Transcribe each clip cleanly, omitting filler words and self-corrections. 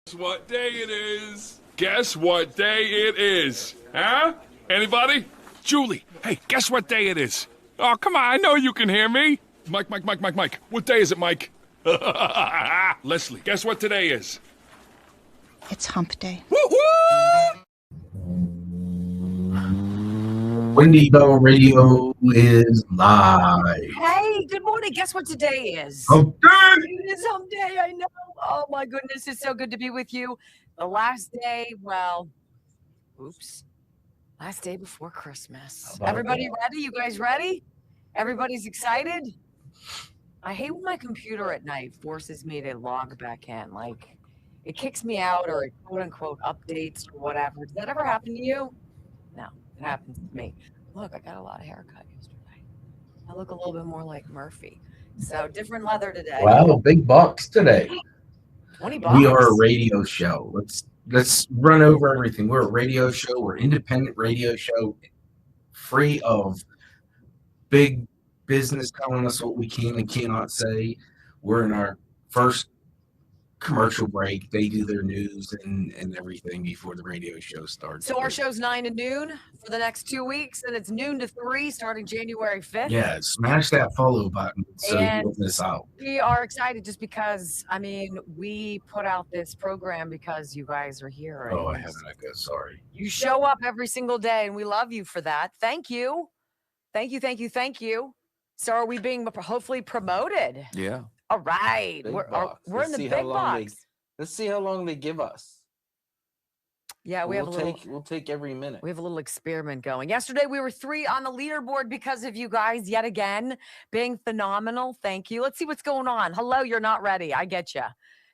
Guess what day it is? Guess what day it is? Huh? Anybody? Julie, hey, guess what day it is? Oh, come on, I know you can hear me. Mike. What day is it, Mike? Leslie, guess what today is? It's hump day. Woo-hoo! Wendy Bell Radio is live. Hey, good morning. Guess what today is? Hump day! It is hump day, I know. Oh my goodness, it's so good to be with you. The last day, well, last day before Christmas. Everybody ready? You guys ready? Everybody's excited? I hate when my computer at night forces me to log back in. Like, it kicks me out or it quote unquote updates or whatever. Does that ever happen to you? No, it happens to me. Look, I got a lot of haircut yesterday. I look a little bit more like Murphy. So different leather today. Wow, big bucks today. 20 bucks. We are a radio show. Let's run over everything. We're a radio show. We're an independent radio show, free of big business telling us what we can and cannot say. We're in our first commercial break. They do their news and everything before the radio show starts. So our show's 9 to noon for the next 2 weeks, and it's noon to 3 starting January 5th. Yeah, smash that follow button so you don't miss out. We are excited just because, I mean, we put out this program because you guys are here. Oh, I have an echo. Sorry. You show up every single day, and we love you for that. Thank you. Thank you. So are we being hopefully promoted? Yeah. All right. Big We're in the see big how long box. Let's see how long they give us. Yeah, We'll take every minute. We have a little experiment going. Yesterday, we were 3 on the leaderboard because of you guys yet again being phenomenal. Thank you. Let's see what's going on. Hello, you're not ready. I get you.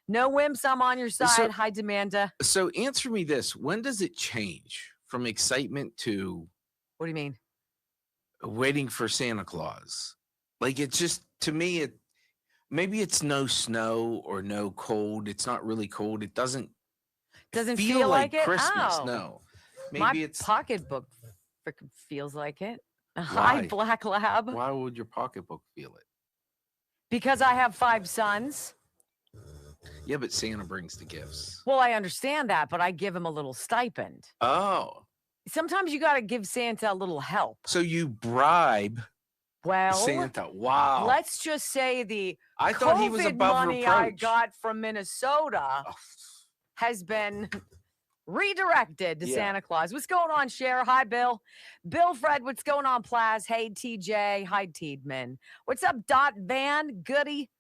No wimps. I'm on your side. Hi, Demanda. So answer me this. When does it change from excitement to What do you mean? waiting for Santa Claus? Like, it's just, to me, maybe it's no snow or no cold. It's not really cold. It doesn't feel like it? Christmas. Oh. No. Maybe My it's pocketbook freaking feels like it. Why? Hi, Black Lab. Why would your pocketbook feel it? Because I have 5 sons. Yeah, but Santa brings the gifts. Well, I understand that, but I give him a little stipend. Oh. Sometimes you got to give Santa a little help. So you bribe Santa. Wow. Let's just say I thought he was COVID above money I reproach. got from Minnesota has been redirected to Santa Claus. What's going on, Cher? Hi, Bill. Bill Fred, what's going on, Plaz? Hey, TJ. Hi, Tiedman. What's up, Dot Van? Goody.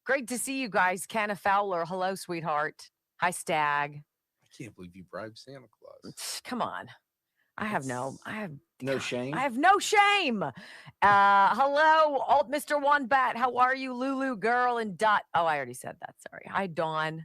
Great to see you guys. Kenna Fowler. Hello, sweetheart. Hi, Stag. I can't believe you bribed Santa Claus. Come on. I have no shame. I have no shame. Hello, Alt Mr. One Bat. How are you, Lulu girl and Dot? Oh, I already said that. Sorry. Hi, Dawn.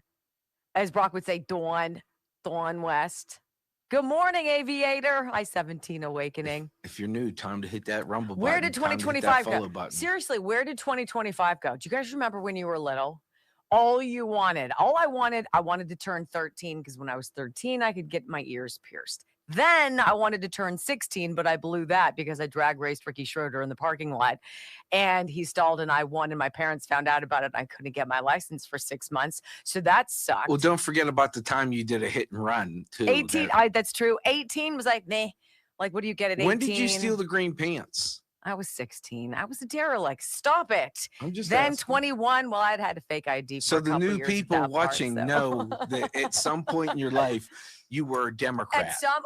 As Brock would say, Dawn West. Good morning, Aviator. Hi, 17 Awakening. If you're new, time to hit that rumble button. Where did 2025 go? Button. Seriously, where did 2025 go? Do you guys remember when you were little? All I wanted to turn 13 because when I was 13, I could get my ears pierced. Then I wanted to turn 16, but I blew that because I drag raced Ricky Schroeder in the parking lot and he stalled and I won and my parents found out about it and I couldn't get my license for 6 months. So that sucked. Well, don't forget about the time you did a hit and run too. 18, that's true. 18 was like, nah. Like, what do you get at 18? When did you steal the green pants? I was 16. I was a derelict. Stop it. I'm just then asking. 21. Well, I'd had a fake ID. So for a the couple new years people at that watching part, so. know that at some point in your life, you were a Democrat. At some,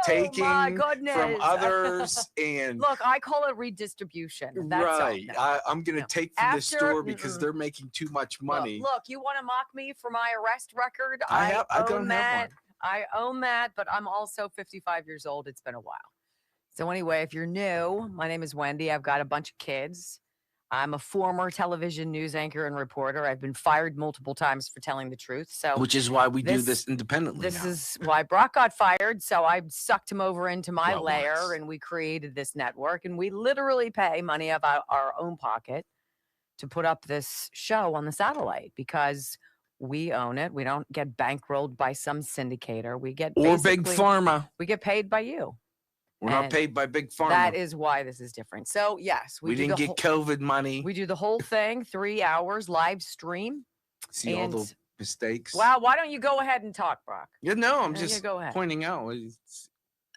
taking my goodness. from others and look, I call it redistribution. That's right. all. No. I'm gonna take from the store because they're making too much money. Look, you want to mock me for my arrest record? I don't have one. I own that, but I'm also 55 years old. It's been a while. So anyway, if you're new, my name is Wendy. I've got a bunch of kids. I'm a former television news anchor and reporter. I've been fired multiple times for telling the truth. So, which is why we do this independently. This is why Brock got fired. So I sucked him over into my lair and we created this network. And we literally pay money out of our own pocket to put up this show on the satellite because we own it. We don't get bankrolled by some syndicator. We get Big Pharma. We get paid by you. We're not paid by Big Pharma. That is why this is different. So, yes. We didn't get COVID money. We do the whole thing, 3 hours live stream. See all the mistakes. Wow, why don't you go ahead and talk, Brock? Yeah, no, I'm Yeah, just go ahead. pointing out.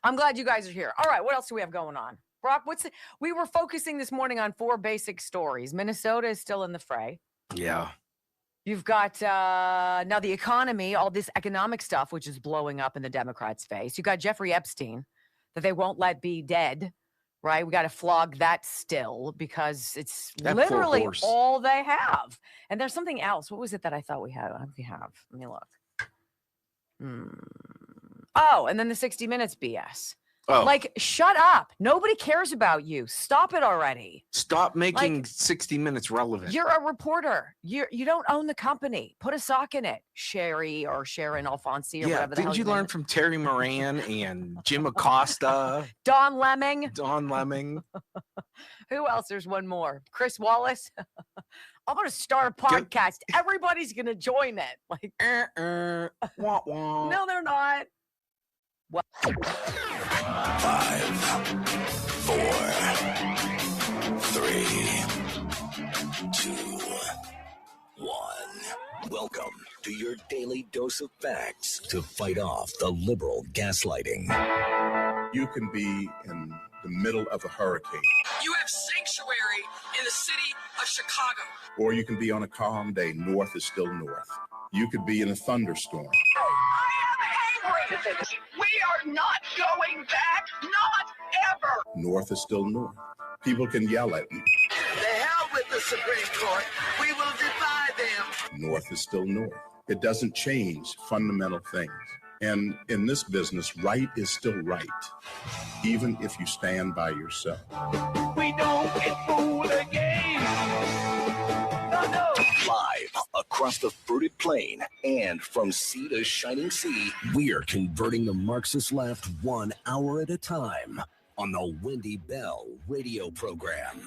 I'm glad you guys are here. All right, what else do we have going on? Brock, we were focusing this morning on 4 basic stories. Minnesota is still in the fray. Yeah. You've got now the economy, all this economic stuff, which is blowing up in the Democrats' face. You got Jeffrey Epstein that they won't let be dead, right? We got to flog that still because it's That poor literally horse. all they have. And there's something else. What was it that I thought we had? We have. Let me look. Oh, and then the 60 Minutes BS. Oh, Like, shut up. Nobody cares about you. Stop it already. stop making like, 60 Minutes relevant. You're a reporter. You don't own the company. Put a sock in it. Sherry or Sharon Alfonsi or whatever the hell. Didn't you learn from Terry Moran and Jim Acosta? Don Lemming. Don Lemming. Who else? There's one more. Chris Wallace. I'm going to start a podcast. Everybody's going to join it. Like, wah, wah. No, they're not. Well, 5, 4, 3, 2, 1. Welcome to your daily dose of facts to fight off the liberal gaslighting. You can be in the middle of a hurricane. You have sanctuary in the city of Chicago. Or you can be on a calm day. North is still north. You could be in a thunderstorm. We are not going back, not ever. North is still north. People can yell at you. The hell with the Supreme Court. We will defy them. North is still north. It doesn't change fundamental things. And in this business, right is still right, even if you stand by yourself. We don't get fooled again. No. Live across the fruited plain and from sea to shining sea, we're converting the Marxist left 1 hour at a time on the Wendy Bell radio program.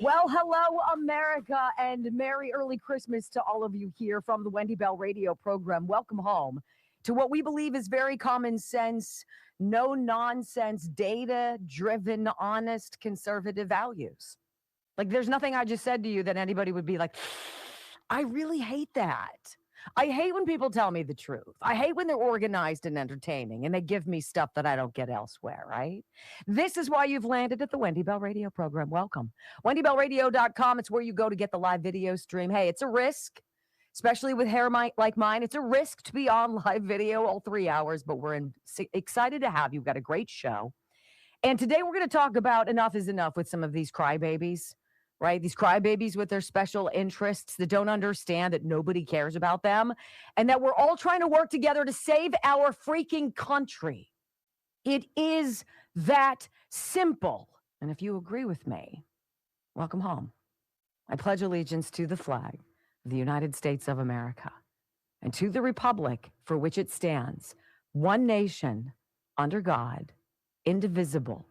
well, hello, America, and Merry Early Christmas to all of you here from the Wendy Bell radio program. Welcome home to what we believe is very common sense, no nonsense, data-driven, honest, conservative values. Like, there's nothing I just said to you that anybody would be like, I really hate that. I hate when people tell me the truth. I hate when they're organized and entertaining and they give me stuff that I don't get elsewhere, right? This is why you've landed at the Wendy Bell radio program. Welcome. WendyBellRadio.com. It's where you go to get the live video stream. Hey, it's a risk, especially with hair like mine. It's a risk to be on live video all 3 hours, but we're excited to have you. We've got a great show. And today we're going to talk about enough is enough with some of these crybabies. Right? These crybabies with their special interests that don't understand that nobody cares about them and that we're all trying to work together to save our freaking country. It is that simple. And if you agree with me, welcome home. I pledge allegiance to the flag of the United States of America and to the republic for which it stands, one nation under God, indivisible,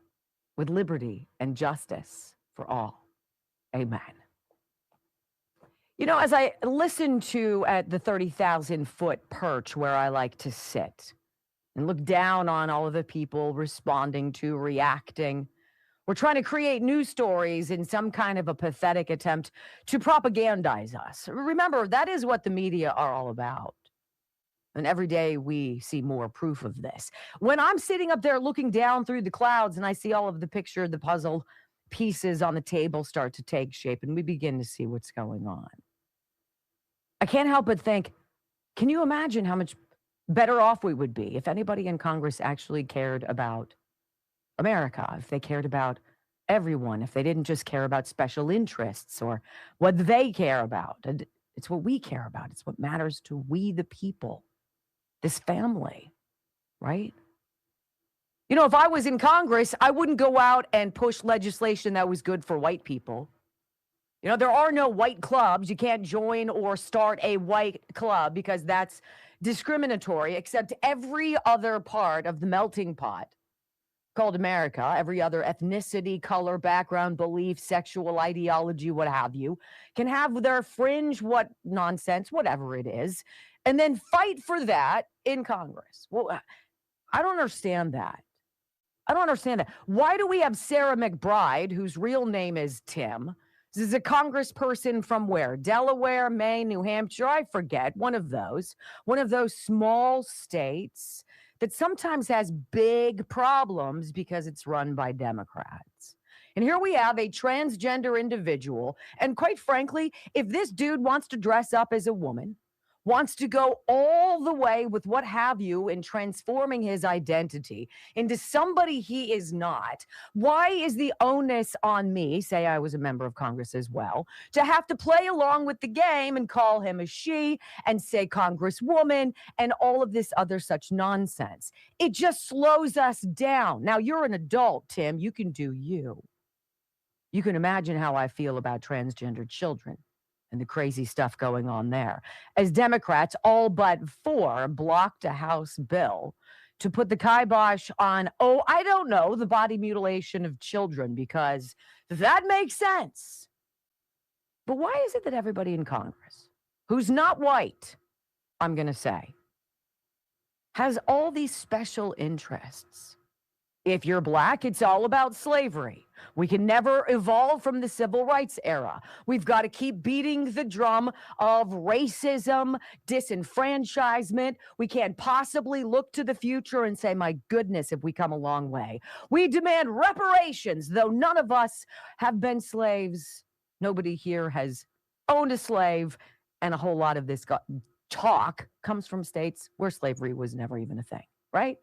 with liberty and justice for all. Amen. You know, as I listen to at the 30,000-foot perch where I like to sit and look down on all of the people responding to, reacting, we're trying to create news stories in some kind of a pathetic attempt to propagandize us. Remember, that is what the media are all about. And every day we see more proof of this. When I'm sitting up there looking down through the clouds and I see all of the picture, the puzzle pieces on the table start to take shape and we begin to see what's going on, I can't help but think, can you imagine how much better off we would be if anybody in Congress actually cared about America, if they cared about everyone, if they didn't just care about special interests or what they care about? And it's what we care about. It's what matters to we the people, this family, right? You know, if I was in Congress, I wouldn't go out and push legislation that was good for white people. You know, there are no white clubs. You can't join or start a white club because that's discriminatory, except every other part of the melting pot called America, every other ethnicity, color, background, belief, sexual ideology, what have you, can have their fringe, what nonsense, whatever it is, and then fight for that in Congress. Well, I don't understand that. I don't understand that. Why do we have Sarah McBride, whose real name is Tim? This is a congressperson from where? Delaware, Maine, New Hampshire, I forget, one of those small states that sometimes has big problems because it's run by Democrats. And here we have a transgender individual. And quite frankly, if this dude wants to dress up as a woman, wants to go all the way with what have you in transforming his identity into somebody he is not, why is the onus on me, say I was a member of Congress as well, to have to play along with the game and call him a she and say Congresswoman and all of this other such nonsense? It just slows us down. Now, you're an adult, Tim. You can do you. You can imagine how I feel about transgender children and the crazy stuff going on there. As Democrats, all but 4 blocked a House bill to put the kibosh on, I don't know, the body mutilation of children, because that makes sense. But why is it that everybody in Congress, who's not white, I'm going to say, has all these special interests? If you're black, it's all about slavery. We can never evolve from the civil rights era. We've got to keep beating the drum of racism, disenfranchisement. We can't possibly look to the future and say, my goodness, have we come a long way. We demand reparations, though none of us have been slaves. Nobody here has owned a slave. And a whole lot of this talk comes from states where slavery was never even a thing, right?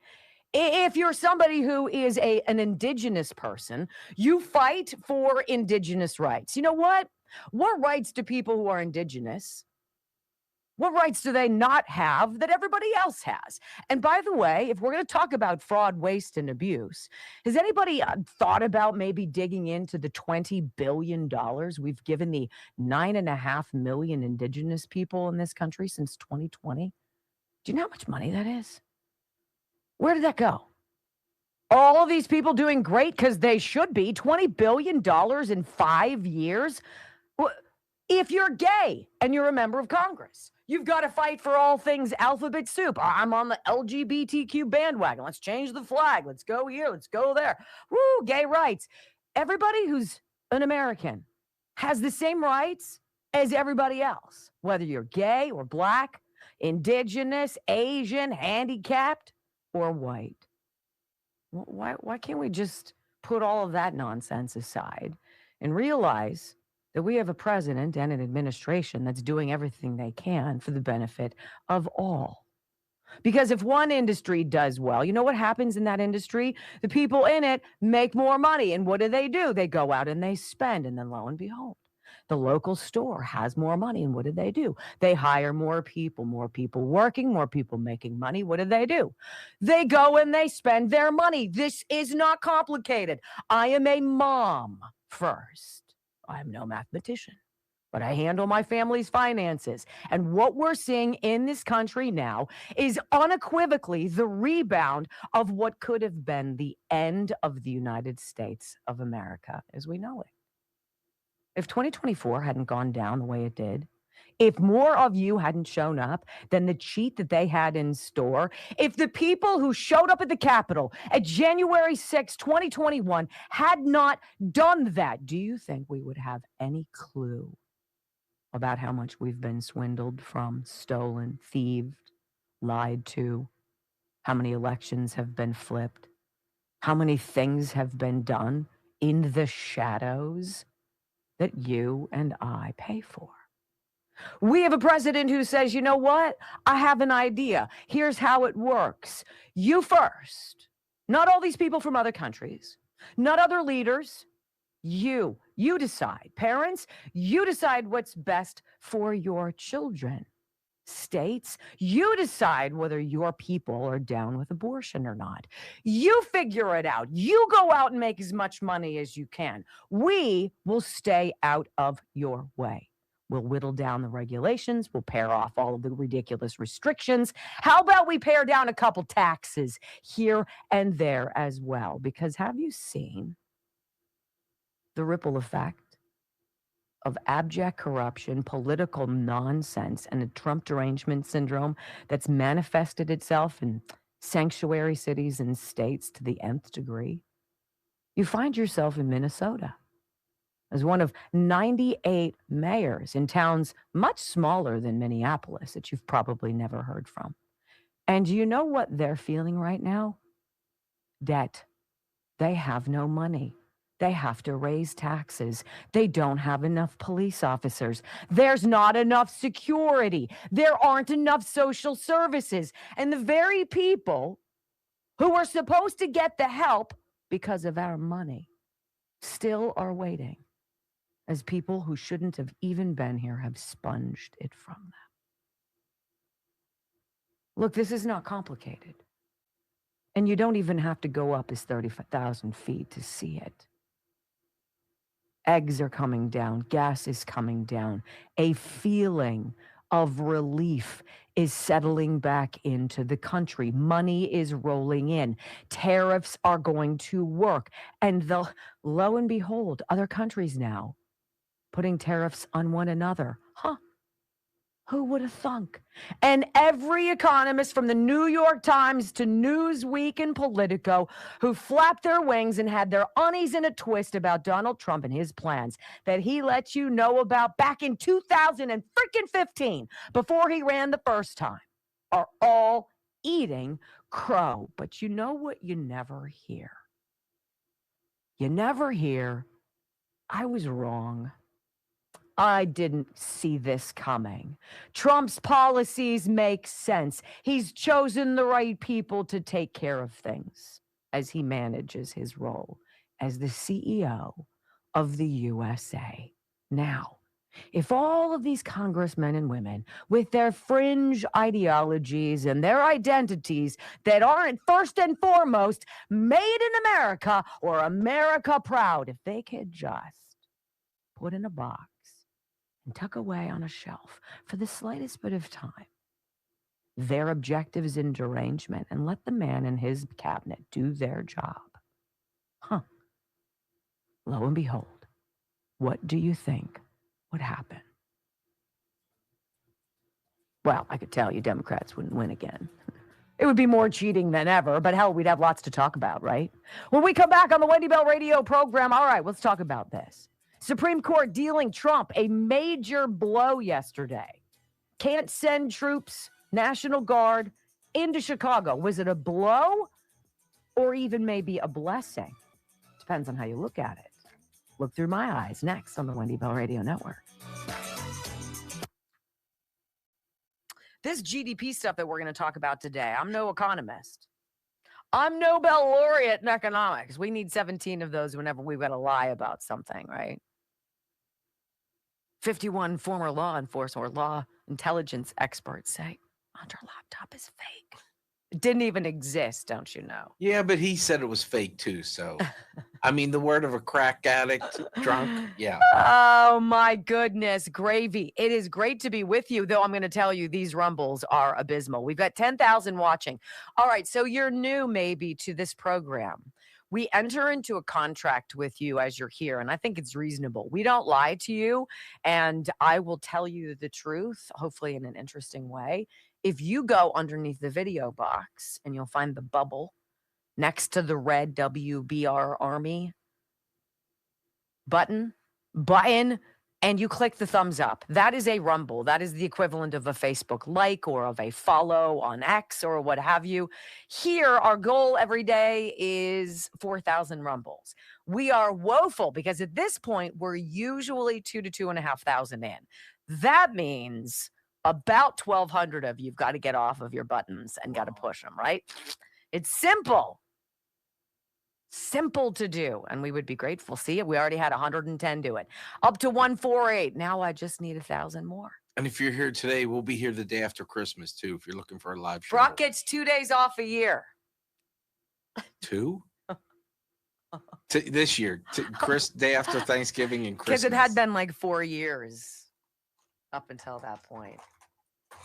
If you're somebody who is an indigenous person, you fight for indigenous rights. You know what? What rights do people who are indigenous, what rights do they not have that everybody else has? And by the way, if we're going to talk about fraud, waste, and abuse, has anybody thought about maybe digging into the $20 billion we've given the 9.5 million indigenous people in this country since 2020? Do you know how much money that is? Where did that go? Are all of these people doing great? Because they should be. $20 billion in 5 years? If you're gay and you're a member of Congress, you've got to fight for all things alphabet soup. I'm on the LGBTQ bandwagon. Let's change the flag. Let's go here. Let's go there. Woo, gay rights. Everybody who's an American has the same rights as everybody else, whether you're gay or black, indigenous, Asian, handicapped, or white. Why can't we just put all of that nonsense aside and realize that we have a president and an administration that's doing everything they can for the benefit of all? Because if one industry does well, you know what happens in that industry? The people in it make more money. And what do? They go out and they spend. And then lo and behold, the local store has more money. And what do? They hire more people working, more people making money. What do? They go and they spend their money. This is not complicated. I am a mom first. I'm no mathematician, but I handle my family's finances. And what we're seeing in this country now is unequivocally the rebound of what could have been the end of the United States of America as we know it. If 2024 hadn't gone down the way it did, if more of you hadn't shown up than the cheat that they had in store, if the people who showed up at the Capitol at January 6, 2021 had not done that, do you think we would have any clue about how much we've been swindled from, stolen, thieved, lied to, how many elections have been flipped, how many things have been done in the shadows that you and I pay for? We have a president who says, you know what? I have an idea. Here's how it works. You first, not all these people from other countries, not other leaders. You decide. Parents, you decide what's best for your children. States, you decide whether your people are down with abortion or not. You figure it out. You go out and make as much money as you can. We will stay out of your way. We'll whittle down the regulations. We'll pare off all of the ridiculous restrictions. How about we pare down a couple taxes here and there as well? Because have you seen the ripple effect of abject corruption, political nonsense, and a Trump derangement syndrome that's manifested itself in sanctuary cities and states to the nth degree? You find yourself in Minnesota as one of 98 mayors in towns much smaller than Minneapolis that you've probably never heard from. And you know what they're feeling right now? Debt. They have no money. They have to raise taxes. They don't have enough police officers. There's not enough security. There aren't enough social services. And the very people who are supposed to get the help because of our money still are waiting, as people who shouldn't have even been here have sponged it from them. Look, this is not complicated. And you don't even have to go up as 30,000 feet to see it. Eggs are coming down. Gas is coming down. A feeling of relief is settling back into the country. Money is rolling in. Tariffs are going to work. And lo and behold, other countries now putting tariffs on one another. Huh? Who would have thunk? And every economist from the New York Times to Newsweek and Politico who flapped their wings and had their unease in a twist about Donald Trump and his plans that he let you know about back in 2015 before he ran the first time are all eating crow. But you know what you never hear? You never hear, I was wrong. I didn't see this coming. Trump's policies make sense. He's chosen the right people to take care of things as he manages his role as the CEO of the USA. Now, if all of these congressmen and women with their fringe ideologies and their identities that aren't first and foremost made in America or America proud, if they could just put in a box and tuck away on a shelf for the slightest bit of time their objectives in derangement and let the man and his cabinet do their job. Lo and behold, what do you think would happen? Well, I could tell you Democrats wouldn't win again. It would be more cheating than ever, but hell, we'd have lots to talk about, right? When we come back on the Wendy Bell Radio program, all right, let's talk about this. Supreme Court dealing Trump a major blow yesterday. Can't send troops, National Guard, into Chicago. Was it a blow or even maybe a blessing? Depends on how you look at it. Look through my eyes next on the Wendy Bell Radio Network. This GDP stuff that we're going to talk about today, I'm no economist. I'm Nobel laureate in economics. We need 17 of those whenever we've got to lie about something, right? 51 former law enforcement or law intelligence experts say Hunter laptop is fake. It didn't even exist, don't you know? Yeah, but he said it was fake too. So, I mean, the word of a crack addict, drunk. Yeah. Oh my goodness, gravy. It is great to be with you, though I'm going to tell you these rumbles are abysmal. We've got 10,000 watching. All right, so you're new maybe to this program. We enter into a contract with you as you're here, and I think it's reasonable. We don't lie to you, and I will tell you the truth, hopefully in an interesting way. If you go underneath the video box, and you'll find the bubble next to the red WBR Army button, and you click the thumbs up. That is a rumble. That is the equivalent of a Facebook like or of a follow on X or what have you. Here, our goal every day is 4,000 rumbles. We are woeful because at this point, we're usually 2,000 to 2,500 in. That means about 1,200 of you've got to get off of your buttons and got to push them, right? It's simple. Simple to do, and we would be grateful. See, we already had 110 do it. Up to 148. Now I just need 1,000 more. And if you're here today, we'll be here the day after Christmas, too, if you're looking for a live show. Brock gets 2 days off a year. 2? This year. Day after Thanksgiving and Christmas. Because it had been like 4 years. up until that point.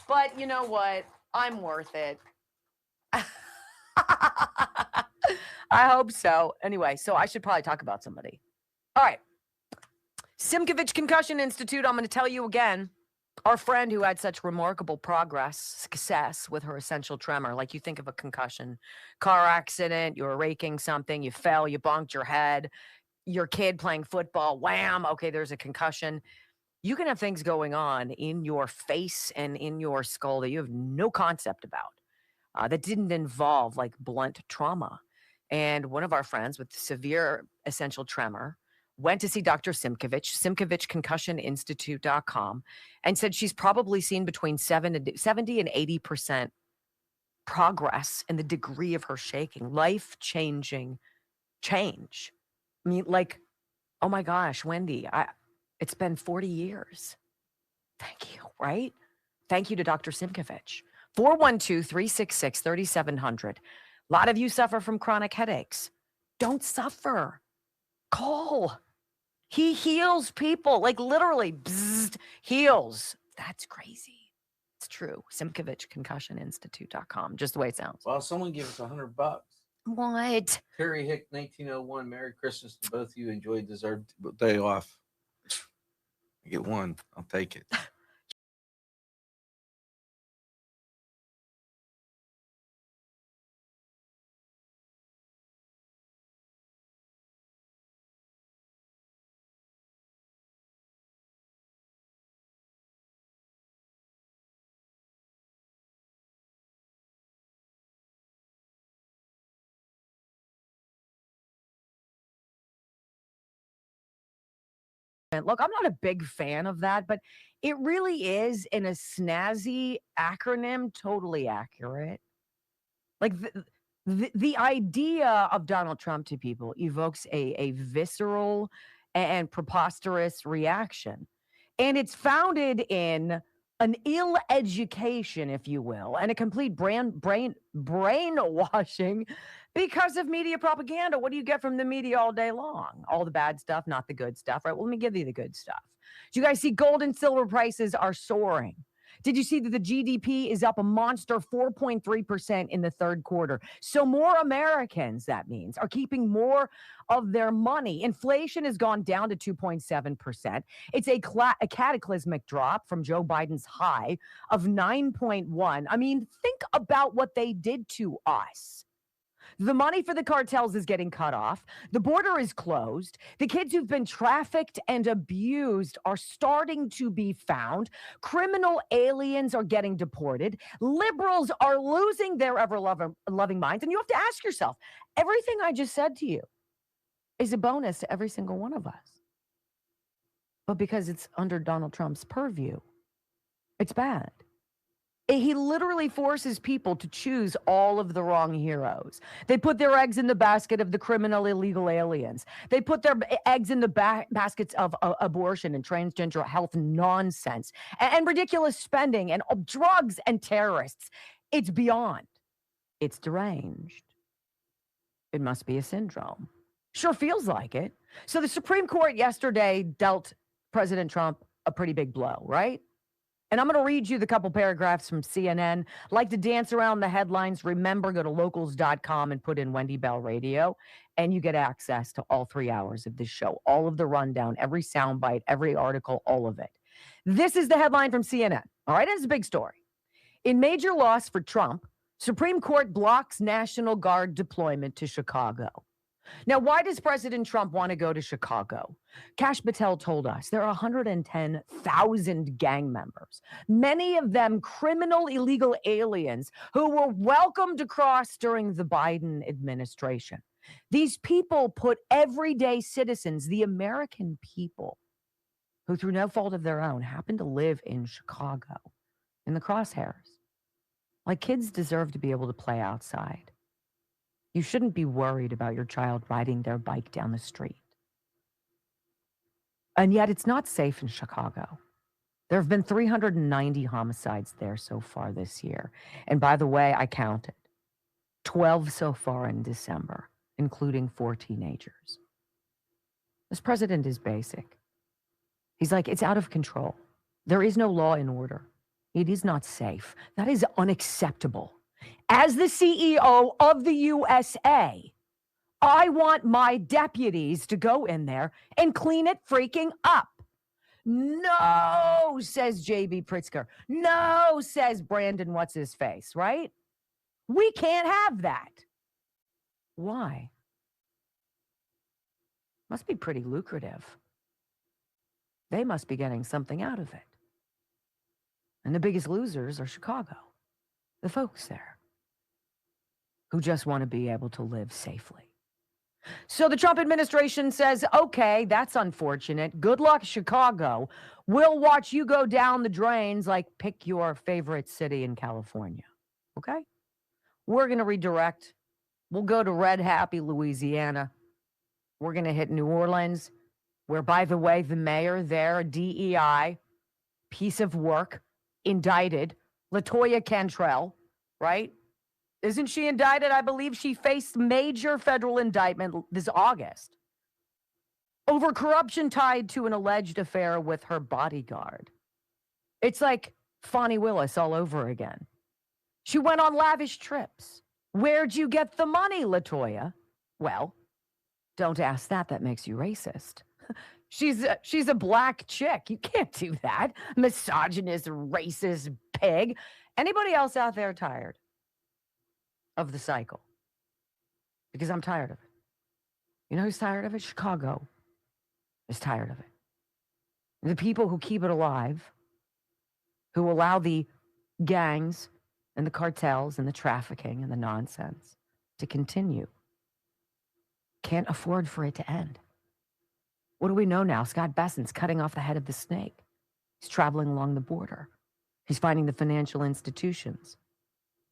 But you know what? I'm worth it. I hope so. Anyway, so I should probably talk about somebody. All right. Simkovich Concussion Institute, I'm going to tell you again. Our friend who had such remarkable success with her essential tremor, like you think of a concussion, car accident, you were raking something, you fell, you bonked your head, your kid playing football, wham, okay, there's a concussion. You can have things going on in your face and in your skull that you have no concept about, that didn't involve like blunt trauma. And one of our friends with severe essential tremor went to see Dr. Simkovich, SimkovichConcussionInstitute.com, and said she's probably seen between 70 and 80% progress in the degree of her shaking, life-changing change. I mean, like, oh my gosh, Wendy, it's been 40 years. Thank you, right? Thank you to Dr. Simkovich. 412-366-3700. A lot of you suffer from chronic headaches. Don't suffer. Call. He heals people, like literally, bzzzt, heals. That's crazy. It's true. SimkovichConcussionInstitute.com, just the way it sounds. Well, someone give us $100. What? Terry Hick, 1901. Merry Christmas to both of you. Enjoy deserved day off. I get one. I'll take it. Look, I'm not a big fan of that, but it really is in a snazzy acronym, totally accurate. Like the idea of Donald Trump to people evokes a visceral and preposterous reaction. And it's founded in an ill education, if you will, and a complete brainwashing because of media propaganda. What do you get from the media all day long? All the bad stuff, not the good stuff, right? Well, let me give you the good stuff. Do you guys see gold and silver prices are soaring? Did you see that the GDP is up a monster 4.3% in the third quarter? So more Americans, that means, are keeping more of their money. Inflation has gone down to 2.7%. It's a cataclysmic drop from Joe Biden's high of 9.1. I mean, think about what they did to us. The money for the cartels is getting cut off. The border is closed. The kids who've been trafficked and abused are starting to be found. Criminal aliens are getting deported. Liberals are losing their ever-loving minds. And you have to ask yourself, everything I just said to you is a bonus to every single one of us. But because it's under Donald Trump's purview, it's bad. He literally forces people to choose all of the wrong heroes. They put their eggs in the basket of the criminal illegal aliens. They put their eggs in the baskets of abortion and transgender health nonsense and ridiculous spending and drugs and terrorists. It's beyond. It's deranged. It must be a syndrome. Sure feels like it. So the Supreme Court yesterday dealt President Trump a pretty big blow, right? And I'm going to read you the couple paragraphs from CNN. Like to dance around the headlines, remember, go to locals.com and put in Wendy Bell Radio, and you get access to all 3 hours of this show, all of the rundown, every soundbite, every article, all of it. This is the headline from CNN. All right, it's a big story. In major loss for Trump, Supreme Court blocks National Guard deployment to Chicago. Now, why does President Trump want to go to Chicago? Kash Patel told us there are 110,000 gang members, many of them criminal illegal aliens who were welcomed across during the Biden administration. These people put everyday citizens, the American people, who through no fault of their own happen to live in Chicago, in the crosshairs. Like, kids deserve to be able to play outside. You shouldn't be worried about your child riding their bike down the street. And yet it's not safe in Chicago. There have been 390 homicides there so far this year. And by the way, I counted 12 so far in December, including 4 teenagers. This president is basic. He's like, it's out of control. There is no law and order. It is not safe. That is unacceptable. As the CEO of the USA, I want my deputies to go in there and clean it freaking up. No, says J.B. Pritzker. No, says Brandon, what's his face, right? We can't have that. Why? Must be pretty lucrative. They must be getting something out of it. And the biggest losers are Chicago, the folks there, who just want to be able to live safely. So the Trump administration says, okay, that's unfortunate. Good luck, Chicago. We'll watch you go down the drains like pick your favorite city in California. Okay? We're going to redirect. We'll go to Red Happy, Louisiana. We're going to hit New Orleans, where, by the way, the mayor there, a DEI, piece of work, indicted LaToya Cantrell, right? Isn't she indicted? I believe she faced major federal indictment this August over corruption tied to an alleged affair with her bodyguard. It's like Fonnie Willis all over again. She went on lavish trips. Where'd you get the money, LaToya? Well, don't ask that. That makes you racist. She's a black chick. You can't do that. Misogynist, racist pig. Anybody else out there tired of the cycle? Because I'm tired of it. You know who's tired of it? Chicago is tired of it. The people who keep it alive, who allow the gangs and the cartels and the trafficking and the nonsense to continue, can't afford for it to end. What do we know now? Scott Bessent's cutting off the head of the snake. He's traveling along the border. He's finding the financial institutions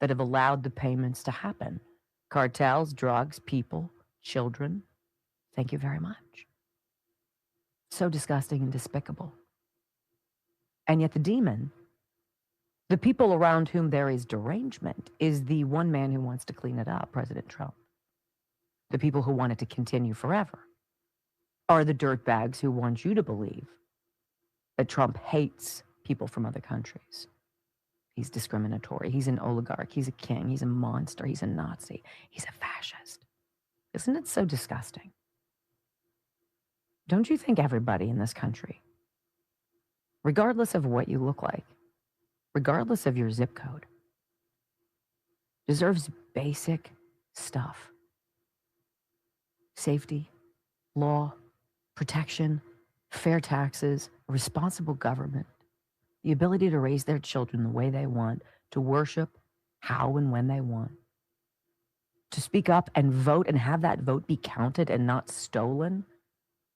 that have allowed the payments to happen. Cartels, drugs, people, children. Thank you very much. So disgusting and despicable. And yet the demon, the people around whom there is derangement, is the one man who wants to clean it up, President Trump. The people who want it to continue forever are the dirtbags who want you to believe that Trump hates people from other countries. He's discriminatory. He's an oligarch. He's a king. He's a monster. He's a Nazi. He's a fascist. Isn't it so disgusting? Don't you think everybody in this country, regardless of what you look like, regardless of your zip code, deserves basic stuff? Safety, law, protection, fair taxes, a responsible government, the ability to raise their children the way they want, to worship how and when they want, to speak up and vote and have that vote be counted and not stolen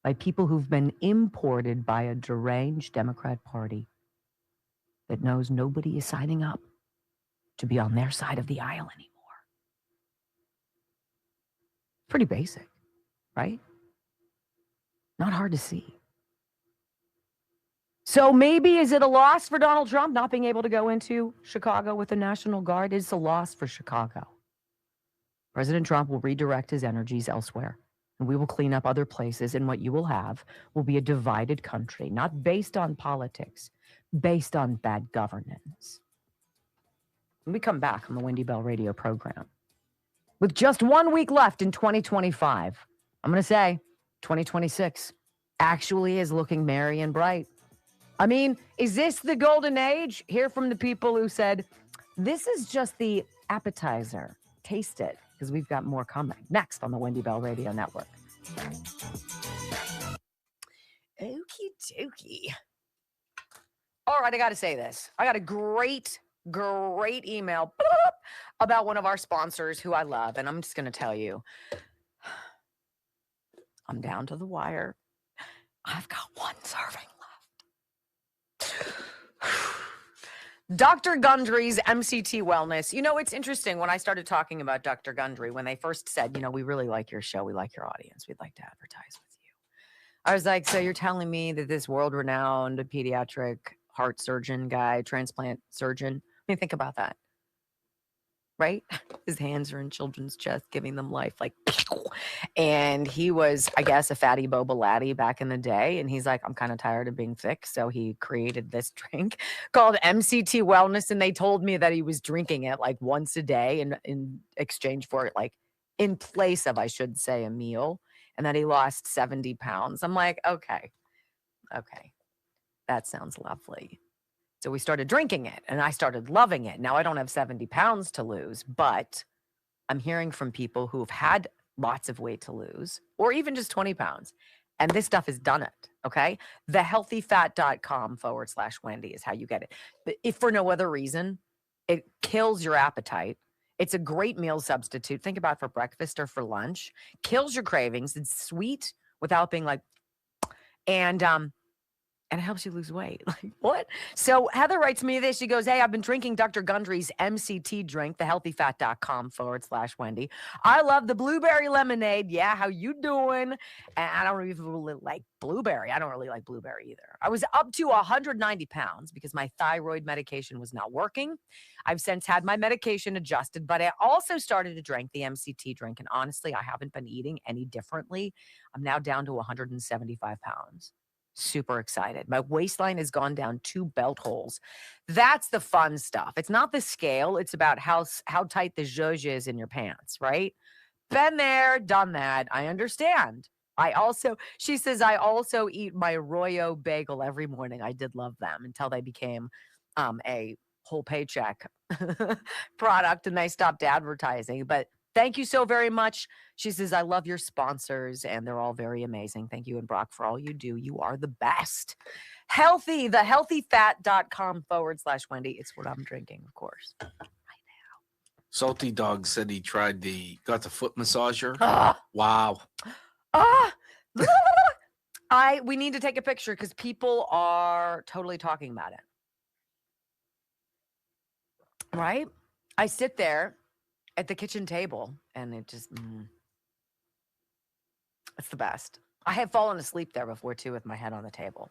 by people who've been imported by a deranged Democrat Party that knows nobody is signing up to be on their side of the aisle anymore. Pretty basic, right? Not hard to see. So maybe is it a loss for Donald Trump not being able to go into Chicago with the National Guard? It's a loss for Chicago. President Trump will redirect his energies elsewhere, and we will clean up other places, and what you will have will be a divided country, not based on politics, based on bad governance. When we come back on the Wendy Bell radio program, with just 1 week left in 2025, I'm going to say 2026 actually is looking merry and bright. I mean, is this the golden age? Hear from the people who said, this is just the appetizer. Taste it, because we've got more coming. Next on the Wendy Bell Radio Network. Okie dokie. All right, I got to say this. I got a great email about one of our sponsors who I love, and I'm just going to tell you, I'm down to the wire. I've got one serving left. Dr. Gundry's MCT Wellness. You know, it's interesting when I started talking about Dr. Gundry, when they first said, you know, we really like your show. We like your audience. We'd like to advertise with you. I was like, so you're telling me that this world-renowned pediatric heart surgeon guy, transplant surgeon, I mean, think about that. right? His hands are in children's chest, giving them life, like, and he was, I guess, a fatty boba laddie back in the day. And he's like, I'm kind of tired of being thick. So he created this drink called MCT Wellness. And they told me that he was drinking it like once a day in exchange for it, like in place of, I should say, a meal, and that he lost 70 pounds. I'm like, okay, that sounds lovely. So we started drinking it and I started loving it. Now I don't have 70 pounds to lose, but I'm hearing from people who've had lots of weight to lose or even just 20 pounds. And this stuff has done it. Okay. Thehealthyfat.com/Wendy is how you get it. But if for no other reason, it kills your appetite. It's a great meal substitute. Think about it for breakfast or for lunch. Kills your cravings. It's sweet without being like, and it helps you lose weight. Like, what? So Heather writes me this. She goes, hey, I've been drinking Dr. Gundry's MCT drink, thehealthyfat.com/Wendy. I love the blueberry lemonade. Yeah, how you doing? And I don't even really like blueberry. I don't really like blueberry either. I was up to 190 pounds because my thyroid medication was not working. I've since had my medication adjusted, but I also started to drink the MCT drink. And honestly, I haven't been eating any differently. I'm now down to 175 pounds. Super excited. My waistline has gone down 2 belt holes. That's the fun stuff. It's not the scale. It's about how tight the zhuzh is in your pants, right? Been there, done that. I understand. She says, I also eat my Royo bagel every morning. I did love them until they became a whole paycheck product and they stopped advertising. But thank you so very much. She says, I love your sponsors and they're all very amazing. Thank you and Brock for all you do. You are the best. Healthy, thehealthyfat.com/Wendy. It's what I'm drinking, of course. Salty Dog said he got the foot massager. Wow. We need to take a picture because people are totally talking about it. Right? I sit there at the kitchen table and it just, it's the best. I have fallen asleep there before too with my head on the table.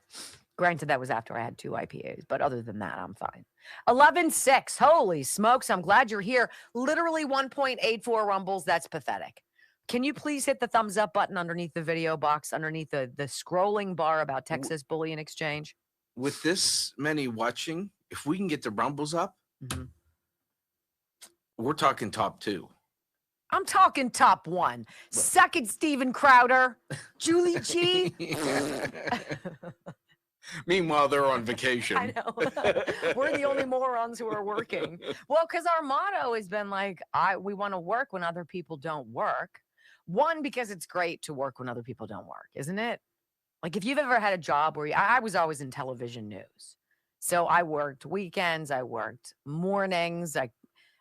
Granted, that was after I had 2 IPAs, but other than that, I'm fine. 11.6. Holy smokes. I'm glad you're here. Literally 1.84 rumbles. That's pathetic. Can you please hit the thumbs up button underneath the video box, underneath the scrolling bar about Texas Bullion Exchange? With this many watching, if we can get the rumbles up, we're talking top 2. I'm talking top 1. Second, Steven Crowder. Julie G. Meanwhile, they're on vacation. I know. We're the only morons who are working. Well, because our motto has been like, we want to work when other people don't work. One, because it's great to work when other people don't work, isn't it? Like if you've ever had a job where I was always in television news. So I worked weekends, I worked mornings,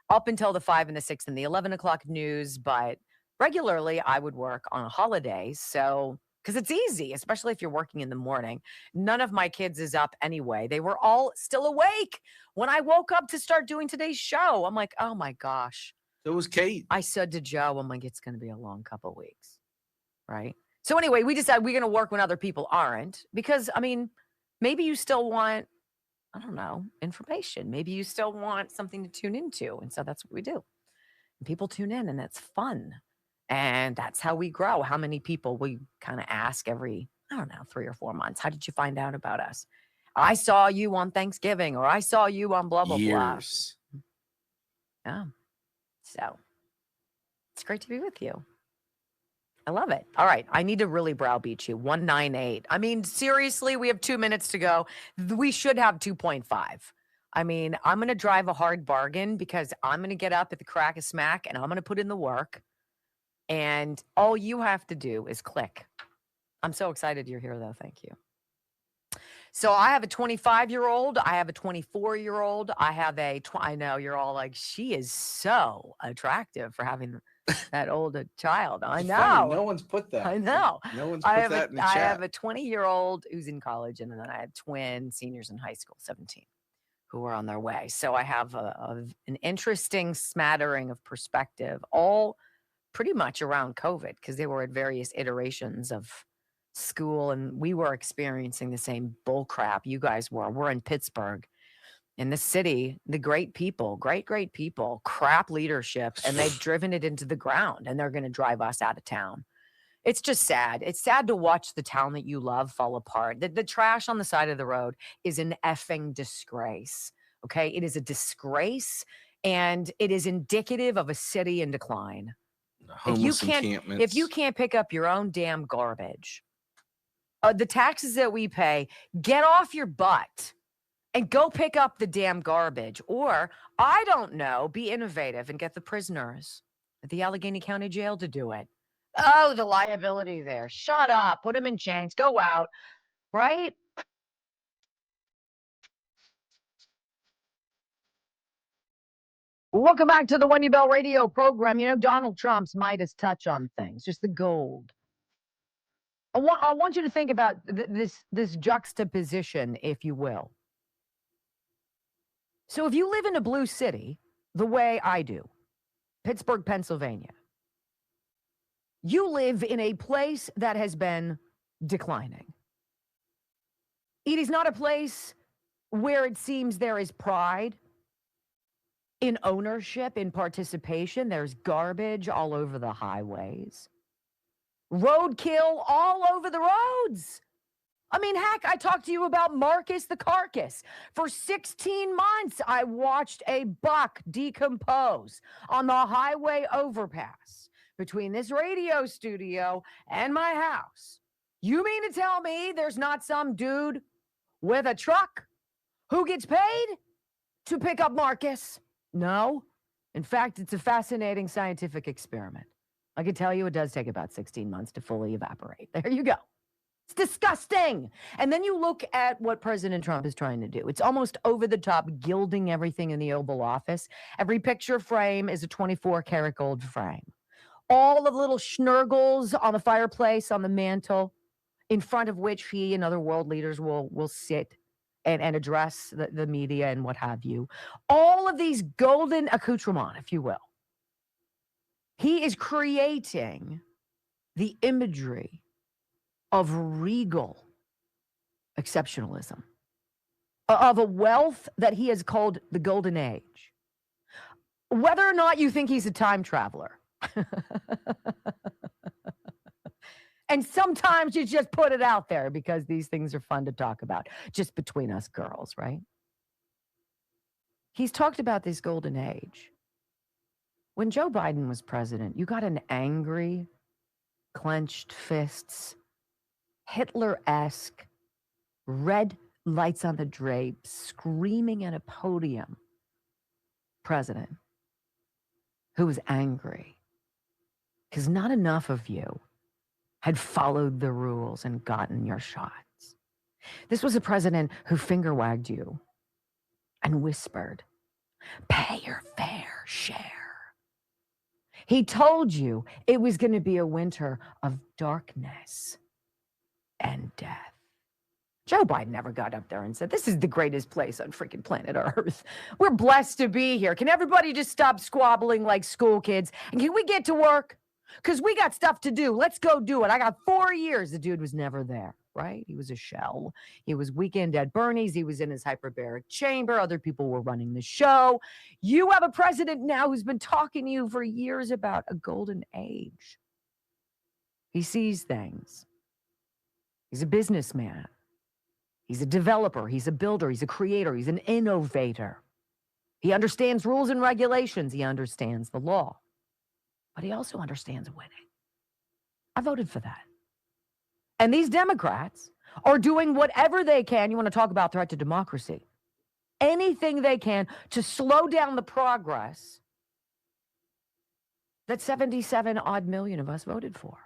up until the 5 and the 6 and the 11 o'clock news. But regularly I would work on holidays. So because it's easy, especially if you're working in the morning. None of my kids is up anyway. They were all still awake when I woke up to start doing today's show. I'm like, oh my gosh. So was Kate. I said to Joe, I'm like, it's going to be a long couple of weeks. Right. So anyway, we decided we're going to work when other people aren't because, I mean, maybe you still want, I don't know, information. Maybe you still want something to tune into. And so that's what we do. And people tune in and it's fun. And that's how we grow. How many people we kind of ask every, I don't know, 3 or 4 months. How did you find out about us? I saw you on Thanksgiving or I saw you on blah, blah, Years. blah. Yeah. So it's great to be with you. I love it. All right. I need to really browbeat you. 198. I mean, seriously, we have 2 minutes to go. We should have 2.5. I mean, I'm going to drive a hard bargain because I'm going to get up at the crack of smack and I'm going to put in the work. And all you have to do is click. I'm so excited you're here, though. Thank you. So I have a 25-year-old. I have a 24-year-old. I have I know you're all like, she is so attractive for having that old a child. I know. Funny. No one's put that. I know. No one's put that in the chat. I have a 20-year-old who's in college, and then I have twin seniors in high school, 17, who are on their way. So I have an interesting smattering of perspective, all pretty much around COVID, because they were at various iterations of school, and we were experiencing the same bull crap you guys were. We're in Pittsburgh, in the city, the great people, great people, crap leadership, and they've driven it into the ground, and they're going to drive us out of town. It's just sad. It's sad to watch the town that you love fall apart. The trash on the side of the road is an effing disgrace. Okay. It is a disgrace, and it is indicative of a city in decline. If you can't pick up your own damn garbage, the taxes that we pay, get off your butt and go pick up the damn garbage. Or, I don't know, be innovative and get the prisoners at the Allegheny County Jail to do it. Oh, the liability there. Shut up. Put them in chains. Go out. Right? Welcome back to the Wendy Bell radio program. You know, Donald Trump's Midas touch on things, just the gold. I want you to think about this juxtaposition, if you will. So if you live in a blue city, the way I do, Pittsburgh, Pennsylvania, you live in a place that has been declining. It is not a place where it seems there is pride in ownership, in participation. There's garbage all over the highways. Roadkill all over the roads. I mean, heck, I talked to you about Marcus the Carcass. For 16 months, I watched a buck decompose on the highway overpass between this radio studio and my house. You mean to tell me there's not some dude with a truck who gets paid to pick up Marcus? No. In fact, it's a fascinating scientific experiment. I can tell you it does take about 16 months to fully evaporate. There you go. It's disgusting. And then you look at what President Trump is trying to do. It's almost over the top, gilding everything in the Oval Office. Every picture frame is a 24-karat gold frame. All of the little schnurgles on the fireplace, on the mantle, in front of which he and other world leaders will sit and address the media and what have you. All of these golden accoutrements, if you will. He is creating the imagery of regal exceptionalism, of a wealth that he has called the Golden Age. Whether or not you think he's a time traveler, and sometimes you just put it out there because these things are fun to talk about, just between us girls, right? He's talked about this Golden Age. When Joe Biden was president, you got an angry, clenched fists, Hitler-esque, red lights on the drapes, screaming at a podium president who was angry because not enough of you had followed the rules and gotten your shots. This was a president who finger-wagged you and whispered, "Pay your fair share." He told you it was going to be a winter of darkness and death. Joe Biden never got up there and said, "This is the greatest place on freaking planet Earth. We're blessed to be here. Can everybody just stop squabbling like school kids? And can we get to work? Because we got stuff to do. Let's go do it." I got 4 years. The dude was never there, right? He was a shell. He was weekend at Bernie's. He was in his hyperbaric chamber. Other people were running the show. You have a president now who's been talking to you for years about a golden age. He sees things. He's a businessman. He's a developer. He's a builder. He's a creator. He's an innovator. He understands rules and regulations. He understands the law. But he also understands winning. I voted for that. And these Democrats are doing whatever they can. You want to talk about threat to democracy? Anything they can to slow down the progress that 77 odd million of us voted for.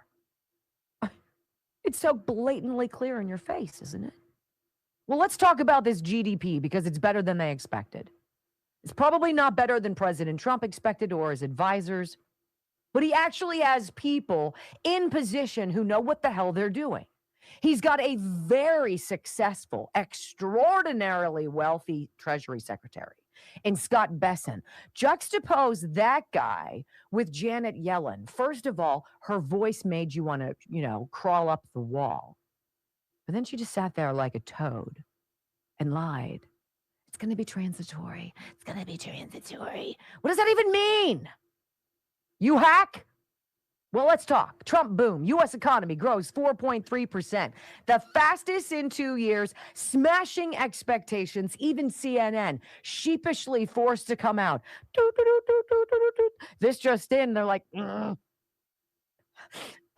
It's so blatantly clear in your face, isn't it? Well, let's talk about this GDP because it's better than they expected. It's probably not better than President Trump expected or his advisors, but he actually has people in position who know what the hell they're doing. He's got a very successful, extraordinarily wealthy Treasury Secretary in Scott Bessent. Juxtapose that guy with Janet Yellen. First of all, her voice made you want to, crawl up the wall. But then she just sat there like a toad and lied. It's going to be transitory. It's going to be transitory. What does that even mean? You hack? Well, let's talk. Trump boom. U.S. economy grows 4.3%. The fastest in 2 years, smashing expectations. Even CNN sheepishly forced to come out. This just in, they're like,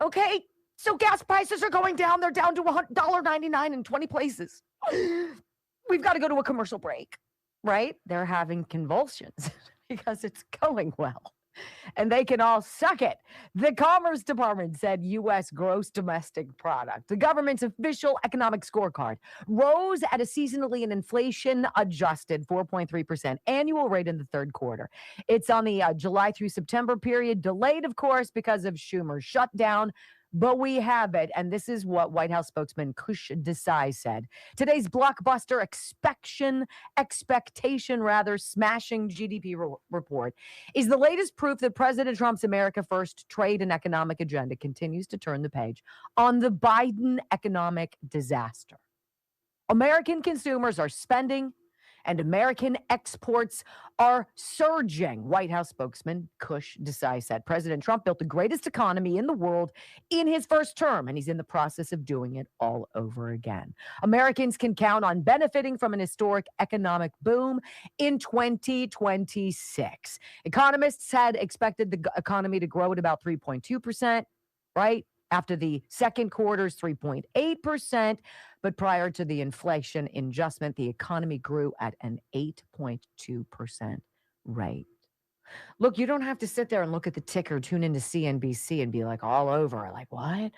okay, so gas prices are going down. They're down to $1.99 in 20 places. We've got to go to a commercial break, right? They're having convulsions because it's going well. And they can all suck it. The Commerce Department said U.S. gross domestic product, the government's official economic scorecard, rose at a seasonally and inflation-adjusted 4.3% annual rate in the third quarter. It's on the July through September period, delayed, of course, because of Schumer's shutdown. But we have it, and this is what White House spokesman Kush Desai said. Today's blockbuster expectation, smashing GDP report is the latest proof that President Trump's America First trade and economic agenda continues to turn the page on the Biden economic disaster. American consumers are spending, and American exports are surging. White House spokesman Kush Desai said President Trump built the greatest economy in the world in his first term, and he's in the process of doing it all over again. Americans can count on benefiting from an historic economic boom in 2026. Economists had expected the economy to grow at about 3.2%, right? After the second quarter's 3.8%, but prior to the inflation adjustment, the economy grew at an 8.2% rate. Look, you don't have to sit there and look at the ticker, tune into CNBC and be like all over, like, what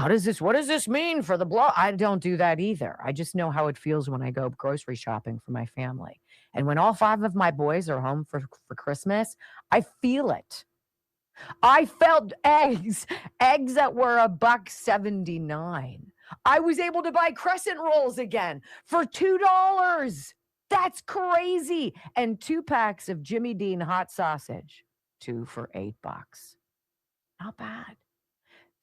does this mean for the blow? I don't do that either. I just know how it feels when I go grocery shopping for my family. And when all 5 of my boys are home for Christmas, I feel it. I felt eggs that were $1.79. I was able to buy crescent rolls again for $2. That's crazy. And 2 packs of Jimmy Dean hot sausage, 2 for $8. Not bad.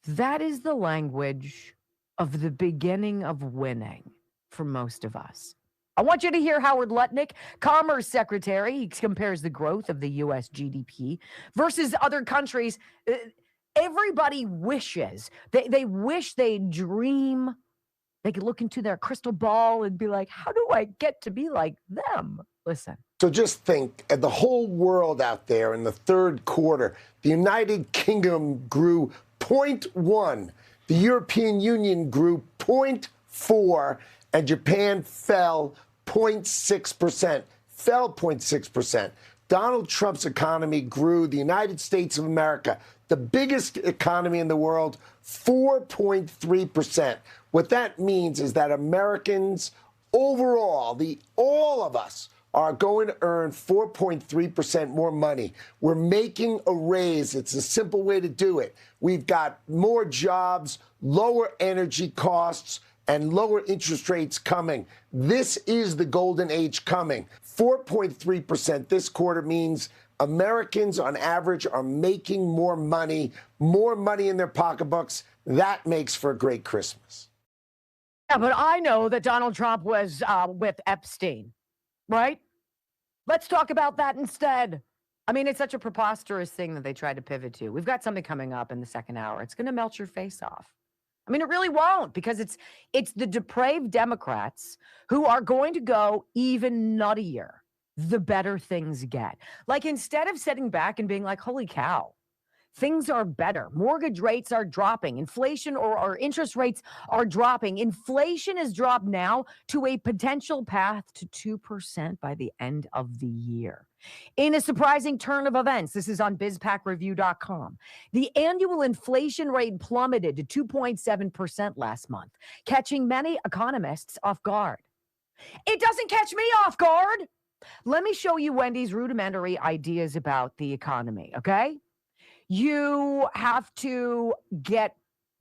That is the language of the beginning of winning for most of us. I want you to hear Howard Lutnick, Commerce Secretary. He compares the growth of the U.S. GDP versus other countries. Everybody wishes, they wish they dream. They could look into their crystal ball and be like, how do I get to be like them? Listen. So just think, the whole world out there in the third quarter, the United Kingdom grew 0.1, the European Union grew 0.4, and Japan fell 0.6%, fell 0.6%. Donald Trump's economy grew, the United States of America, the biggest economy in the world, 4.3%. What that means is that Americans overall, all of us, are going to earn 4.3% more money. We're making a raise. It's a simple way to do it. We've got more jobs, lower energy costs, and lower interest rates coming. This is the golden age coming. 4.3% this quarter means Americans on average are making more money in their pocketbooks. That makes for a great Christmas. Yeah, but I know that Donald Trump was with Epstein, right? Let's talk about that instead. I mean, it's such a preposterous thing that they tried to pivot to. We've got something coming up in the second hour. It's going to melt your face off. I mean, it really won't, because it's the depraved Democrats who are going to go even nuttier the better things get. Like, instead of sitting back and being like, holy cow, things are better. Mortgage rates are dropping. Inflation or interest rates are dropping. Inflation has dropped now to a potential path to 2% by the end of the year. In a surprising turn of events, this is on bizpackreview.com, the annual inflation rate plummeted to 2.7% last month, catching many economists off guard. It doesn't catch me off guard. Let me show you Wendy's rudimentary ideas about the economy, okay? You have to get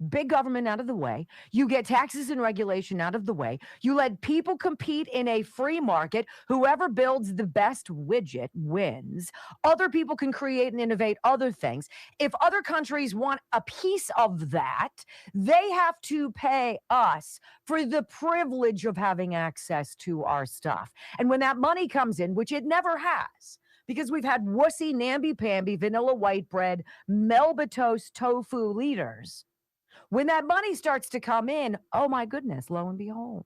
big government out of the way. You get taxes and regulation out of the way. You let people compete in a free market. Whoever builds the best widget wins. Other people can create and innovate other things. If other countries want a piece of that, they have to pay us for the privilege of having access to our stuff. And when that money comes in, which it never has, because we've had wussy, namby-pamby, vanilla white bread, Melba toast, tofu leaders, when that money starts to come in, oh my goodness, lo and behold,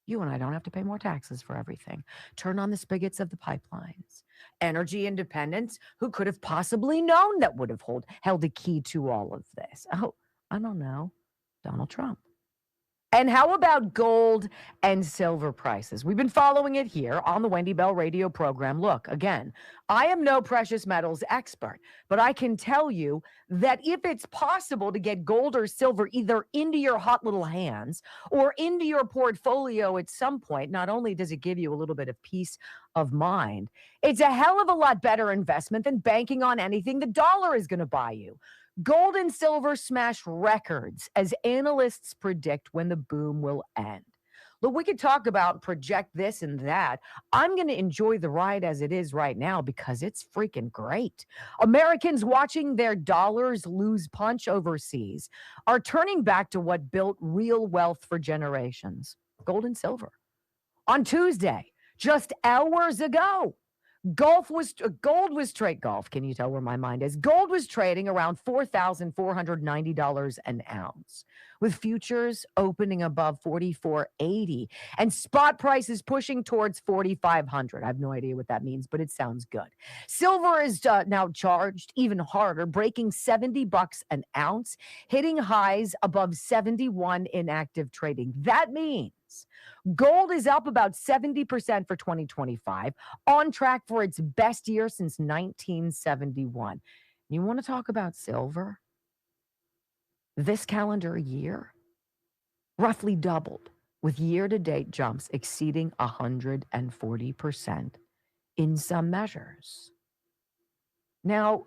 you and I don't have to pay more taxes for everything. Turn on the spigots of the pipelines. Energy independence, who could have possibly known that would have held a key to all of this? Oh, I don't know. Donald Trump. And how about gold and silver prices? We've been following it here on the Wendy Bell radio program. Look, again, I am no precious metals expert, but I can tell you that if it's possible to get gold or silver either into your hot little hands or into your portfolio at some point, not only does it give you a little bit of peace of mind, it's a hell of a lot better investment than banking on anything the dollar is going to buy you. Gold and silver smash records as analysts predict when the boom will end. Look, we could talk about project this and that. I'm going to enjoy the ride as it is right now because it's freaking great. Americans watching their dollars lose punch overseas are turning back to what built real wealth for generations: gold and silver. On Tuesday, just hours ago, gold was golf. Can you tell where my mind is? Gold was trading around $4,490 an ounce, with futures opening above $4,480 and spot prices pushing towards $4,500. I have no idea what that means, but it sounds good. Silver is now charged even harder, breaking $70 an ounce, hitting highs above 71 in active trading. That means gold is up about 70% for 2025, on track for its best year since 1971. You want to talk about silver? This calendar year, roughly doubled, with year-to-date jumps exceeding 140% in some measures. Now,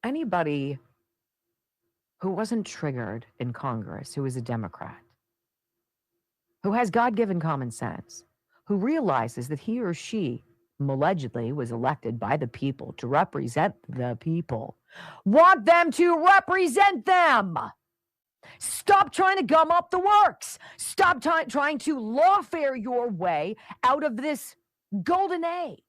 anybody who wasn't triggered in Congress, who is a Democrat, who has God-given common sense, who realizes that he or she allegedly was elected by the people to represent the people, want them to represent them. Stop trying to gum up the works. Stop trying to lawfare your way out of this golden age.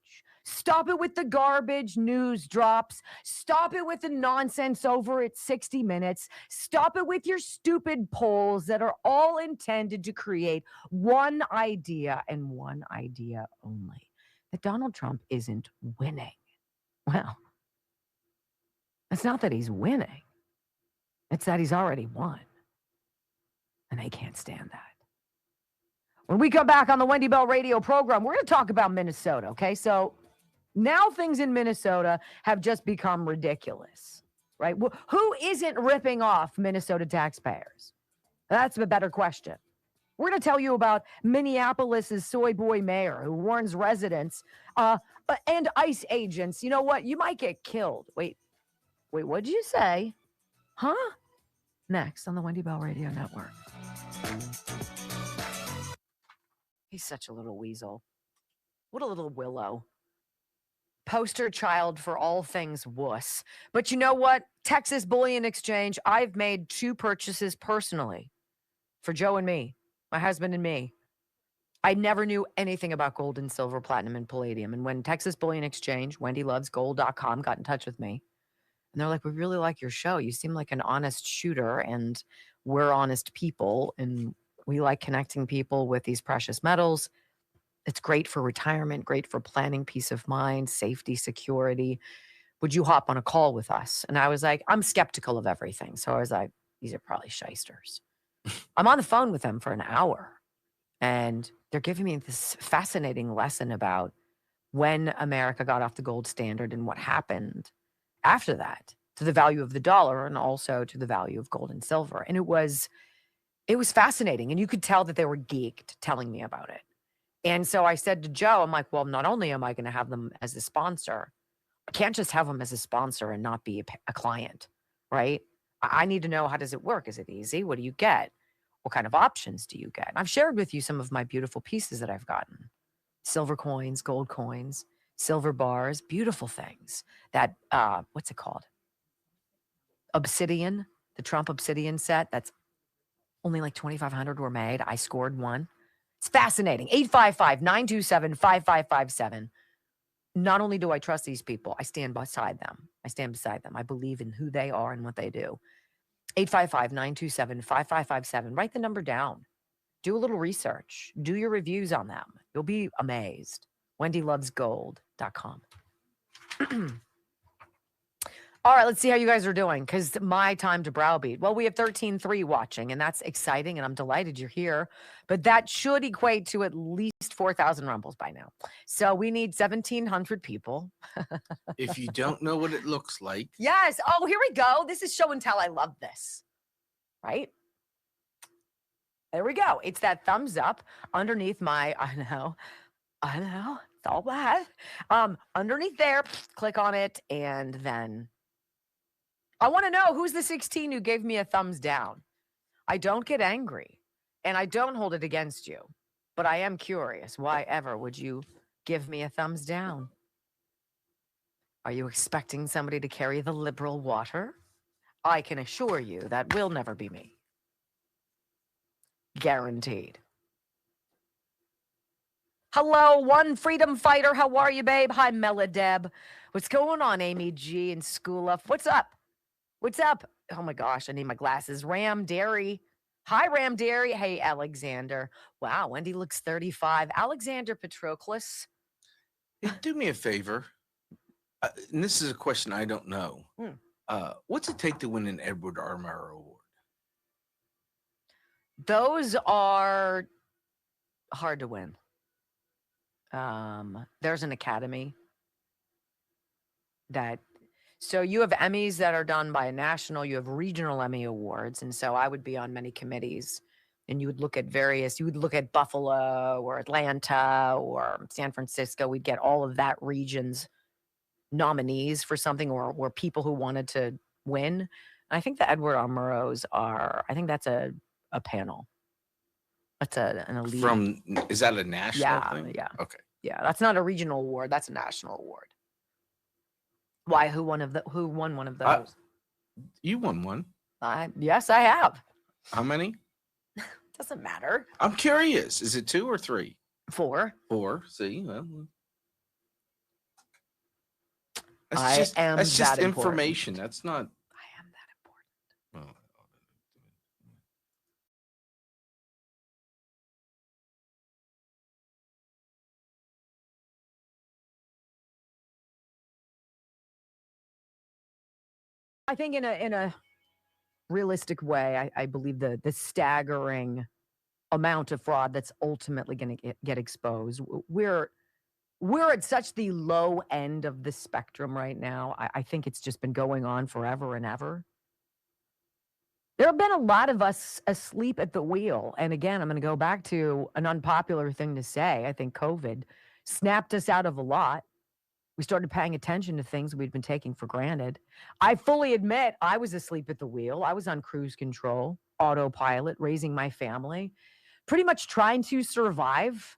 Stop it with the garbage news drops. Stop it with the nonsense over at 60 Minutes. Stop it with your stupid polls that are all intended to create one idea and one idea only: that Donald Trump isn't winning. Well, it's not that he's winning. It's that he's already won. And they can't stand that. When we come back on the Wendy Bell radio program, we're going to talk about Minnesota, okay? So now things in Minnesota have just become ridiculous, right? Who isn't ripping off Minnesota taxpayers? That's a better question. We're going to tell you about Minneapolis's soy boy mayor who warns residents and ICE agents, you know what? You might get killed. Wait, what did you say? Huh? Next on the Wendy Bell Radio Network. He's such a little weasel. What a little willow. Poster child for all things wuss. But you know what? Texas Bullion Exchange, I've made 2 purchases personally for Joe and me, my husband and me. I never knew anything about gold and silver, platinum, and palladium. And when Texas Bullion Exchange, wendylovesgold.com, got in touch with me, and they're like, we really like your show. You seem like an honest shooter, and we're honest people, and we like connecting people with these precious metals. It's great for retirement, great for planning, peace of mind, safety, security. Would you hop on a call with us? And I was like, I'm skeptical of everything. So I was like, these are probably shysters. I'm on the phone with them for an hour, and they're giving me this fascinating lesson about when America got off the gold standard and what happened after that to the value of the dollar and also to the value of gold and silver. And it was fascinating. And you could tell that they were geeked telling me about it. And so I said to Joe, I'm like, well, not only am I going to have them as a sponsor, I can't just have them as a sponsor and not be a client, right? I need to know, how does it work? Is it easy? What do you get? What kind of options do you get? And I've shared with you some of my beautiful pieces that I've gotten. Silver coins, gold coins, silver bars, beautiful things. That, what's it called? Obsidian, the Trump Obsidian set. That's only like 2,500 were made. I scored one. It's fascinating. 855-927-5557. Not only do I trust these people, I stand beside them. I believe in who they are and what they do. 855-927-5557. Write the number down. Do a little research. Do your reviews on them. You'll be amazed. WendyLovesGold.com. All right, let's see how you guys are doing, because my time to browbeat. Well, we have 13-3 watching, and that's exciting, and I'm delighted you're here. But that should equate to at least 4,000 rumbles by now. So we need 1,700 people. If you don't know what it looks like. Yes. Oh, here we go. This is show and tell. I love this. Right? There we go. It's that thumbs up underneath my, I know, it's all bad. Underneath there, click on it, and then I want to know, who's the 16 who gave me a thumbs down? I don't get angry, and I don't hold it against you, but I am curious. Why ever would you give me a thumbs down? Are you expecting somebody to carry the liberal water? I can assure you that will never be me. Guaranteed. Hello, one freedom fighter. How are you, babe? Hi, Melodeb. What's going on, Amy G and Skula? What's up? What's up? Oh my gosh, I need my glasses. Ram Dairy. Hi, Ram Dairy. Hey, Alexander. Wow, Wendy looks 35. Alexander Patroclus. Hey, do me a favor. And this is a question I don't know. What's it take to win an Edward R. Murrow Award? Those are hard to win. There's an academy that, so you have Emmys that are done by a national, you have regional Emmy awards. And so I would be on many committees, and you would look at Buffalo or Atlanta or San Francisco. We'd get all of that region's nominees for something, or people who wanted to win. And I think the Edward R. Murrows I think that's a panel. That's an elite. Is that a national thing? Yeah. Okay. Yeah, that's not a regional award. That's a national award. Why? Who won one of those? You won one. Yes, I have. How many? Doesn't matter. I'm curious. Is it 2 or 3? 4. 4. See, well, that's just information. That's not. I am that important. Oh. I think in a realistic way, I believe the staggering amount of fraud that's ultimately going to get exposed. We're at such the low end of the spectrum right now. I think it's just been going on forever and ever. There have been a lot of us asleep at the wheel. And again, I'm going to go back to an unpopular thing to say. I think COVID snapped us out of a lot. We started paying attention to things we'd been taking for granted. I fully admit I was asleep at the wheel. I was on cruise control, autopilot, raising my family, pretty much trying to survive,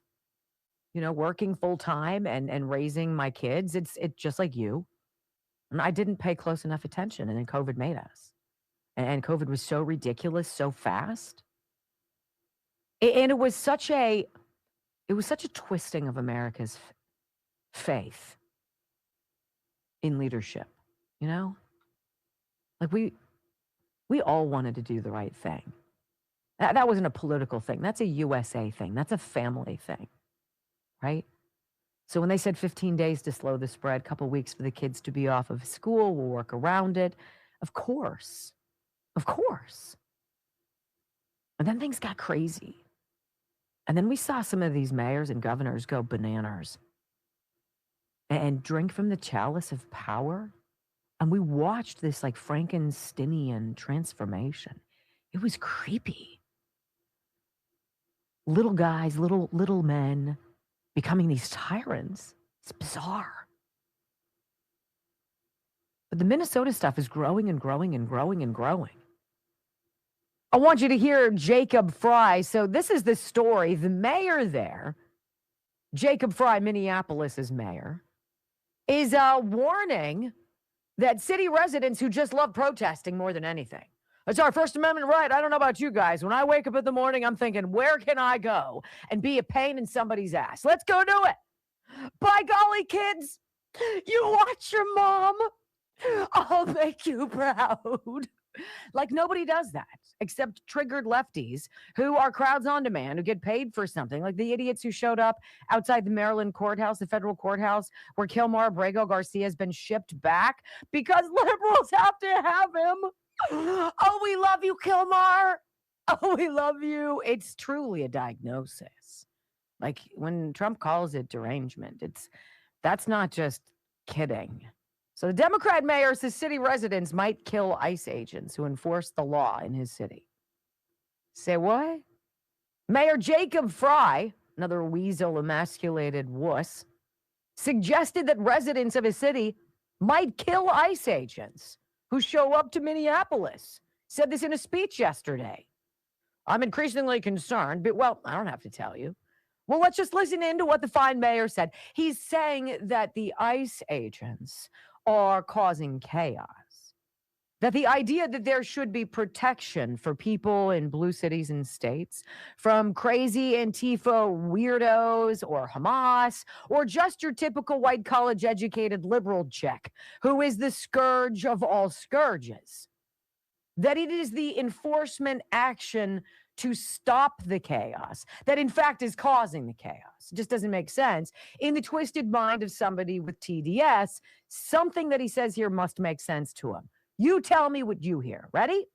working full time and raising my kids. It's just like you. And I didn't pay close enough attention. And then COVID made us. And COVID was so ridiculous, so fast. And it was such a twisting of America's faith in leadership, like we all wanted to do the right thing. That wasn't a political thing. That's a USA thing. That's a family thing, right? So when they said 15 days to slow the spread, couple weeks for the kids to be off of school, we'll work around it. Of course. And then things got crazy. And then we saw some of these mayors and governors go bananas and drink from the chalice of power. And we watched this like Frankensteinian transformation. It was creepy. Little guys, little men becoming these tyrants. It's bizarre. But the Minnesota stuff is growing and growing and growing and growing. I want you to hear Jacob Fry. So this is the story. The mayor there, Jacob Fry, Minneapolis's mayor, is warning that city residents who just love protesting more than anything. It's our First Amendment right. I don't know about you guys. When I wake up in the morning, I'm thinking, where can I go and be a pain in somebody's ass? Let's go do it. By golly, kids, you watch your mom. I'll make you proud. Like nobody does that except triggered lefties who are crowds on demand, who get paid for something, like the idiots who showed up outside the Maryland courthouse, the federal courthouse, where Kilmar Abrego Garcia has been shipped back because liberals have to have him. Oh, we love you, Kilmar. Oh, we love you. It's truly a diagnosis. Like when Trump calls it derangement, that's not just kidding. So the Democrat mayor says city residents might kill ICE agents who enforce the law in his city. Say what? Mayor Jacob Fry, another weasel emasculated wuss, suggested that residents of his city might kill ICE agents who show up to Minneapolis. Said this in a speech yesterday. I'm increasingly concerned, but well, I don't have to tell you. Well, let's just listen into what the fine mayor said. He's saying that the ICE agents are causing chaos. That the idea that there should be protection for people in blue cities and states from crazy Antifa weirdos or Hamas or just your typical white college educated liberal chick who is the scourge of all scourges. That it is the enforcement action to stop the chaos that in fact is causing the chaos. It just doesn't make sense. In the twisted mind of somebody with TDS, something that he says here must make sense to him. You tell me what you hear. Ready?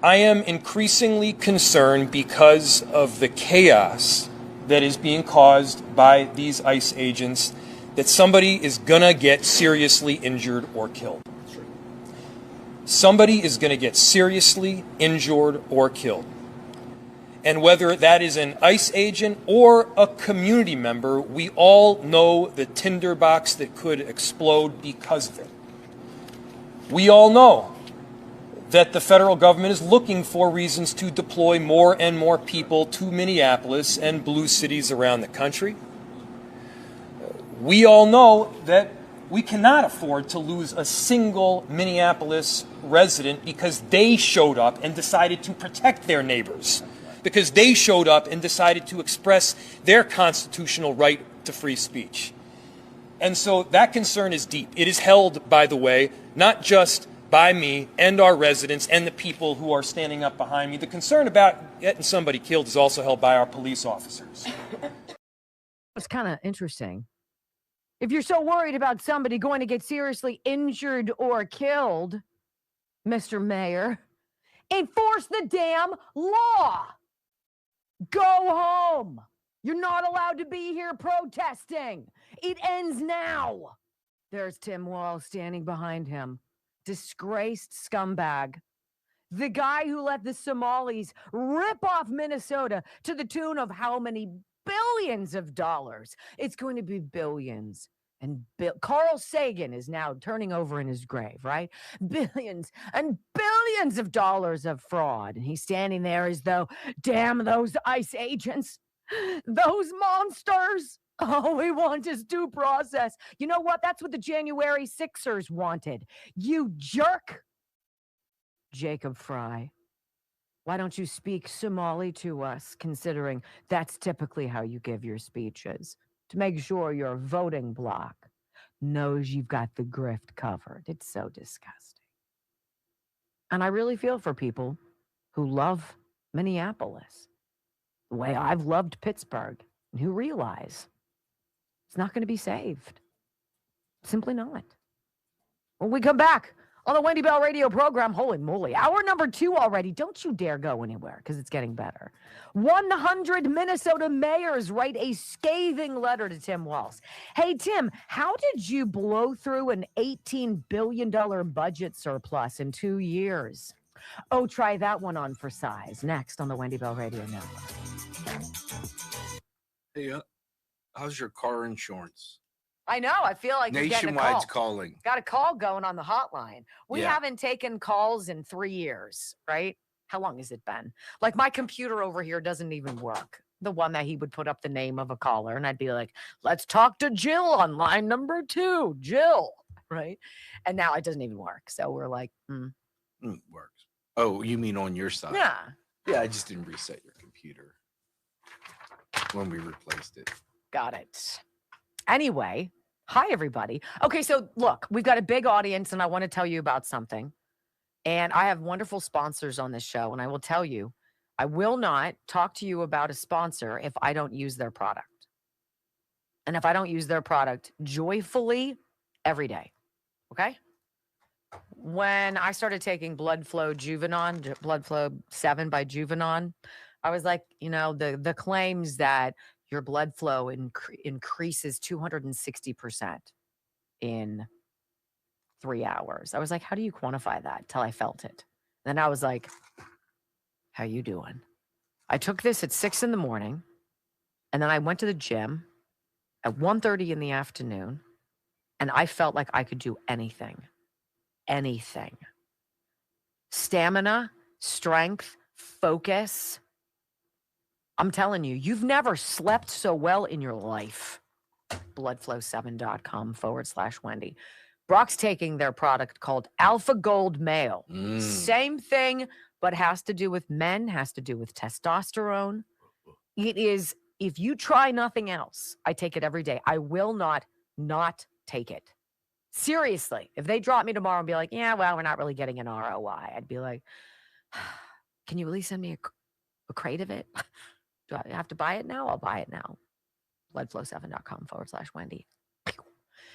I am increasingly concerned because of the chaos that is being caused by these ICE agents that somebody is gonna get seriously injured or killed. Somebody is gonna get seriously injured or killed. And whether that is an ICE agent or a community member, we all know the tinderbox that could explode because of it. We all know that the federal government is looking for reasons to deploy more and more people to Minneapolis and blue cities around the country. We all know that we cannot afford to lose a single Minneapolis resident because they showed up and decided to protect their neighbors, because they showed up and decided to express their constitutional right to free speech. And so that concern is deep. It is held, by the way, not just by me and our residents and the people who are standing up behind me. The concern about getting somebody killed is also held by our police officers. It's kind of interesting. If you're so worried about somebody going to get seriously injured or killed, Mr. Mayor, enforce the damn law. Go home. You're not allowed to be here protesting. It ends now. There's Tim Walz standing behind him. Disgraced scumbag. The guy who let the Somalis rip off Minnesota to the tune of how many billions of dollars? It's going to be billions. And Carl Sagan is now turning over in his grave, right? Billions and billions of dollars of fraud. And he's standing there as though, damn those ICE agents, those monsters. All we want is due process. You know what? That's what the January Sixers wanted. You jerk. Jacob Fry, why don't you speak Somali to us, considering that's typically how you give your speeches, to make sure your voting bloc knows you've got the grift covered. It's so disgusting. And I really feel for people who love Minneapolis the way I've loved Pittsburgh, and who realize it's not going to be saved. Simply not. When we come back on the Wendy Bell radio program, holy moly, hour number 2 already. Don't you dare go anywhere, because it's getting better. 100 Minnesota mayors write a scathing letter to Tim Walz. Hey, Tim, how did you blow through an $18 billion budget surplus in 2 years? Oh, try that one on for size. Next on the Wendy Bell Radio Network. Hey, how's your car insurance? I know. I feel like you're getting a call. Nationwide's calling. Got a call going on the hotline. We Yeah. haven't taken calls in 3 years, right? How long has it been? Like my computer over here doesn't even work. The one that he would put up the name of a caller, and I'd be like, let's talk to Jill on line number 2. Jill, right? And now it doesn't even work. So we're like, It works. Oh, you mean on your side? yeah. Yeah, I just didn't reset your computer when we replaced it. Got it. Anyway, hi, everybody. Okay, so look, we've got a big audience, and I want to tell you about something. And I have wonderful sponsors on this show, and I will tell you, I will not talk to you about a sponsor if I don't use their product. And if I don't use their product joyfully every day, okay? When I started taking Blood Flow Juvenon, Blood Flow 7 by Juvenon, I was like, the claims that your blood flow increases 260% in 3 hours. I was like, how do you quantify that? Till I felt it. Then I was like, how you doing? I took this at 6 in the morning, and then I went to the gym at 1:30 in the afternoon, and I felt like I could do anything. Anything. Stamina, strength, focus. I'm telling you, you've never slept so well in your life. Bloodflow7.com/Wendy. Brock's taking their product called Alpha Gold Male. Same thing, but has to do with men, has to do with testosterone. It is, if you try nothing else, I take it every day. I will not take it. Seriously, if they drop me tomorrow and be like, yeah, well, we're not really getting an ROI, I'd be like, can you at least send me a crate of it? Do I have to buy it now? I'll buy it now. Bloodflow7.com/Wendy.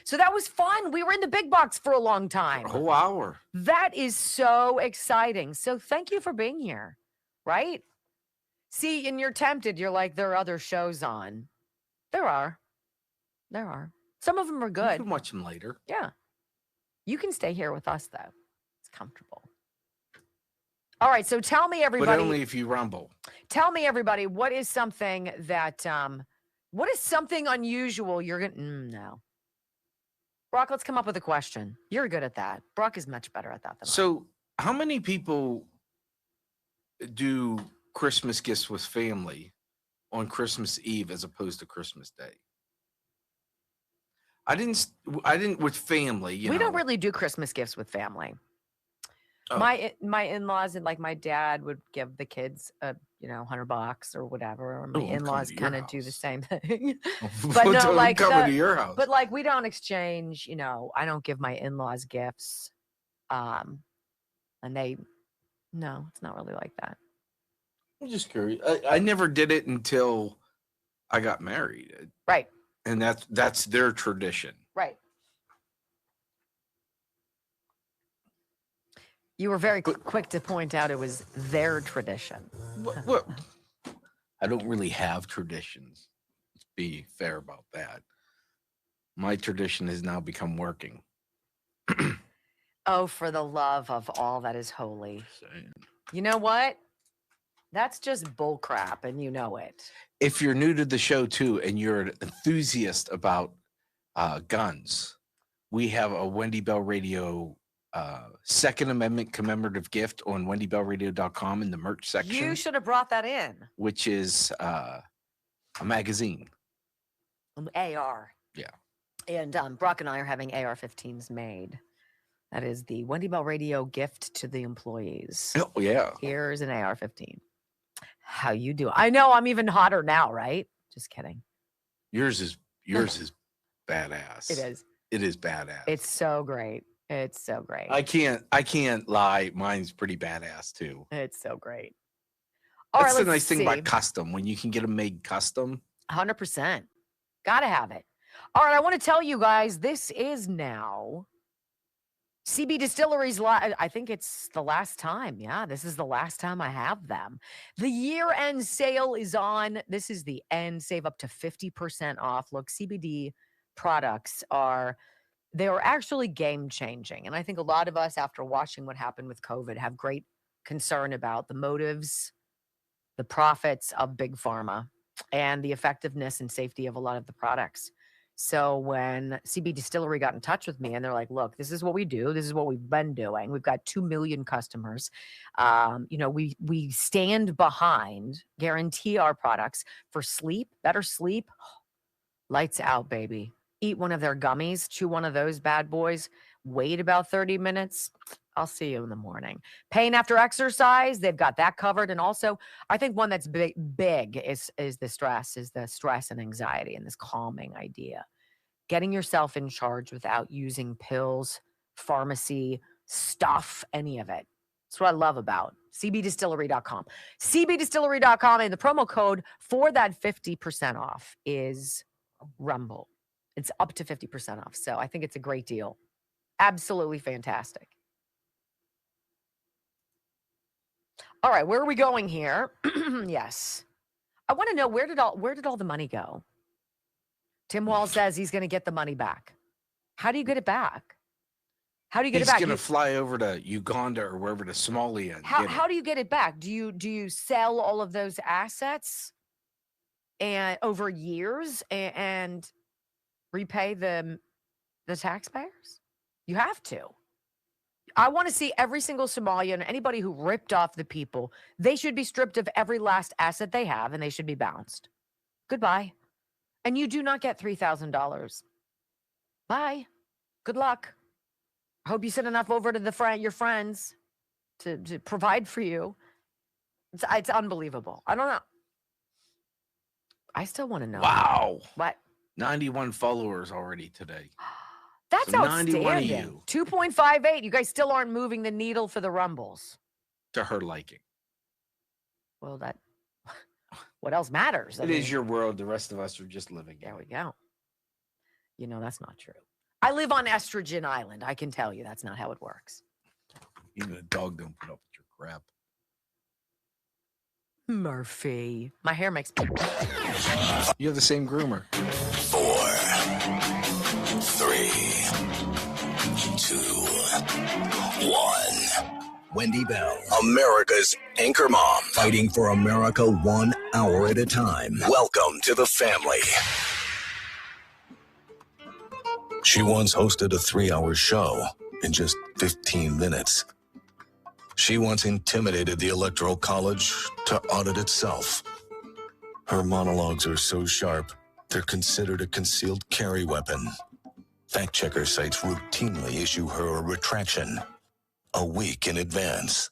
So that was fun. We were in the big box for a long time. A whole hour. That is so exciting. So thank you for being here, right? See, and you're tempted. You're like, there are other shows on. There are. Some of them are You good. can watch them later. Yeah. You can stay here with us, though. It's comfortable. All right. So tell me, everybody. But only if you rumble. Tell me, everybody, what is something that, what is something unusual you're going to, no. Brock, let's come up with a question. You're good at that. Brock is much better at that than I. So how many people do Christmas gifts with family on Christmas Eve as opposed to Christmas Day? I didn't with family. We don't really do Christmas gifts with family. Oh. My in-laws and like my dad would give the kids $100 or whatever. Or my in-laws kind of do the same thing. But no, like coming to your house. But like we don't exchange. I don't give my in-laws gifts. And no, it's not really like that. I'm just curious. I never did it until I got married. Right. And that's their tradition. Right. You were very quick to point out it was their tradition. Well, I don't really have traditions. Let's be fair about that. My tradition has now become working. Oh, for the love of all that is holy. You know what? That's just bull crap, and you know it. If you're new to the show, too, and you're an enthusiast about guns, we have a Wendy Bell Radio Second Amendment commemorative gift on wendybellradio.com in the merch section. You should have brought that in. Which is a magazine. AR. Yeah. And Brock and I are having AR-15s made. That is the Wendy Bell Radio gift to the employees. Oh, yeah. Here's an AR-15. How you do? I know I'm even hotter now, right? Just kidding. Yours is badass. It is. It is badass. It's so great. It's so great. I can't lie. Mine's pretty badass too. It's so great. That's the nice thing about custom, when you can get them made custom. 100%. Gotta have it. All right, I want to tell you guys, this is now CB Distilleries. I think it's the last time. Yeah, this is the last time I have them. The year-end sale is on. This is the end. Save up to 50% off. Look, CBD products they're actually game-changing. And I think a lot of us, after watching what happened with COVID, have great concern about the motives, the profits of Big Pharma, and the effectiveness and safety of a lot of the products. So when CB Distillery got in touch with me and they're like, look, this is what we do. This is what we've been doing. We've got 2 million customers. We stand behind, guarantee our products for sleep, better sleep. Lights out, baby. Eat one of their gummies, chew one of those bad boys, wait about 30 minutes. I'll see you in the morning. Pain after exercise, they've got that covered. And also, I think one that's big is the stress and anxiety and this calming idea. Getting yourself in charge without using pills, pharmacy, stuff, any of it. That's what I love about cbdistillery.com. cbdistillery.com, and the promo code for that 50% off is Rumble. It's up to 50% off. So I think it's a great deal. Absolutely fantastic. All right, where are we going here? Yes. I want to know where did all the money go? Tim Wall says he's going to get the money back. How do you get it back? How do you get it back? He's going to fly over to Uganda or wherever, to Somalia. And how do you get it back? Do you sell all of those assets and over years and repay the taxpayers? You have to. I want to see every single Somalian and anybody who ripped off the people. They should be stripped of every last asset they have, and they should be bounced. Goodbye. And you do not get $3,000. Bye. Good luck. I hope you send enough over to your friends to provide for you. It's unbelievable. I don't know. I still want to know. Wow. What? 91 followers already today. That's so outstanding. 91 of you. 2.58. You guys still aren't moving the needle for the Rumbles. To her liking. Well, what else matters? It is your world. The rest of us are just living. There we go. That's not true. I live on Estrogen Island. I can tell you that's not how it works. Even a dog don't put up with your crap. Murphy. My hair makes... You have the same groomer. 4, 3, 2, 1. Wendy Bell, America's anchor mom, fighting for America 1 hour at a time. Welcome to the family. She once hosted a 3-hour show in just 15 minutes. She once intimidated the Electoral College to audit itself. Her monologues are so sharp, they're considered a concealed carry weapon. Fact-checker sites routinely issue her a retraction a week in advance.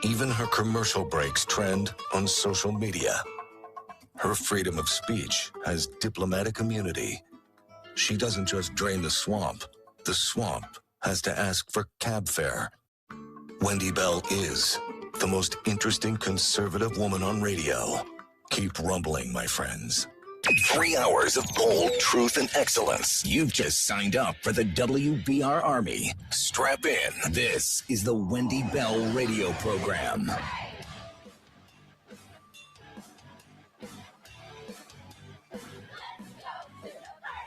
Even her commercial breaks trend on social media. Her freedom of speech has diplomatic immunity. She doesn't just drain the swamp has to ask for cab fare. Wendy Bell is the most interesting conservative woman on radio. Keep rumbling, my friends. 3 hours of bold truth and excellence. You've just signed up for the WBR Army. Strap in. This is the Wendy Bell radio program.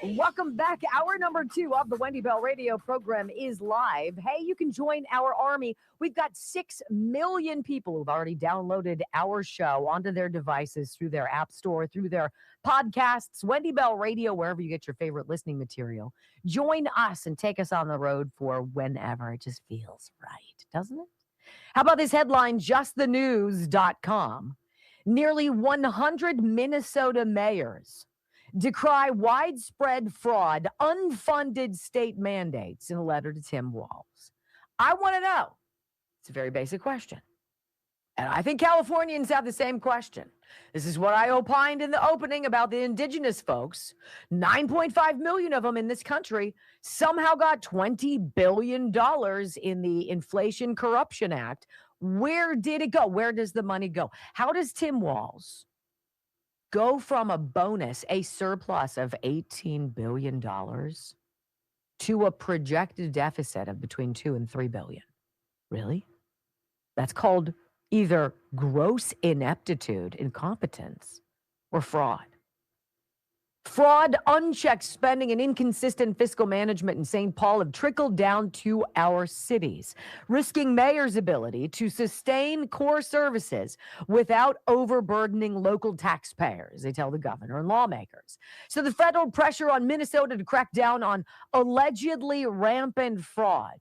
Welcome back. Hour number 2 of the Wendy Bell radio program is live. Hey, you can join our army. We've got 6 million people who've already downloaded our show onto their devices through their app store, through their podcasts, Wendy Bell Radio, wherever you get your favorite listening material. Join us and take us on the road for whenever. It just feels right, doesn't it? How about this headline, justthenews.com? Nearly 100 Minnesota mayors decry widespread fraud, unfunded state mandates in a letter to Tim Walz. I want to know. It's a very basic question. And I think Californians have the same question. This is what I opined in the opening about the indigenous folks. 9.5 million of them in this country somehow got $20 billion in the Inflation Corruption Act. Where did it go? Where does the money go? How does Tim Walz go from a bonus, a surplus of $18 billion to a projected deficit of between $2 and $3 billion? Really? That's called either gross ineptitude, incompetence, or fraud. Fraud, unchecked spending, and inconsistent fiscal management in St. Paul have trickled down to our cities, risking mayors' ability to sustain core services without overburdening local taxpayers, they tell the governor and lawmakers. So the federal pressure on Minnesota to crack down on allegedly rampant fraud.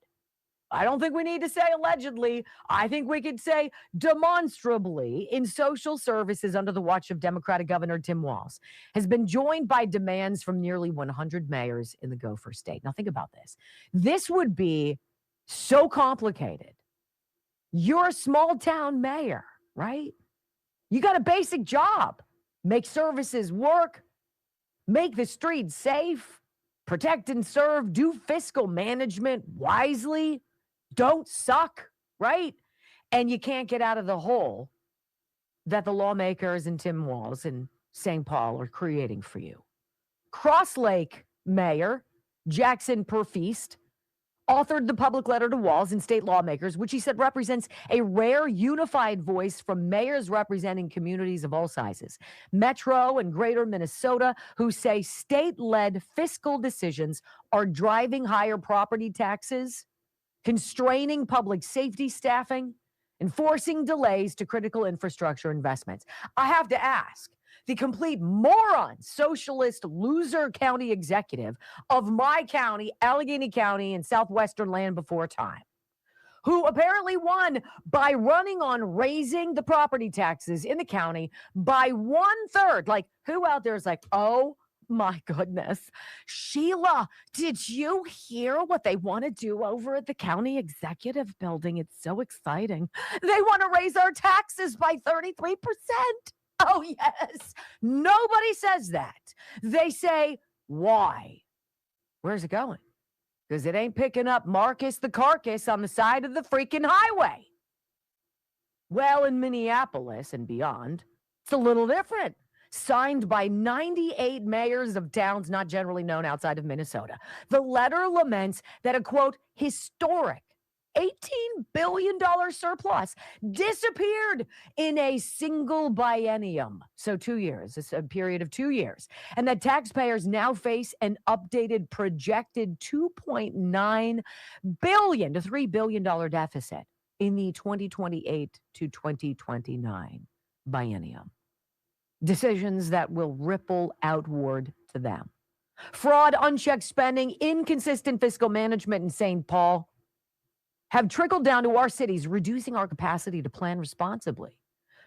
I don't think we need to say allegedly. I think we could say demonstrably in social services under the watch of Democratic Governor Tim Walz has been joined by demands from nearly 100 mayors in the Gopher State. Now think about this. This would be so complicated. You're a small town mayor, right? You got a basic job. Make services work, make the streets safe, protect and serve, do fiscal management wisely. Don't suck, right? And you can't get out of the hole that the lawmakers and Tim Walz and St. Paul are creating for you. Cross Lake Mayor Jackson Perfeast authored the public letter to Walz and state lawmakers, which he said represents a rare unified voice from mayors representing communities of all sizes, Metro and Greater Minnesota, who say state-led fiscal decisions are driving higher property taxes, constraining public safety staffing, and forcing delays to critical infrastructure investments. I have to ask, the complete moron, socialist, loser county executive of my county, Allegheny County, in southwestern land before time, who apparently won by running on raising the property taxes in the county by 1/3. Like, who out there is like, oh, my goodness. Sheila, did you hear what they want to do over at the county executive building? It's so exciting. They want to raise our taxes by 33%. Oh, yes. Nobody says that. They say, why? Where's it going? Because it ain't picking up Marcus the carcass on the side of the freaking highway. Well, in Minneapolis and beyond, it's a little different. Signed by 98 mayors of towns not generally known outside of Minnesota. The letter laments that a, quote, historic $18 billion surplus disappeared in a single biennium. So 2 years, it's a period of 2 years. And that taxpayers now face an updated projected $2.9 billion to $3 billion deficit in the 2028 to 2029 biennium. Decisions that will ripple outward to them. Fraud, unchecked spending, inconsistent fiscal management in St. Paul have trickled down to our cities, reducing our capacity to plan responsibly,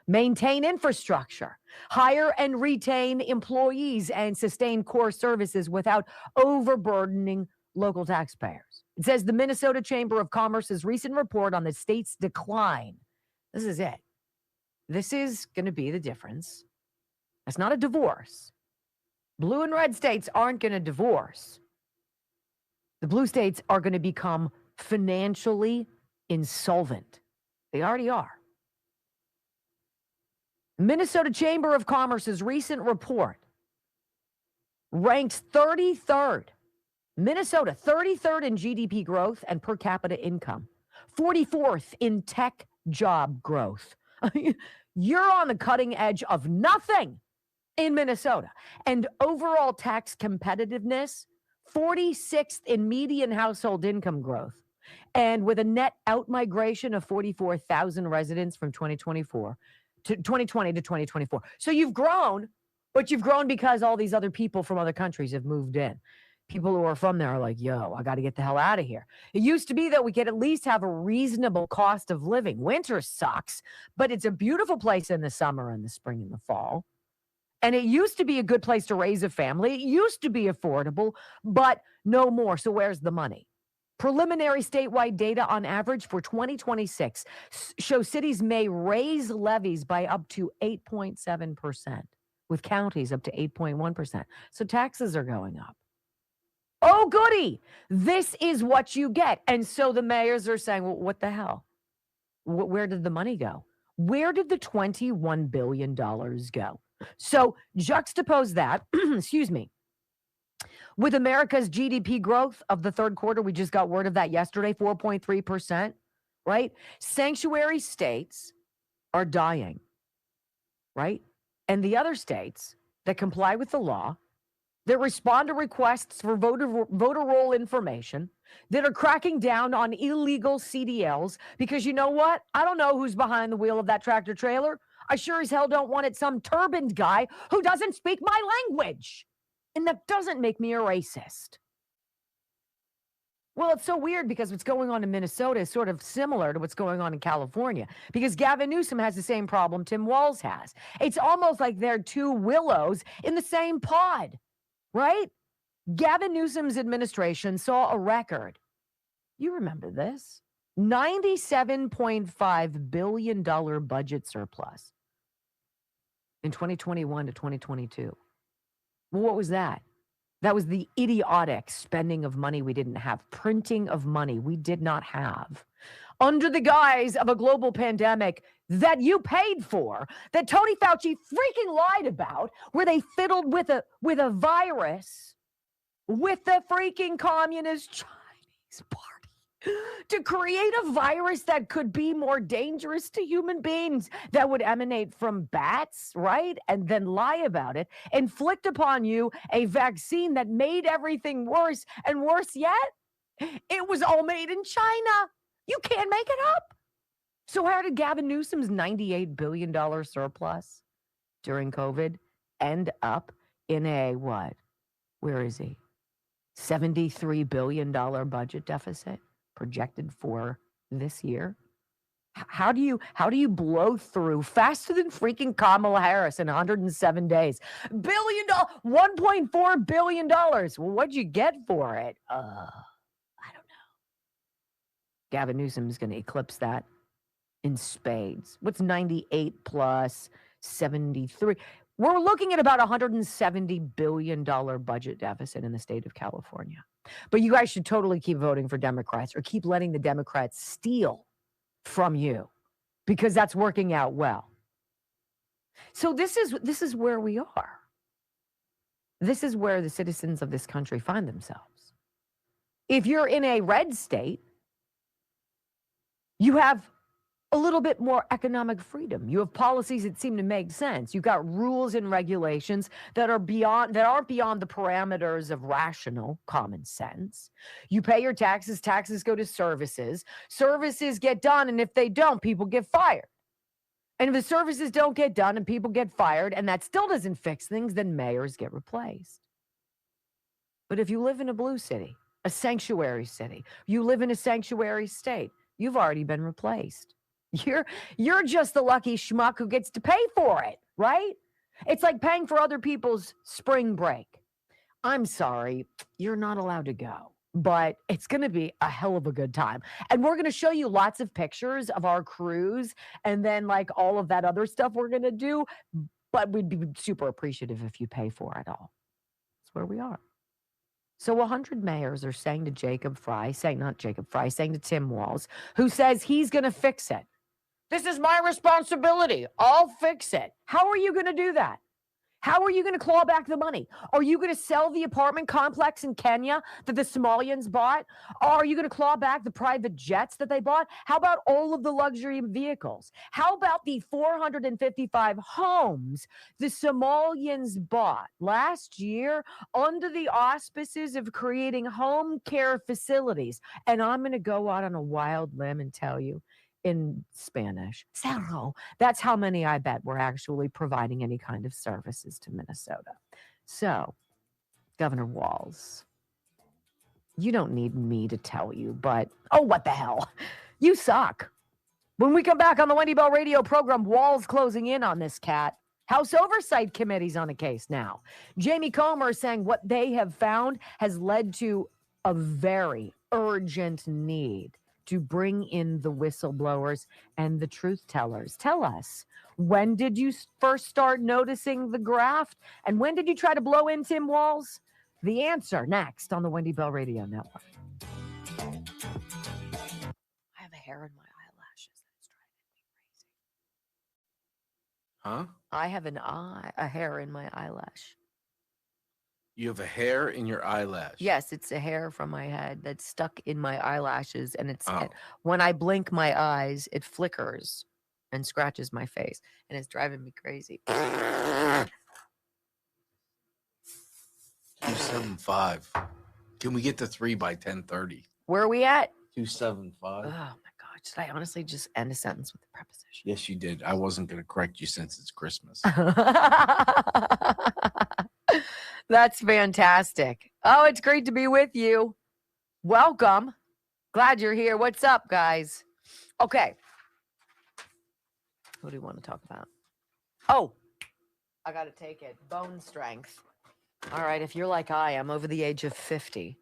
maintain infrastructure, hire and retain employees, and sustain core services without overburdening local taxpayers. It says the Minnesota Chamber of Commerce's recent report on the state's decline. This is it. This is going to be the difference. It's not a divorce. Blue and red states aren't going to divorce. The blue states are going to become financially insolvent. They already are. Minnesota Chamber of Commerce's recent report ranks 33rd. Minnesota, 33rd in GDP growth and per capita income, 44th in tech job growth. You're on the cutting edge of nothing in Minnesota. And overall tax competitiveness, 46th in median household income growth. And with a net outmigration of 44,000 residents from 2024 to 2020 to 2024. So you've grown, but you've grown because all these other people from other countries have moved in. People who are from there are like, yo, I got to get the hell out of here. It used to be that we could at least have a reasonable cost of living. Winter sucks, but it's a beautiful place in the summer and the spring and the fall. And it used to be a good place to raise a family. It used to be affordable, but no more. So where's the money? Preliminary statewide data on average for 2026 show cities may raise levies by up to 8.7%, with counties up to 8.1%. So taxes are going up. Oh, goody. This is what you get. And so the mayors are saying, well, what the hell? Where did the money go? Where did the $21 billion go? So juxtapose that, excuse me, with America's GDP growth of the third quarter. We just got word of that yesterday, 4.3%, right? Sanctuary states are dying, right? And the other states that comply with the law that respond to requests for voter roll information, that are cracking down on illegal CDLs, because you know what? I don't know who's behind the wheel of that tractor trailer. I sure as hell don't want it some turbaned guy who doesn't speak my language. And that doesn't make me a racist. Well, it's so weird because what's going on in Minnesota is sort of similar to what's going on in California, because Gavin Newsom has the same problem Tim Walz has. It's almost like they're two willows in the same pod, right? Gavin Newsom's administration saw a record. You remember this? $97.5 billion budget surplus in 2021 to 2022. Well, what was that? That was the idiotic spending of money we didn't have, printing of money we did not have, under the guise of a global pandemic that you paid for, that Tony Fauci freaking lied about, where they fiddled with a virus with the freaking Communist Chinese Party to create a virus that could be more dangerous to human beings, that would emanate from bats, right? And then lie about it, inflict upon you a vaccine that made everything worse, and worse yet, it was all made in China. You can't make it up. So how did Gavin Newsom's $98 billion surplus during COVID end up in a what? Where is he? $73 billion budget deficit projected for this year? How do you blow through faster than freaking Kamala Harris in 107 days? $1.4 billion. Well, what'd you get for it? I don't know. Gavin Newsom is going to eclipse that in spades. What's 98 plus 73? We're looking at about $170 billion budget deficit in the state of California. But you guys should totally keep voting for Democrats, or keep letting the Democrats steal from you, because that's working out well. So this is where we are. This is where the citizens of this country find themselves. If you're in a red state, you have a little bit more economic freedom. You have policies that seem to make sense. You've got rules and regulations that aren't beyond the parameters of rational common sense. You pay your taxes, taxes go to services. Services get done, and if they don't, people get fired. And if the services don't get done and people get fired, and that still doesn't fix things, then mayors get replaced. But if you live in a blue city, a sanctuary city, you live in a sanctuary state, you've already been replaced. You're just the lucky schmuck who gets to pay for it, right? It's like paying for other people's spring break. I'm sorry, you're not allowed to go, but it's going to be a hell of a good time. And we're going to show you lots of pictures of our cruise, and then like all of that other stuff we're going to do, but we'd be super appreciative if you pay for it all. That's where we are. So 100 mayors are saying to saying to Tim Walz, who says he's going to fix it. This is my responsibility. I'll fix it. How are you going to do that? How are you going to claw back the money? Are you going to sell the apartment complex in Kenya that the Somalians bought? Are you going to claw back the private jets that they bought? How about all of the luxury vehicles? How about the 455 homes the Somalians bought last year under the auspices of creating home care facilities? And I'm going to go out on a wild limb and tell you, in Spanish, cerro. That's how many I bet were actually providing any kind of services to Minnesota. So, Governor Walz, you don't need me to tell you, but oh, what the hell? You suck. When we come back on the Wendy Bell radio program, Walz closing in on this cat. House Oversight Committee's on the case now. Jamie Comer saying what they have found has led to a very urgent need to bring in the whistleblowers and the truth tellers. Tell us, when did you first start noticing the graft? And when did you try to blow in Tim Walz? The answer next on the Wendy Bell Radio Network. I have a hair in my eyelashes that's driving me crazy. Huh? I have a hair in my eyelash. You have a hair in your eyelash. Yes, it's a hair from my head that's stuck in my eyelashes, and when I blink my eyes, it flickers and scratches my face, and it's driving me crazy. 275. Can we get to 3 by 10:30? Where are we at? 275. Oh my God. Should I honestly just end a sentence with a preposition? Yes, you did. I wasn't going to correct you since it's Christmas. That's fantastic. Oh, it's great to be with you. Welcome. Glad you're here. What's up, guys? Okay. What do you want to talk about? Oh, I got to take it. Bone strength. All right. If you're like I am, over the age of 50, and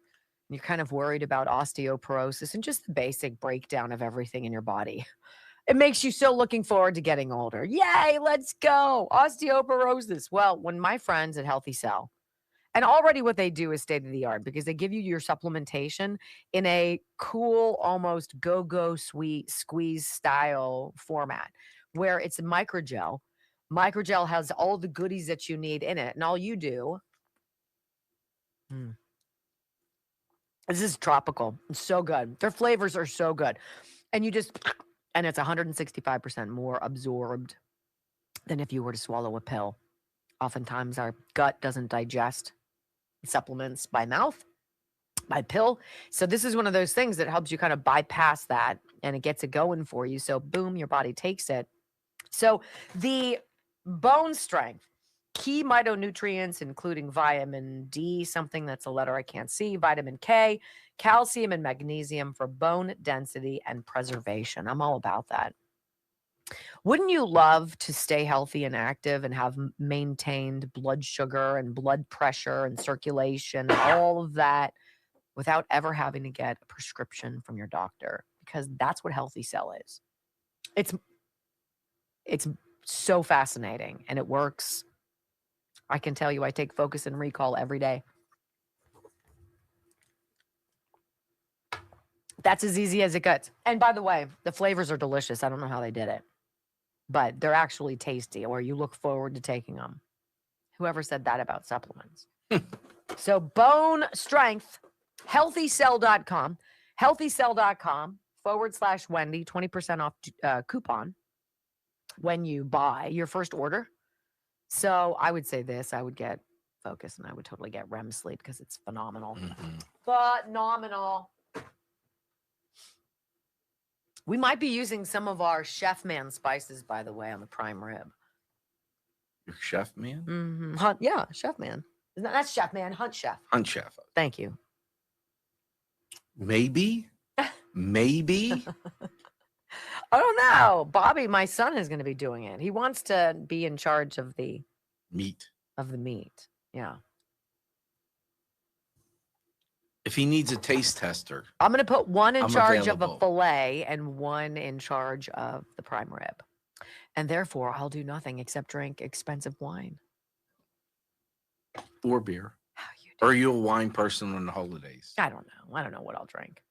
you're kind of worried about osteoporosis and just the basic breakdown of everything in your body, it makes you so looking forward to getting older. Yay, let's go. Osteoporosis. Well, when my friends at Healthy Cell, and already what they do is state of the art because they give you your supplementation in a cool, almost go-go sweet squeeze style format where it's a microgel. Microgel has all the goodies that you need in it. And all you do, this is tropical. It's so good. Their flavors are so good. And you just, and it's 165% more absorbed than if you were to swallow a pill. Oftentimes our gut doesn't digest supplements by mouth, by pill. So this is one of those things that helps you kind of bypass that and it gets it going for you. So boom, your body takes it. So the bone strength, key phytonutrients, including vitamin D, something that's a letter I can't see, vitamin K, calcium, and magnesium for bone density and preservation. I'm all about that. Wouldn't you love to stay healthy and active and have maintained blood sugar and blood pressure and circulation and all of that without ever having to get a prescription from your doctor? Because that's what Healthy Cell is. It's so fascinating and it works. I can tell you I take Focus and Recall every day. That's as easy as it gets. And by the way, the flavors are delicious. I don't know how they did it, but they're actually tasty, or you look forward to taking them. Whoever said that about supplements? So bone strength, healthycell.com, healthycell.com/Wendy, 20% off coupon when you buy your first order. So I would say this, I would get Focus and I would totally get REM sleep because it's phenomenal. Phenomenal. We might be using some of our Chef Man spices, by the way, on the prime rib. Your Chef Man? Mm-hmm. Yeah, Chef Man. That's Chef Man, Hunt Chef. Hunt Chef. Thank you. Maybe. Maybe. I don't know. Bobby, my son, is going to be doing it. He wants to be in charge of the meat. Yeah. If he needs a taste tester, I'm going to put one in charge available. of a fillet and one in charge of the prime rib. And therefore, I'll do nothing except drink expensive wine. Or beer. Or are you a wine person on the holidays? I don't know. I don't know what I'll drink.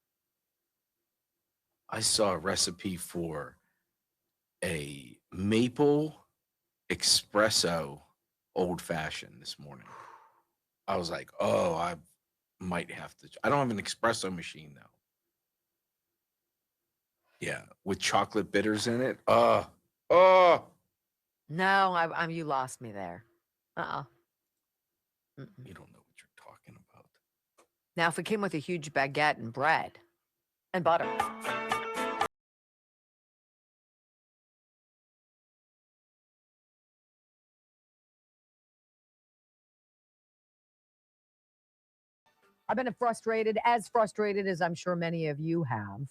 I saw a recipe for a maple espresso old fashioned this morning. I was like, oh, I might have to. I don't have an espresso machine though. Yeah, with chocolate bitters in it. No, I'm. You lost me there. You don't know what you're talking about. Now, if it came with a huge baguette and bread and butter. I've been frustrated as I'm sure many of you have.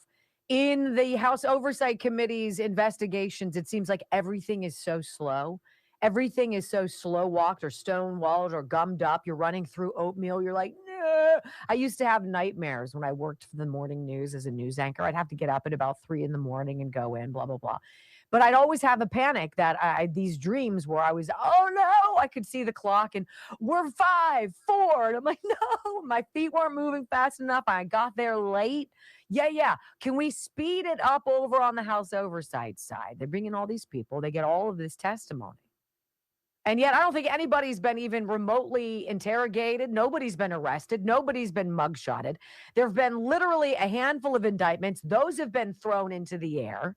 In the House Oversight Committee's investigations, it seems like everything is so slow. Everything is so slow walked or stone-walled or gummed up. You're running through oatmeal. You're like, no. I used to have nightmares when I worked for the morning news as a news anchor. I'd have to get up at about 3 a.m. and go in, blah, blah, blah. But I'd always have a panic that these dreams where I was, oh no, I could see the clock and we're 5, 4. And I'm like, no, my feet weren't moving fast enough. I got there late. Yeah. Can we speed it up over on the House Oversight side? They bring in all these people. They get all of this testimony. And yet I don't think anybody's been even remotely interrogated. Nobody's been arrested. Nobody's been mugshotted. There have been literally a handful of indictments. Those have been thrown into the air.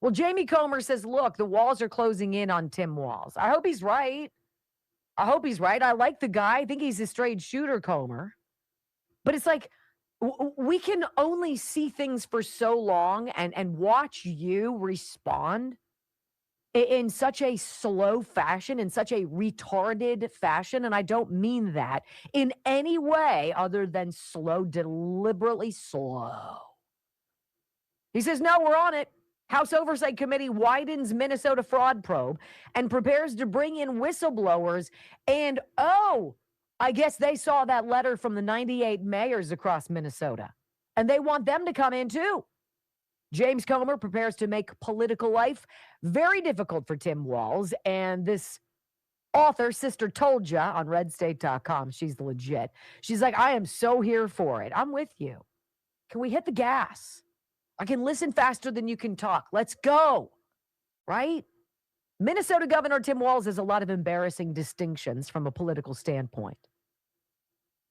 Well, Jamie Comer says, look, the walls are closing in on Tim Walz. I hope he's right. I hope he's right. I like the guy. I think he's a straight shooter, Comer. But it's like we can only see things for so long and watch you respond in such a slow fashion, in such a retarded fashion. And I don't mean that in any way other than slow, deliberately slow. He says, no, we're on it. House Oversight Committee widens Minnesota fraud probe and prepares to bring in whistleblowers. And, I guess they saw that letter from the 98 mayors across Minnesota, and they want them to come in too. James Comer prepares to make political life very difficult for Tim Walz. And this author, Sister Told Ya, on redstate.com, she's legit. She's like, I am so here for it. I'm with you. Can we hit the gas? I can listen faster than you can talk. Let's go. Right? Minnesota Governor Tim Walz has a lot of embarrassing distinctions from a political standpoint.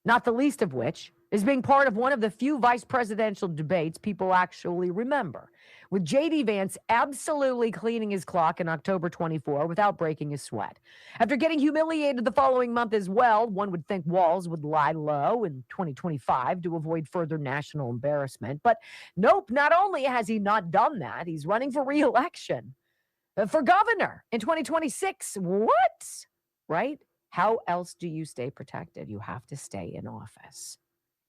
Not the least of which is being part of one of the few vice presidential debates people actually remember, with J.D. Vance absolutely cleaning his clock in October 24 without breaking a sweat. After getting humiliated the following month as well, one would think Walz would lie low in 2025 to avoid further national embarrassment. But nope, not only has he not done that, he's running for re-election for governor in 2026. What? Right? How else do you stay protected? You have to stay in office.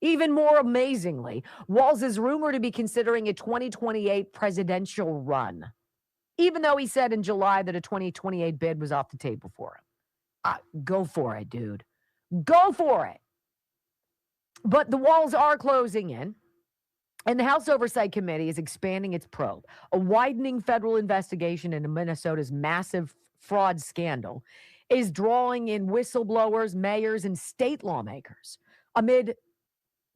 Even more amazingly, Walz is rumored to be considering a 2028 presidential run, even though he said in July that a 2028 bid was off the table for him. Go for it, dude. Go for it. But the walls are closing in, and the House Oversight Committee is expanding its probe, a widening federal investigation into Minnesota's massive fraud scandal is drawing in whistleblowers, mayors, and state lawmakers amid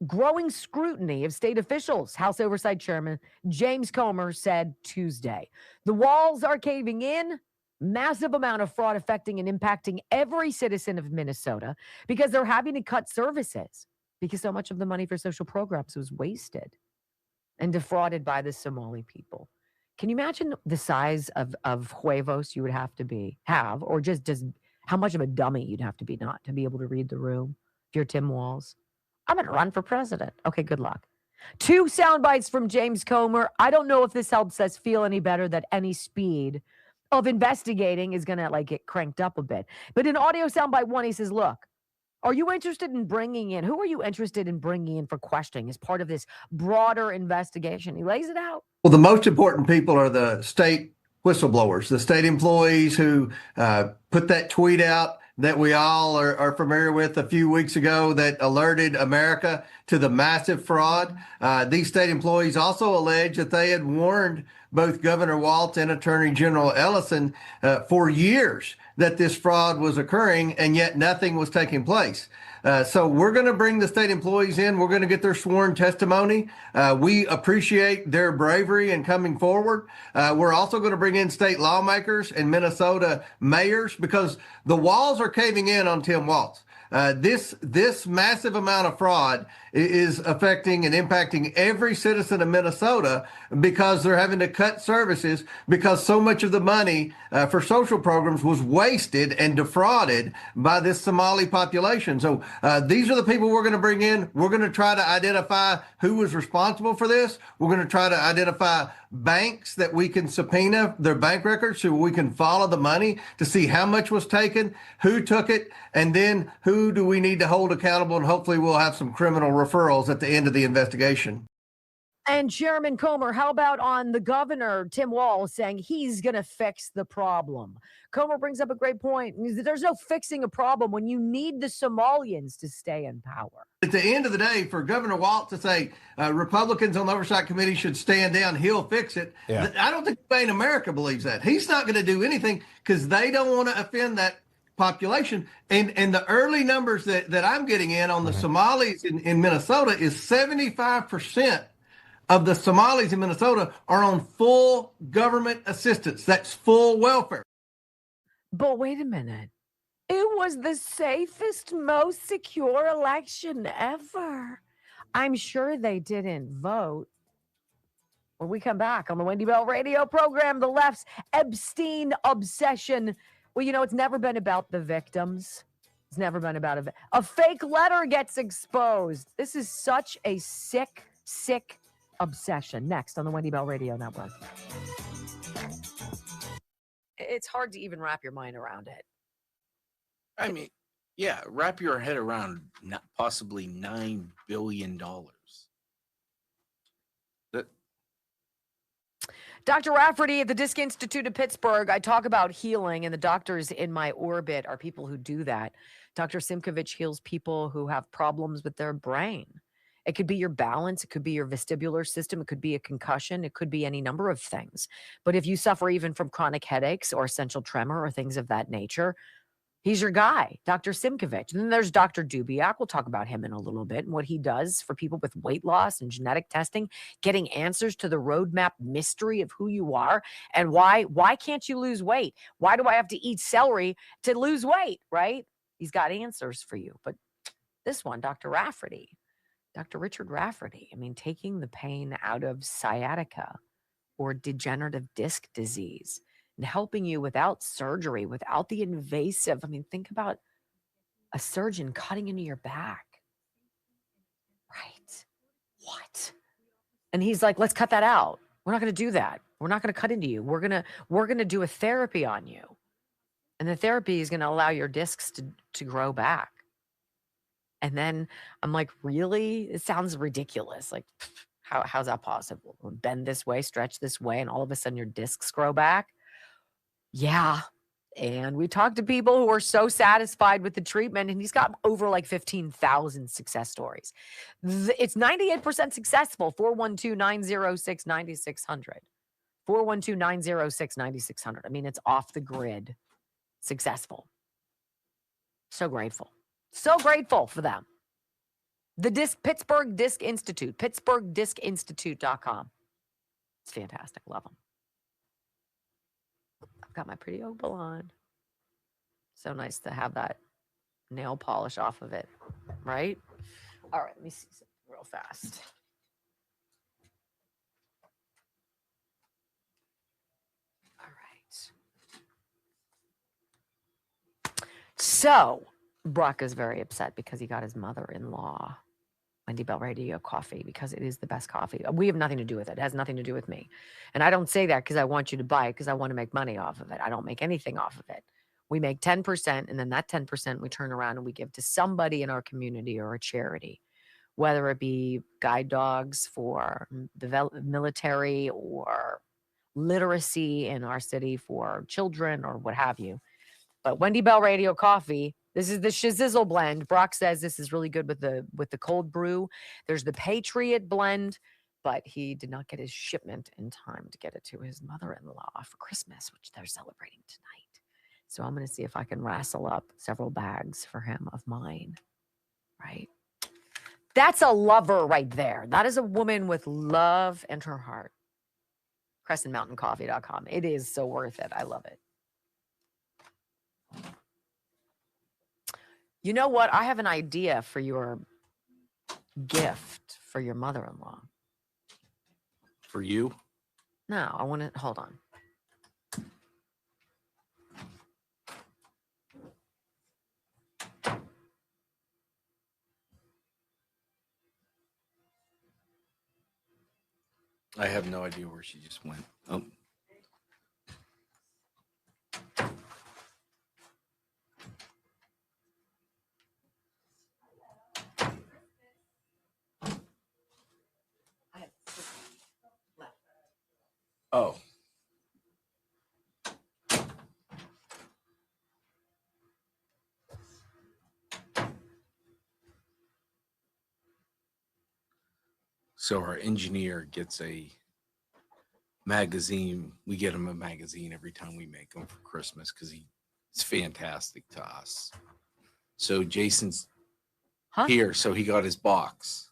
growing scrutiny of state officials. House Oversight Chairman James Comer said Tuesday, the walls are caving in, massive amount of fraud affecting and impacting every citizen of Minnesota because they're having to cut services because so much of the money for social programs was wasted and defrauded by the Somali people. Can you imagine the size of huevos you would have to have, or just how much of a dummy you'd have to be not to be able to read the room if you're Tim Walz? I'm going to run for president. Okay, good luck. 2 sound bites from James Comer. I don't know if this helps us feel any better that any speed of investigating is going to get cranked up a bit. But in audio soundbite 1, he says, look, who are you interested in bringing in for questioning as part of this broader investigation? He lays it out. Well, the most important people are the state whistleblowers, the state employees who put that tweet out that we all are familiar with a few weeks ago that alerted America to the massive fraud. These state employees also allege that they had warned both Governor Walz and Attorney General Ellison for years that this fraud was occurring, and yet nothing was taking place. So we're going to bring the state employees in. We're going to get their sworn testimony. We appreciate their bravery in coming forward. We're also going to bring in state lawmakers and Minnesota mayors because the walls are caving in on Tim Walz. This massive amount of fraud is affecting and impacting every citizen of Minnesota because they're having to cut services because so much of the money for social programs was wasted and defrauded by this Somali population. So these are the people we're going to bring in. We're going to try to identify who was responsible for this. We're going to try to identify banks that we can subpoena their bank records so we can follow the money to see how much was taken, who took it, and then who do we need to hold accountable, and hopefully we'll have some criminal referrals at the end of the investigation. And Chairman Comer, how about on the governor, Tim Walz, saying he's going to fix the problem? Comer brings up a great point. There's no fixing a problem when you need the Somalians to stay in power. At the end of the day, for Governor Walz to say Republicans on the Oversight Committee should stand down, he'll fix it. Yeah. I don't think anybody in America believes that. He's not going to do anything because they don't want to offend that population. And the early numbers that I'm getting in on the Somalis in Minnesota is 75% of the Somalis in Minnesota are on full government assistance. That's full welfare. But wait a minute. It was the safest, most secure election ever. I'm sure they didn't vote. When we come back on the Wendy Bell radio program, the left's Epstein obsession. Well, it's never been about the victims. It's never been about a fake letter gets exposed. This is such a sick, sick obsession. Next on the Wendy Bell Radio Network. It's hard to even wrap your mind around it. I mean, yeah, wrap your head around possibly $9 billion. Dr. Rafferty at the Disc Institute of Pittsburgh. I talk about healing, and the doctors in my orbit are people who do that. Dr. Simkovich heals people who have problems with their brain. It could be your balance. It could be your vestibular system. It could be a concussion. It could be any number of things. But if you suffer even from chronic headaches or essential tremor or things of that nature, he's your guy, Dr. Simkovich. And then there's Dr. Dubiak. We'll talk about him in a little bit and what he does for people with weight loss and genetic testing, getting answers to the roadmap mystery of who you are and why can't you lose weight? Why do I have to eat celery to lose weight, right? He's got answers for you. But this one, Dr. Rafferty, Dr. Richard Rafferty, I mean, taking the pain out of sciatica or degenerative disc disease, and helping you without surgery, without the invasive. I mean, think about a surgeon cutting into your back. Right. What? And he's like, let's cut that out. We're not going to do that. We're not going to cut into you. We're going to do a therapy on you. And the therapy is going to allow your discs to grow back. And then I'm like, really? It sounds ridiculous. Like, how's that possible? Bend this way, stretch this way, and all of a sudden your discs grow back. Yeah. And we talked to people who are so satisfied with the treatment, and he's got over like 15,000 success stories. It's 98% successful. 412-906-9600. 412-906-9600. I mean, it's off the grid successful. So grateful. So grateful for them. The Pittsburgh Disc Institute, pittsburghdiscinstitute.com. It's fantastic. Love them. Got my pretty opal on. So nice to have that nail polish off of it, right? All right, let me see something real fast. All right. So Brock is very upset because he got his mother-in-law Wendy Bell Radio coffee because it is the best coffee. We have nothing to do with it. It has nothing to do with me. And I don't say that because I want you to buy it because I want to make money off of it. I don't make anything off of it. We make 10%, and then that 10% we turn around and we give to somebody in our community or a charity, whether it be guide dogs for the military or literacy in our city for children or what have you. But Wendy Bell Radio coffee, this is the Shizzle blend. Brock says this is really good with the cold brew. There's the Patriot blend, but he did not get his shipment in time to get it to his mother-in-law for Christmas, which they're celebrating tonight. So I'm going to see if I can wrestle up several bags for him of mine, right? That's a lover right there. That is a woman with love in her heart. CrescentMountainCoffee.com. It is so worth it. I love it. You know what? I have an idea for your gift for your mother-in-law. For you? No, I want to, hold on. I have no idea where she just went. Oh. Oh. So our engineer gets a magazine. We get him a magazine every time we make them for Christmas because it's fantastic to us. So Jason's here, so he got his box.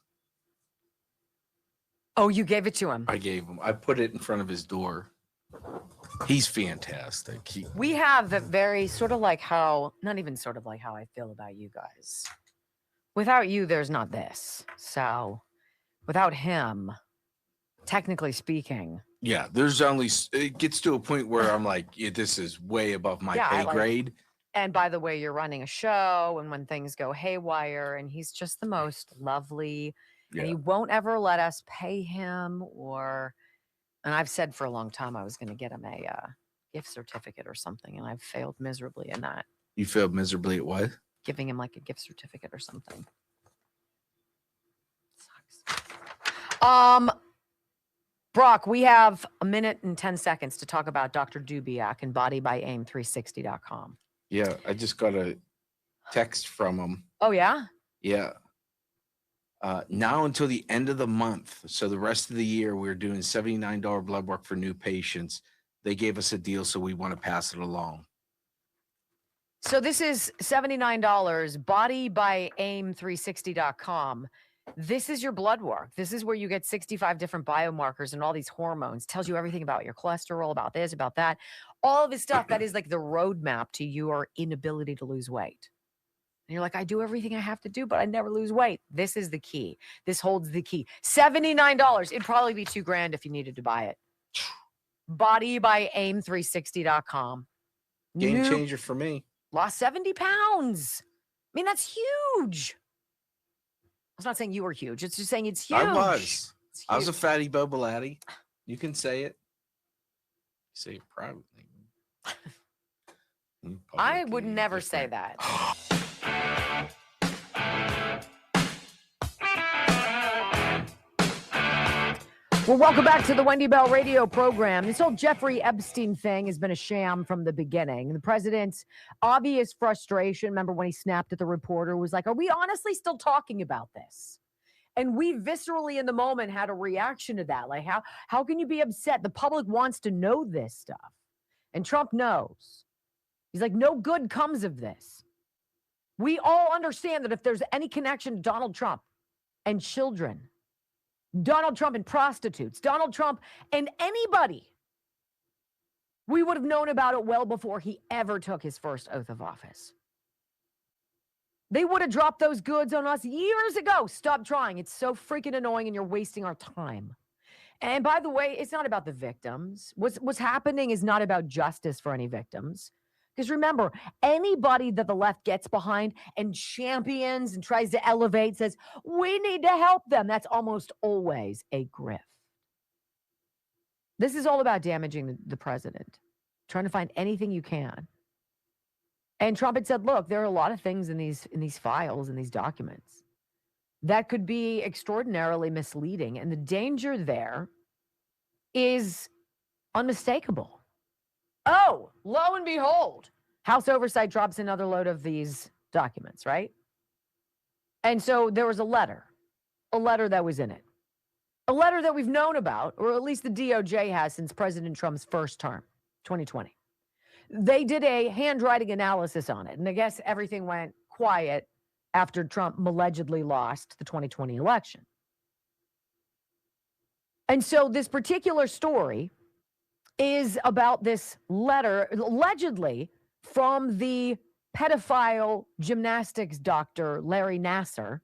Oh, you gave it to him? I gave him. I put it in front of his door. He's fantastic. We have a very sort of like how, not even sort of like how I feel about you guys. Without you, there's not this. So without him, technically speaking. Yeah, there's only, it gets to a point where I'm like, yeah, this is way above my pay grade. And by the way, you're running a show, and when things go haywire, and he's just the most lovely, and he won't ever let us pay him and I've said for a long time I was going to get him a gift certificate or something, and I've failed miserably in that. You failed miserably at what? Giving him like a gift certificate or something. Sucks. Brock, we have a minute and 10 seconds to talk about Dr. Dubiak and bodybyAIM360.com. Yeah, I just got a text from him. Oh, yeah? Yeah. Now until the end of the month, so the rest of the year, we're doing $79 blood work for new patients. They gave us a deal, so we want to pass it along. So this is $79, bodybyAIM360.com. This is your blood work. This is where you get 65 different biomarkers and all these hormones. Tells you everything about your cholesterol, about this, about that. All of this stuff that is like the roadmap to your inability to lose weight. And you're like, I do everything I have to do, but I never lose weight. This is the key. This holds the key. $79. It'd probably be $2,000 if you needed to buy it. BodybyAIM360.com. Game changer for me. Lost 70 pounds. I mean, that's huge. I was not saying you were huge. It's just saying it's huge. I was. I was a fatty Boba laddie. You can say it. Say it privately. I would never say that. Well, welcome back to the Wendy Bell radio program. This whole Jeffrey Epstein thing has been a sham from the beginning. The president's obvious frustration, remember when he snapped at the reporter, was like, are we honestly still talking about this? And we viscerally in the moment had a reaction to that. Like, how can you be upset? The public wants to know this stuff. And Trump knows. He's like, no good comes of this. We all understand that if there's any connection to Donald Trump and children, Donald Trump and prostitutes, Donald Trump and anybody, we would have known about it well before he ever took his first oath of office. They would have dropped those goods on us years ago. Stop trying. It's so freaking annoying and you're wasting our time. And by the way, it's not about the victims. What's happening is not about justice for any victims. Because remember, anybody that the left gets behind and champions and tries to elevate says, we need to help them. That's almost always a grift. This is all about damaging the president, trying to find anything you can. And Trump had said, look, there are a lot of things in these files, in these documents, that could be extraordinarily misleading. And the danger there is unmistakable. Oh, lo and behold, House Oversight drops another load of these documents, right? And so there was a letter that was in it. A letter that we've known about, or at least the DOJ has since President Trump's first term, 2020. They did a handwriting analysis on it, and I guess everything went quiet after Trump allegedly lost the 2020 election. And so this particular story is about this letter, allegedly from the pedophile gymnastics doctor, Larry Nassar,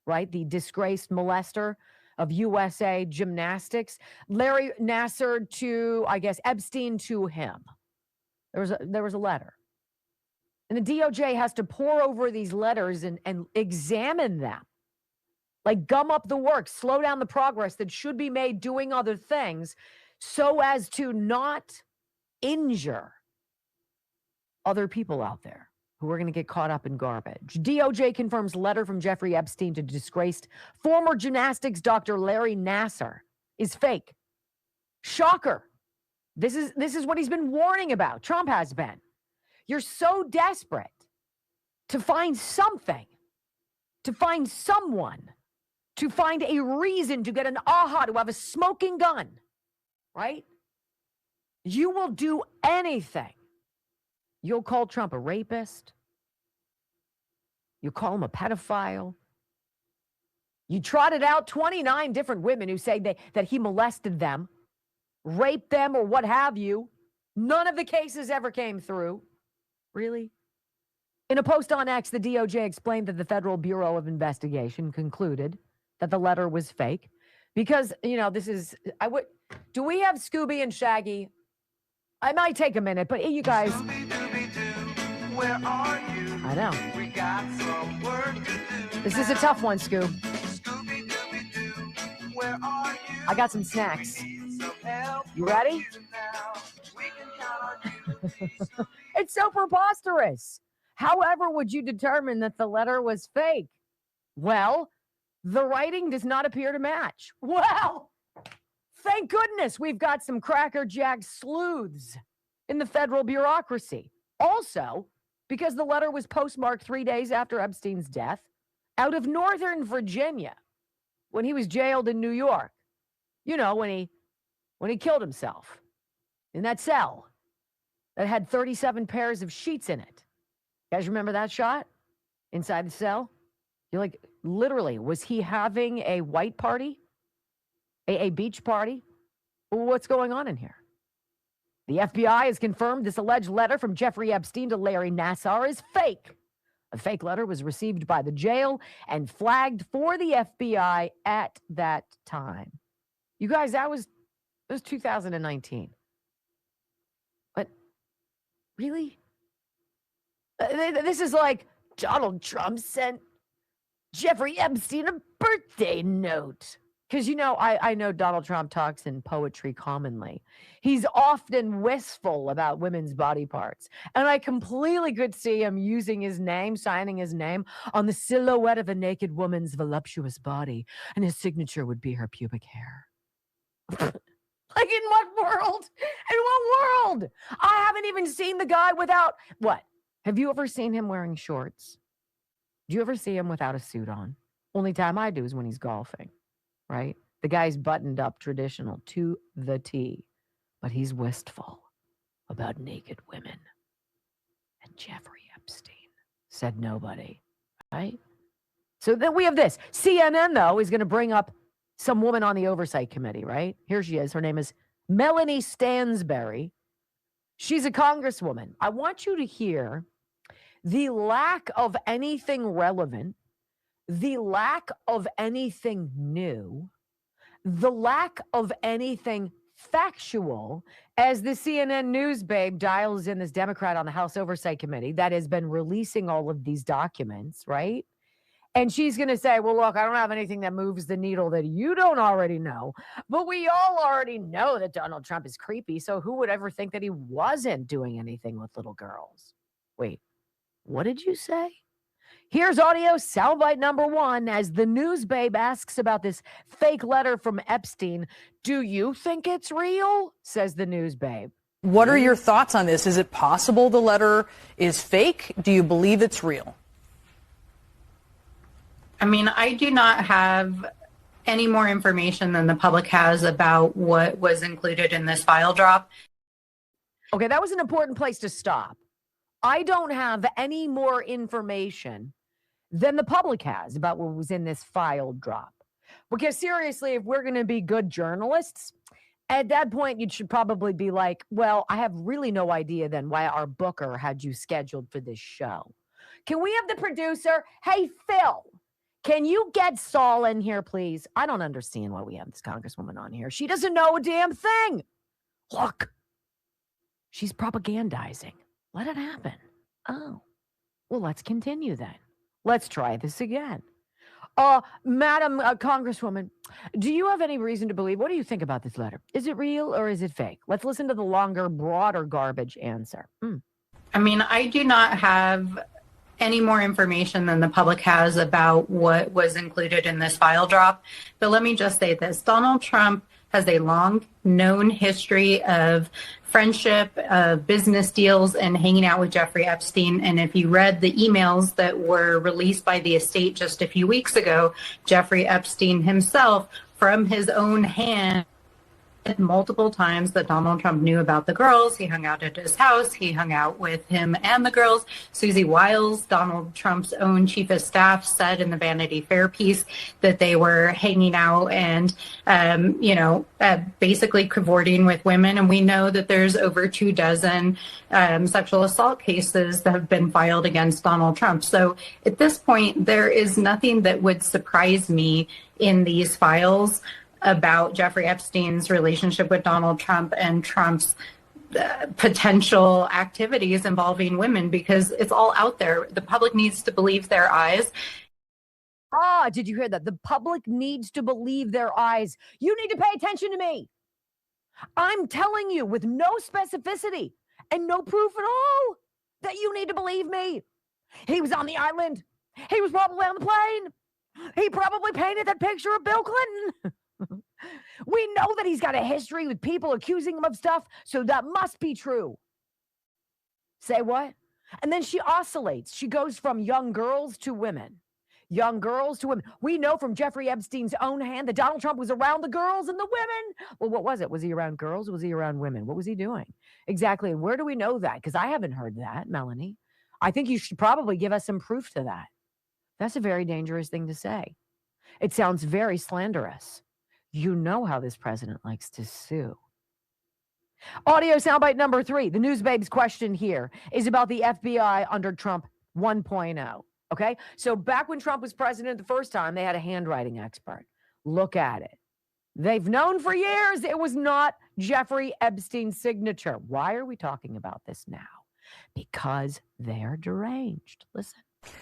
right? The disgraced molester of USA Gymnastics. Larry Nassar to, I guess, Epstein to him. There was a letter. And the DOJ has to pore over these letters and examine them. Like gum up the work, slow down the progress that should be made doing other things so as to not injure other people out there who are going to get caught up in garbage. DOJ confirms letter from Jeffrey Epstein to disgraced former gymnastics doctor Larry Nassar is fake. Shocker. This is what he's been warning about. Trump has been. You're so desperate to find something, to find someone, to find a reason to get an aha, to have a smoking gun, right? You will do anything. You'll call Trump a rapist. You call him a pedophile. You trotted out 29 different women who say that he molested them, raped them, or what have you. None of the cases ever came through. Really? In a post on X, the DOJ explained that the Federal Bureau of Investigation concluded that the letter was fake because, do we have Scooby and Shaggy? I might take a minute, but you guys, Where are you? I know. We got some work to do. This is a tough one, Scoob. Scooby-Dooby-Doo. Where are you? I got some snacks. Some help You ready? now. We can count on you. It's so preposterous. However would you determine that the letter was fake? Well, the writing does not appear to match. Well, thank goodness we've got some crackerjack sleuths in the federal bureaucracy. Also, because the letter was postmarked 3 days after Epstein's death out of Northern Virginia when he was jailed in New York. You know, when he killed himself in that cell that had 37 pairs of sheets in it. You guys remember that shot inside the cell? You're like, literally, was he having a white party? A beach party? What's going on in here? The FBI has confirmed this alleged letter from Jeffrey Epstein to Larry Nassar is fake. A fake letter was received by the jail and flagged for the FBI at that time. You guys, it was 2019. But really? This is like Donald Trump sent Jeffrey Epstein a birthday note. Because, you know, I know Donald Trump talks in poetry commonly. He's often wistful about women's body parts. And I completely could see him using his name, signing his name on the silhouette of a naked woman's voluptuous body. And his signature would be her pubic hair. Like, in what world? In what world? I haven't even seen the guy without... What? Have you ever seen him wearing shorts? Do you ever see him without a suit on? Only time I do is when he's golfing, right? The guy's buttoned up traditional to the T, but he's wistful about naked women. And Jeffrey Epstein said nobody, right? So then we have this. CNN, though, is going to bring up some woman on the oversight committee, right? Here she is. Her name is Melanie Stansberry. She's a congresswoman. I want you to hear the lack of anything relevant, the lack of anything new, the lack of anything factual as the CNN news babe dials in this Democrat on the House Oversight Committee that has been releasing all of these documents, right? And she's going to say, well, look, I don't have anything that moves the needle that you don't already know. But we all already know that Donald Trump is creepy. So who would ever think that he wasn't doing anything with little girls? Wait, what did you say? Here's audio soundbite number 1 as the news babe asks about this fake letter from Epstein. Do you think it's real? Says the news babe. What are your thoughts on this? Is it possible the letter is fake? Do you believe it's real? I mean, I do not have any more information than the public has about what was included in this file drop. Okay, that was an important place to stop. I don't have any more information than the public has about what was in this file drop. Because seriously, if we're going to be good journalists, at that point, you should probably be like, well, I have really no idea then why our booker had you scheduled for this show. Can we have the producer? Hey, Phil, can you get Saul in here, please? I don't understand why we have this congresswoman on here. She doesn't know a damn thing. Look, she's propagandizing. Let it happen. Oh, well, let's continue then. Let's try this again. Madam Congresswoman, do you have any reason to believe, what do you think about this letter? Is it real or is it fake? Let's listen to the longer, broader garbage answer. I mean, I do not have any more information than the public has about what was included in this file drop. But let me just say this. Donald Trump has a long known history of friendship, business deals, and hanging out with Jeffrey Epstein. And if you read the emails that were released by the estate just a few weeks ago, Jeffrey Epstein himself, from his own hand, multiple times that Donald Trump knew about the girls. He hung out at his house. He hung out with him and the girls. Susie Wiles, Donald Trump's own chief of staff, said in the Vanity Fair piece that they were hanging out and, basically cavorting with women. And we know that there's over 24 sexual assault cases that have been filed against Donald Trump. So at this point, there is nothing that would surprise me in these files about Jeffrey Epstein's relationship with Donald Trump and Trump's potential activities involving women, because it's all out there. The public needs to believe their eyes. Ah, did you hear that? The public needs to believe their eyes. You need to pay attention to me. I'm telling you with no specificity and no proof at all that you need to believe me. He was on the island. He was probably on the plane. He probably painted that picture of Bill Clinton. We know that he's got a history with people accusing him of stuff, so that must be true. Say what? And then she oscillates. She goes from young girls to women. Young girls to women. We know from Jeffrey Epstein's own hand that Donald Trump was around the girls and the women. Well, what was it? Was he around girls? Or was he around women? What was he doing? Exactly. And where do we know that? Because I haven't heard that, Melanie. I think you should probably give us some proof to that. That's a very dangerous thing to say. It sounds very slanderous. You know how this president likes to sue. Audio soundbite number 3. The News Babe's question here is about the FBI under Trump 1.0. Okay, so back when Trump was president the first time, they had a handwriting expert. Look at it. They've known for years it was not Jeffrey Epstein's signature. Why are we talking about this now? Because they're deranged. Listen.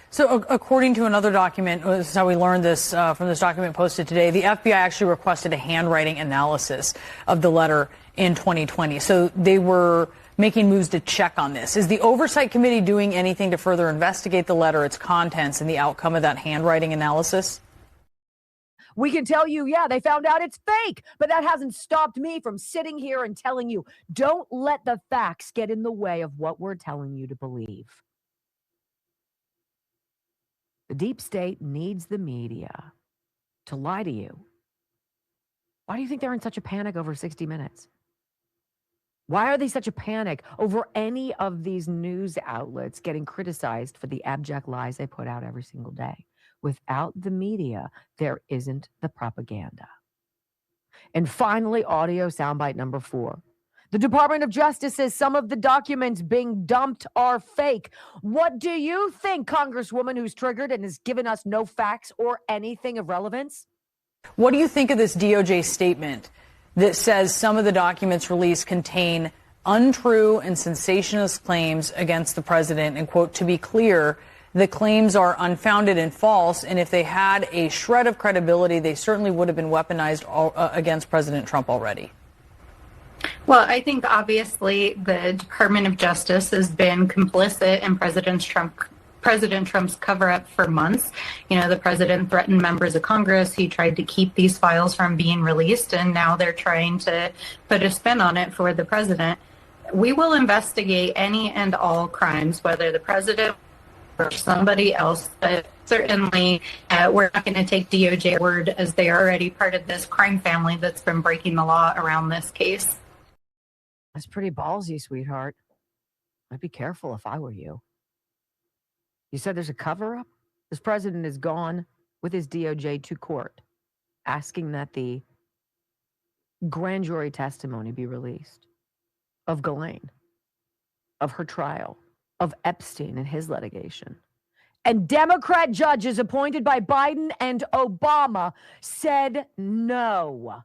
So according to another document, this is how we learned this from this document posted today, the FBI actually requested a handwriting analysis of the letter in 2020. So they were making moves to check on this. Is the Oversight Committee doing anything to further investigate the letter, its contents, and the outcome of that handwriting analysis? We can tell you, yeah, they found out it's fake, but that hasn't stopped me from sitting here and telling you, don't let the facts get in the way of what we're telling you to believe. The deep state needs the media to lie to you. Why do you think they're in such a panic over 60 Minutes? Why are they such a panic over any of these news outlets getting criticized for the abject lies they put out every single day? Without the media, there isn't the propaganda. And finally, audio soundbite number 4. The Department of Justice says some of the documents being dumped are fake. What do you think, Congresswoman, who's triggered and has given us no facts or anything of relevance? What do you think of this DOJ statement that says some of the documents released contain untrue and sensationalist claims against the president? And, quote, to be clear, the claims are unfounded and false, and if they had a shred of credibility, they certainly would have been weaponized against President Trump already. Well, I think obviously the Department of Justice has been complicit in President Trump's cover-up for months. You know, the president threatened members of Congress. He tried to keep these files from being released, and now they're trying to put a spin on it for the president. We will investigate any and all crimes, whether the president or somebody else, but certainly we're not going to take DOJ word as they are already part of this crime family that's been breaking the law around this case. That's pretty ballsy, sweetheart. I'd be careful if I were you. You said there's a cover-up? This president has gone with his DOJ to court, asking that the grand jury testimony be released of Ghislaine, of her trial, of Epstein and his litigation. And Democrat judges appointed by Biden and Obama said no.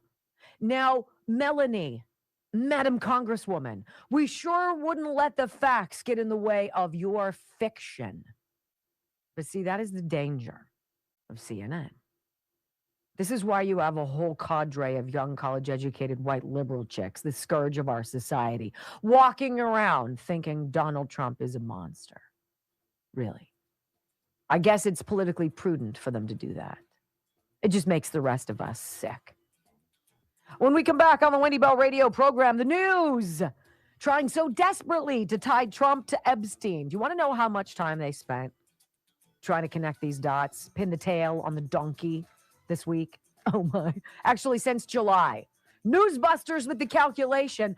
Now, Melanie, Madam Congresswoman, we sure wouldn't let the facts get in the way of your fiction. But see, that is the danger of CNN. This is why you have a whole cadre of young college-educated white liberal chicks, the scourge of our society, walking around thinking Donald Trump is a monster. Really. I guess it's politically prudent for them to do that. It just makes the rest of us sick. When we come back on the Wendy Bell radio program, the news trying so desperately to tie Trump to Epstein. Do you want to know how much time they spent trying to connect these dots, pin the tail on the donkey this week? Oh my. Actually, since July. Newsbusters with the calculation.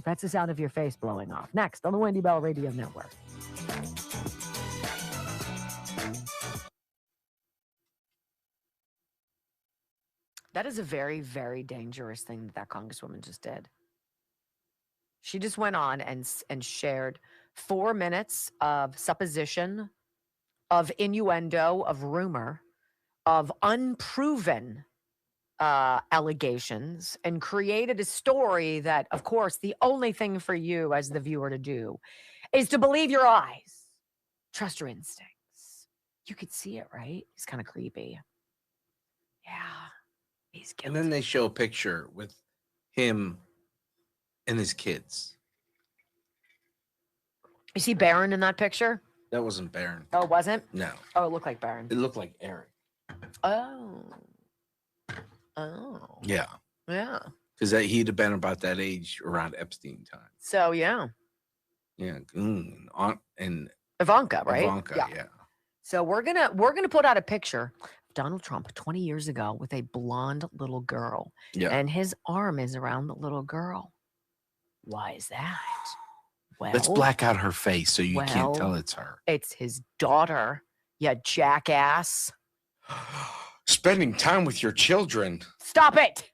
That's the sound of your face blowing off. Next on the Wendy Bell Radio Network. That is a very, very dangerous thing that Congresswoman just did. She just went on and shared 4 minutes of supposition, of innuendo, of rumor, of unproven allegations and created a story that, of course, the only thing for you as the viewer to do is to believe your eyes, trust your instincts. You could see it, right? He's kind of creepy. Yeah, he's guilty. And then they show a picture with him and his kids. You see Barron in that picture? That wasn't Barron. Oh, it wasn't? No. Oh, it looked like Barron. It looked like Eric. Oh. Yeah. Yeah. Because he'd have been about that age around Epstein time. So, yeah. Yeah. And Ivanka, right? Ivanka, yeah. So we're gonna put out a picture of Donald Trump 20 years ago with a blonde little girl. Yeah. And his arm is around the little girl. Why is that? Well, Let's black out her face so you can't tell it's her. It's his daughter, you jackass. Spending time with your children. Stop it.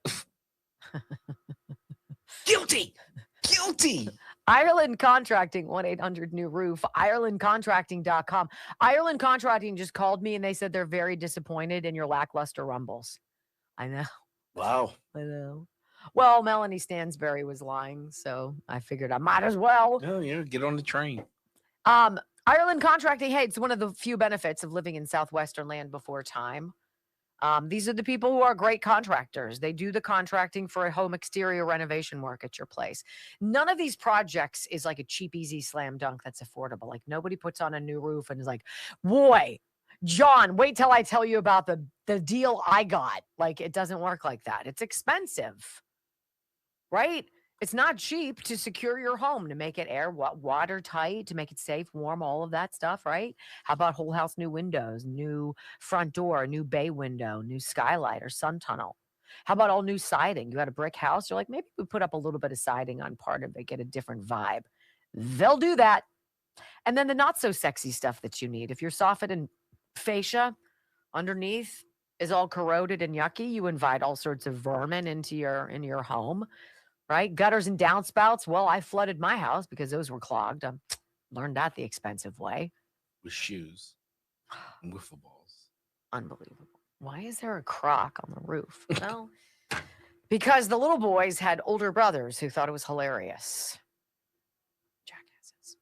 Guilty. Guilty. Ireland Contracting, 1-800-NEW-ROOF, IrelandContracting.com. Ireland Contracting just called me and they said they're very disappointed in your lackluster rumbles. I know. Wow. I know. Well, Melanie Stansberry was lying, so I figured I might as well. Oh, yeah, get on the train. Ireland Contracting, hey, it's one of the few benefits of living in Southwestern land before time. These are the people who are great contractors. They do the contracting for a home exterior renovation work at your place. None of these projects is like a cheap, easy slam dunk that's affordable. Like nobody puts on a new roof and is like, boy, John, wait till I tell you about the deal I got. Like it doesn't work like that. It's expensive, right? It's not cheap to secure your home, to make it watertight, to make it safe, warm, all of that stuff, right? How about whole house new windows, new front door, new bay window, new skylight or sun tunnel? How about all new siding? You got a brick house, you're like, maybe we put up a little bit of siding on part of it, get a different vibe. They'll do that. And then the not so sexy stuff that you need. If your soffit and fascia underneath is all corroded and yucky, you invite all sorts of vermin into your home. Right? Gutters and downspouts. Well, I flooded my house because those were clogged. I learned that the expensive way. With shoes and wiffle balls. Unbelievable. Why is there a crock on the roof? Well, because the little boys had older brothers who thought it was hilarious. Jackasses.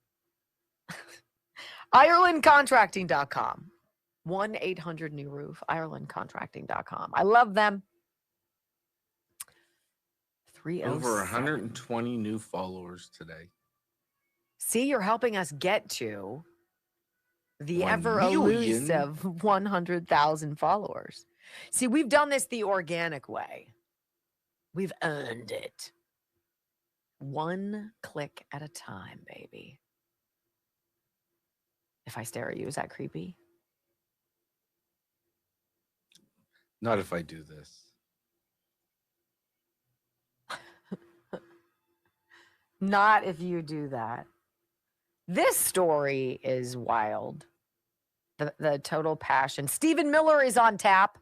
IrelandContracting.com. 1-800-NEW-ROOF. IrelandContracting.com. I love them. Over 120 new followers today. See, you're helping us get to the 1 ever elusive 100,000 followers. See, we've done this the organic way. We've earned it. One click at a time, baby. If I stare at you, is that creepy? Not if I do this. Not if you do that. This story is wild. The total passion. Stephen Miller is on tap.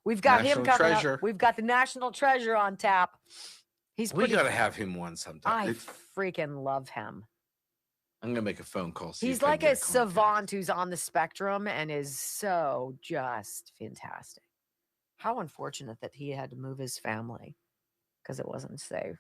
We've got him coming up. We've got the national treasure on tap. We got to have him one sometime. I freaking love him. I'm going to make a phone call. He's like a savant who's on the spectrum and is so just fantastic. How unfortunate that he had to move his family because it wasn't safe.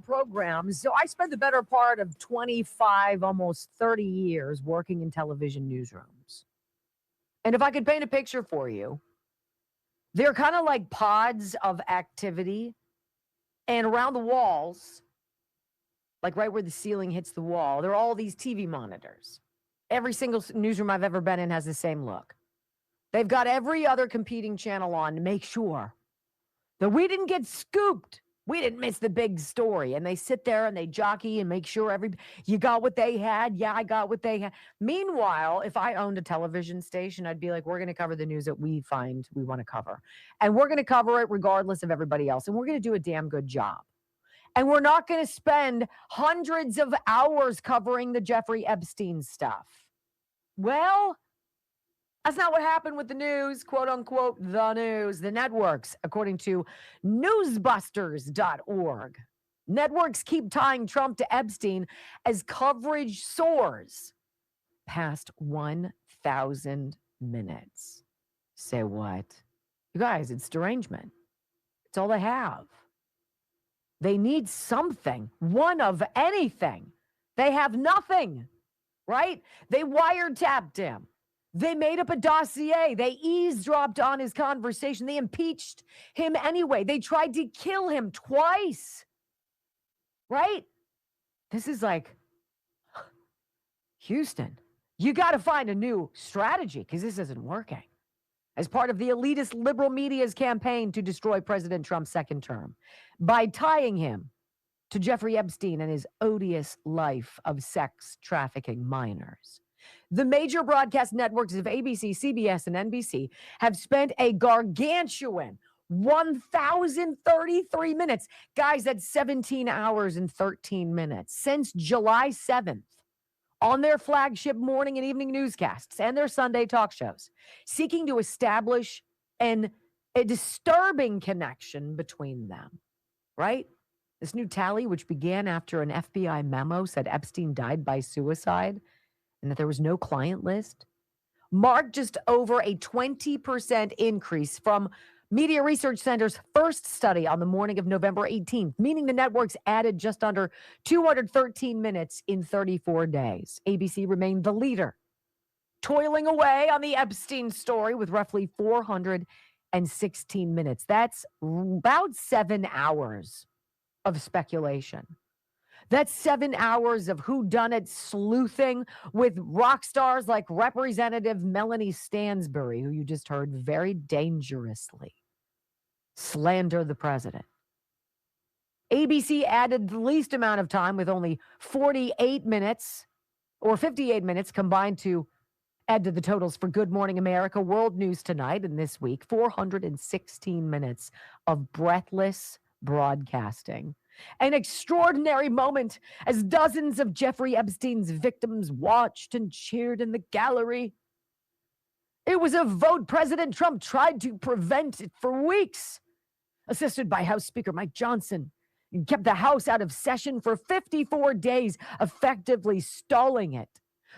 Programs. So I spent the better part of 25, almost 30 years working in television newsrooms. And if I could paint a picture for you, they're kind of like pods of activity. And around the walls, like right where the ceiling hits the wall, there are all these TV monitors. Every single newsroom I've ever been in has the same look. They've got every other competing channel on to make sure that we didn't get scooped. We didn't miss the big story. And they sit there and they jockey and make sure you got what they had. Yeah, I got what they had. Meanwhile, if I owned a television station, I'd be like, we're going to cover the news that we find we want to cover. And we're going to cover it regardless of everybody else. And we're going to do a damn good job. And we're not going to spend hundreds of hours covering the Jeffrey Epstein stuff. Well, that's not what happened with the news, quote unquote, the news, the networks, according to newsbusters.org. Networks keep tying Trump to Epstein as coverage soars past 1,000 minutes. Say what? You guys, it's derangement. It's all they have. They need something, one of anything. They have nothing, right? They wiretapped him. They made up a dossier. They eavesdropped on his conversation. They impeached him anyway. They tried to kill him twice, right? This is like, Houston, you got to find a new strategy because this isn't working. As part of the elitist liberal media's campaign to destroy President Trump's second term by tying him to Jeffrey Epstein and his odious life of sex trafficking minors. The major broadcast networks of ABC, CBS, and NBC have spent a gargantuan 1,033 minutes. Guys, that's 17 hours and 13 minutes since July 7th. On their flagship morning and evening newscasts and their Sunday talk shows, seeking to establish a disturbing connection between them, right? This new tally, which began after an FBI memo said Epstein died by suicide and that there was no client list, marked just over a 20% increase from Media Research Center's first study on the morning of November 18th, meaning the networks added just under 213 minutes in 34 days. ABC remained the leader, toiling away on the Epstein story with roughly 416 minutes. That's about 7 hours of speculation. That's 7 hours of whodunit sleuthing with rock stars like Representative Melanie Stansbury, who you just heard very dangerously slander the president. ABC added the least amount of time with only 48 minutes or 58 minutes combined to add to the totals for Good Morning America, World News Tonight, and this week, 416 minutes of breathless broadcasting. An extraordinary moment as dozens of Jeffrey Epstein's victims watched and cheered in the gallery. It was a vote President Trump tried to prevent it for weeks, assisted by House Speaker Mike Johnson. He kept the House out of session for 54 days, effectively stalling it.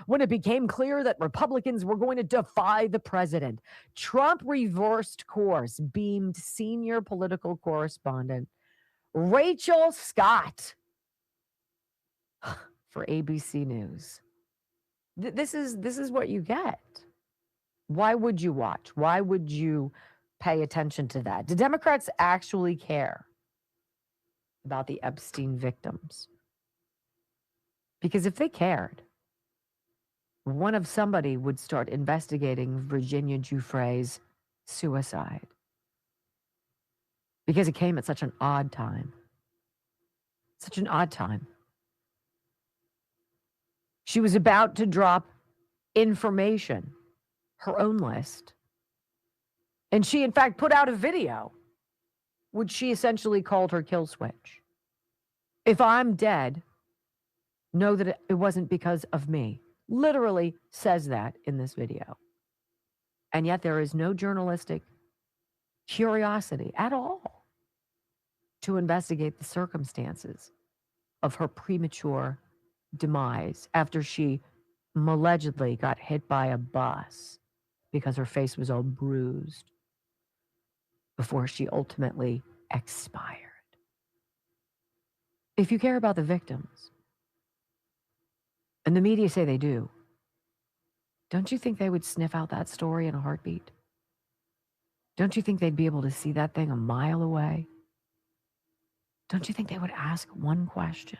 When it became clear that Republicans were going to defy the president, Trump reversed course, beamed senior political correspondent Rachel Scott for ABC News. This is what you get. Why would you watch? Why would you pay attention to that? Do Democrats actually care about the Epstein victims? Because if they cared, somebody would start investigating Virginia Giuffre's suicide. Because it came at such an odd time. Such an odd time. She was about to drop information, her own list. And she, in fact, put out a video, which she essentially called her kill switch. If I'm dead, know that it wasn't because of me. Literally says that in this video. And yet there is no journalistic curiosity at all to investigate the circumstances of her premature demise after she allegedly got hit by a bus because her face was all bruised before she ultimately expired. If you care about the victims, and the media say they do, don't you think they would sniff out that story in a heartbeat? Don't you think they'd be able to see that thing a mile away? Don't you think they would ask one question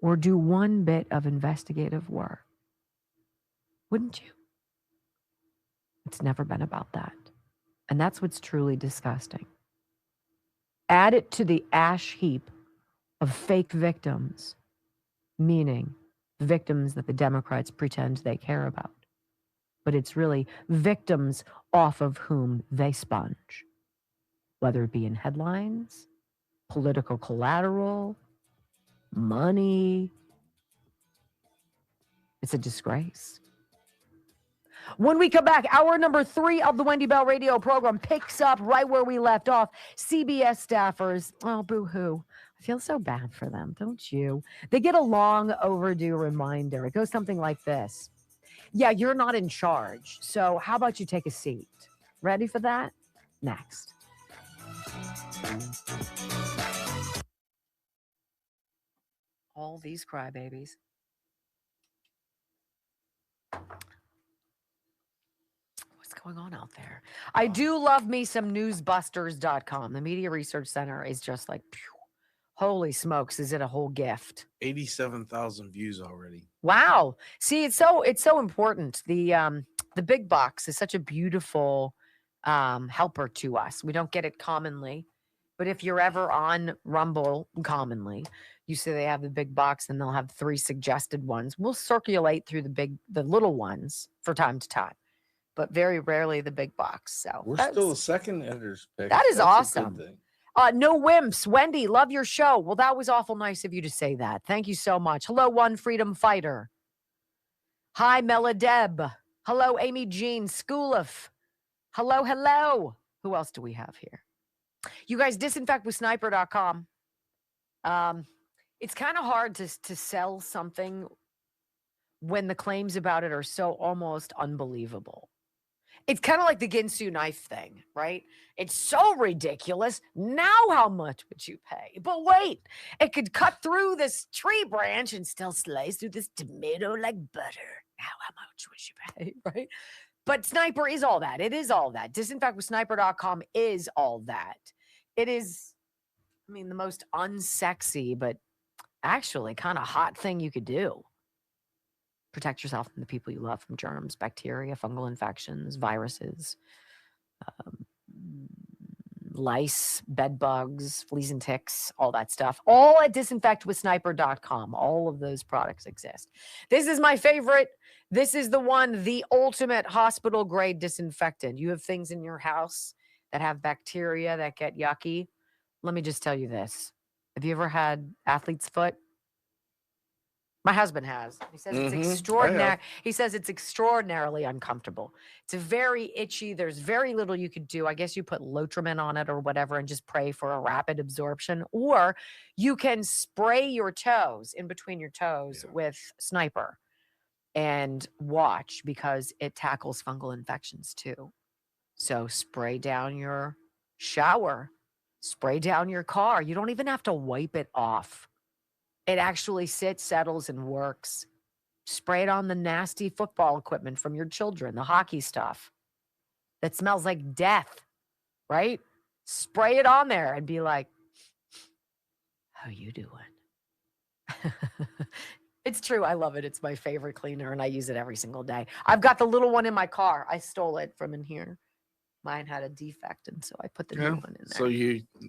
or do one bit of investigative work? Wouldn't you? It's never been about that. And that's what's truly disgusting. Add it to the ash heap of fake victims, meaning victims that the Democrats pretend they care about. But it's really victims off of whom they sponge, whether it be in headlines political collateral, money. It's a disgrace. When we come back, hour number 3 of the Wendy Bell radio program picks up right where we left off. CBS staffers, oh, boo-hoo. I feel so bad for them, don't you? They get a long overdue reminder. It goes something like this. Yeah, you're not in charge, so how about you take a seat? Ready for that? Next. All these crybabies. What's going on out there? I do love me some newsbusters.com. The Media Research Center is just like, phew, holy smokes, is it a whole gift? 87,000 views already. Wow. See, it's so important. The big box is such a beautiful helper to us. We don't get it commonly. But if you're ever on Rumble commonly, you say they have the big box and they'll have 3 suggested ones. We'll circulate through the little ones for time to time, but very rarely the big box. So we're still a second editor's pick. That is That's a good awesome. thing. No wimps. Wendy, love your show. Well, that was awful nice of you to say that. Thank you so much. Hello, One Freedom Fighter. Hi, Meladeb. Hello, Amy Jean Schooloff. Hello, hello. Who else do we have here? You guys, disinfectwithsniper.com. It's kind of hard to sell something when the claims about it are so almost unbelievable. It's kind of like the Ginsu knife thing, right? It's so ridiculous. Now how much would you pay? But wait, it could cut through this tree branch and still slice through this tomato like butter. Now how much would you pay, right? But Sniper is all that. It is all that. Disinfectwithsniper.com is all that. It is, I mean, the most unsexy, but actually kind of hot thing you could do. Protect yourself and the people you love from germs, bacteria, fungal infections, viruses, lice, bed bugs, fleas and ticks, all that stuff. All at disinfectwithsniper.com. All of those products exist. This is my favorite. This is the one, the ultimate hospital grade disinfectant. You have things in your house that have bacteria that get yucky. Let me just tell you this. Have you ever had athlete's foot? My husband has. He says it's extraordinary. He says it's extraordinarily uncomfortable. It's very itchy. There's very little you could do. I guess you put Lotrimin on it or whatever and just pray for a rapid absorption. Or you can spray your toes, in between your toes, with Sniper and watch, because it tackles fungal infections too. So spray down your shower, spray down your car. You don't even have to wipe it off. It actually sits, settles, and works. Spray it on the nasty football equipment from your children, the hockey stuff that smells like death, right? Spray it on there and be like, how you doing? It's true. I love it. It's my favorite cleaner, and I use it every single day. I've got the little one in my car. I stole it from in here. Mine had a defect, and so I put the new one in there. So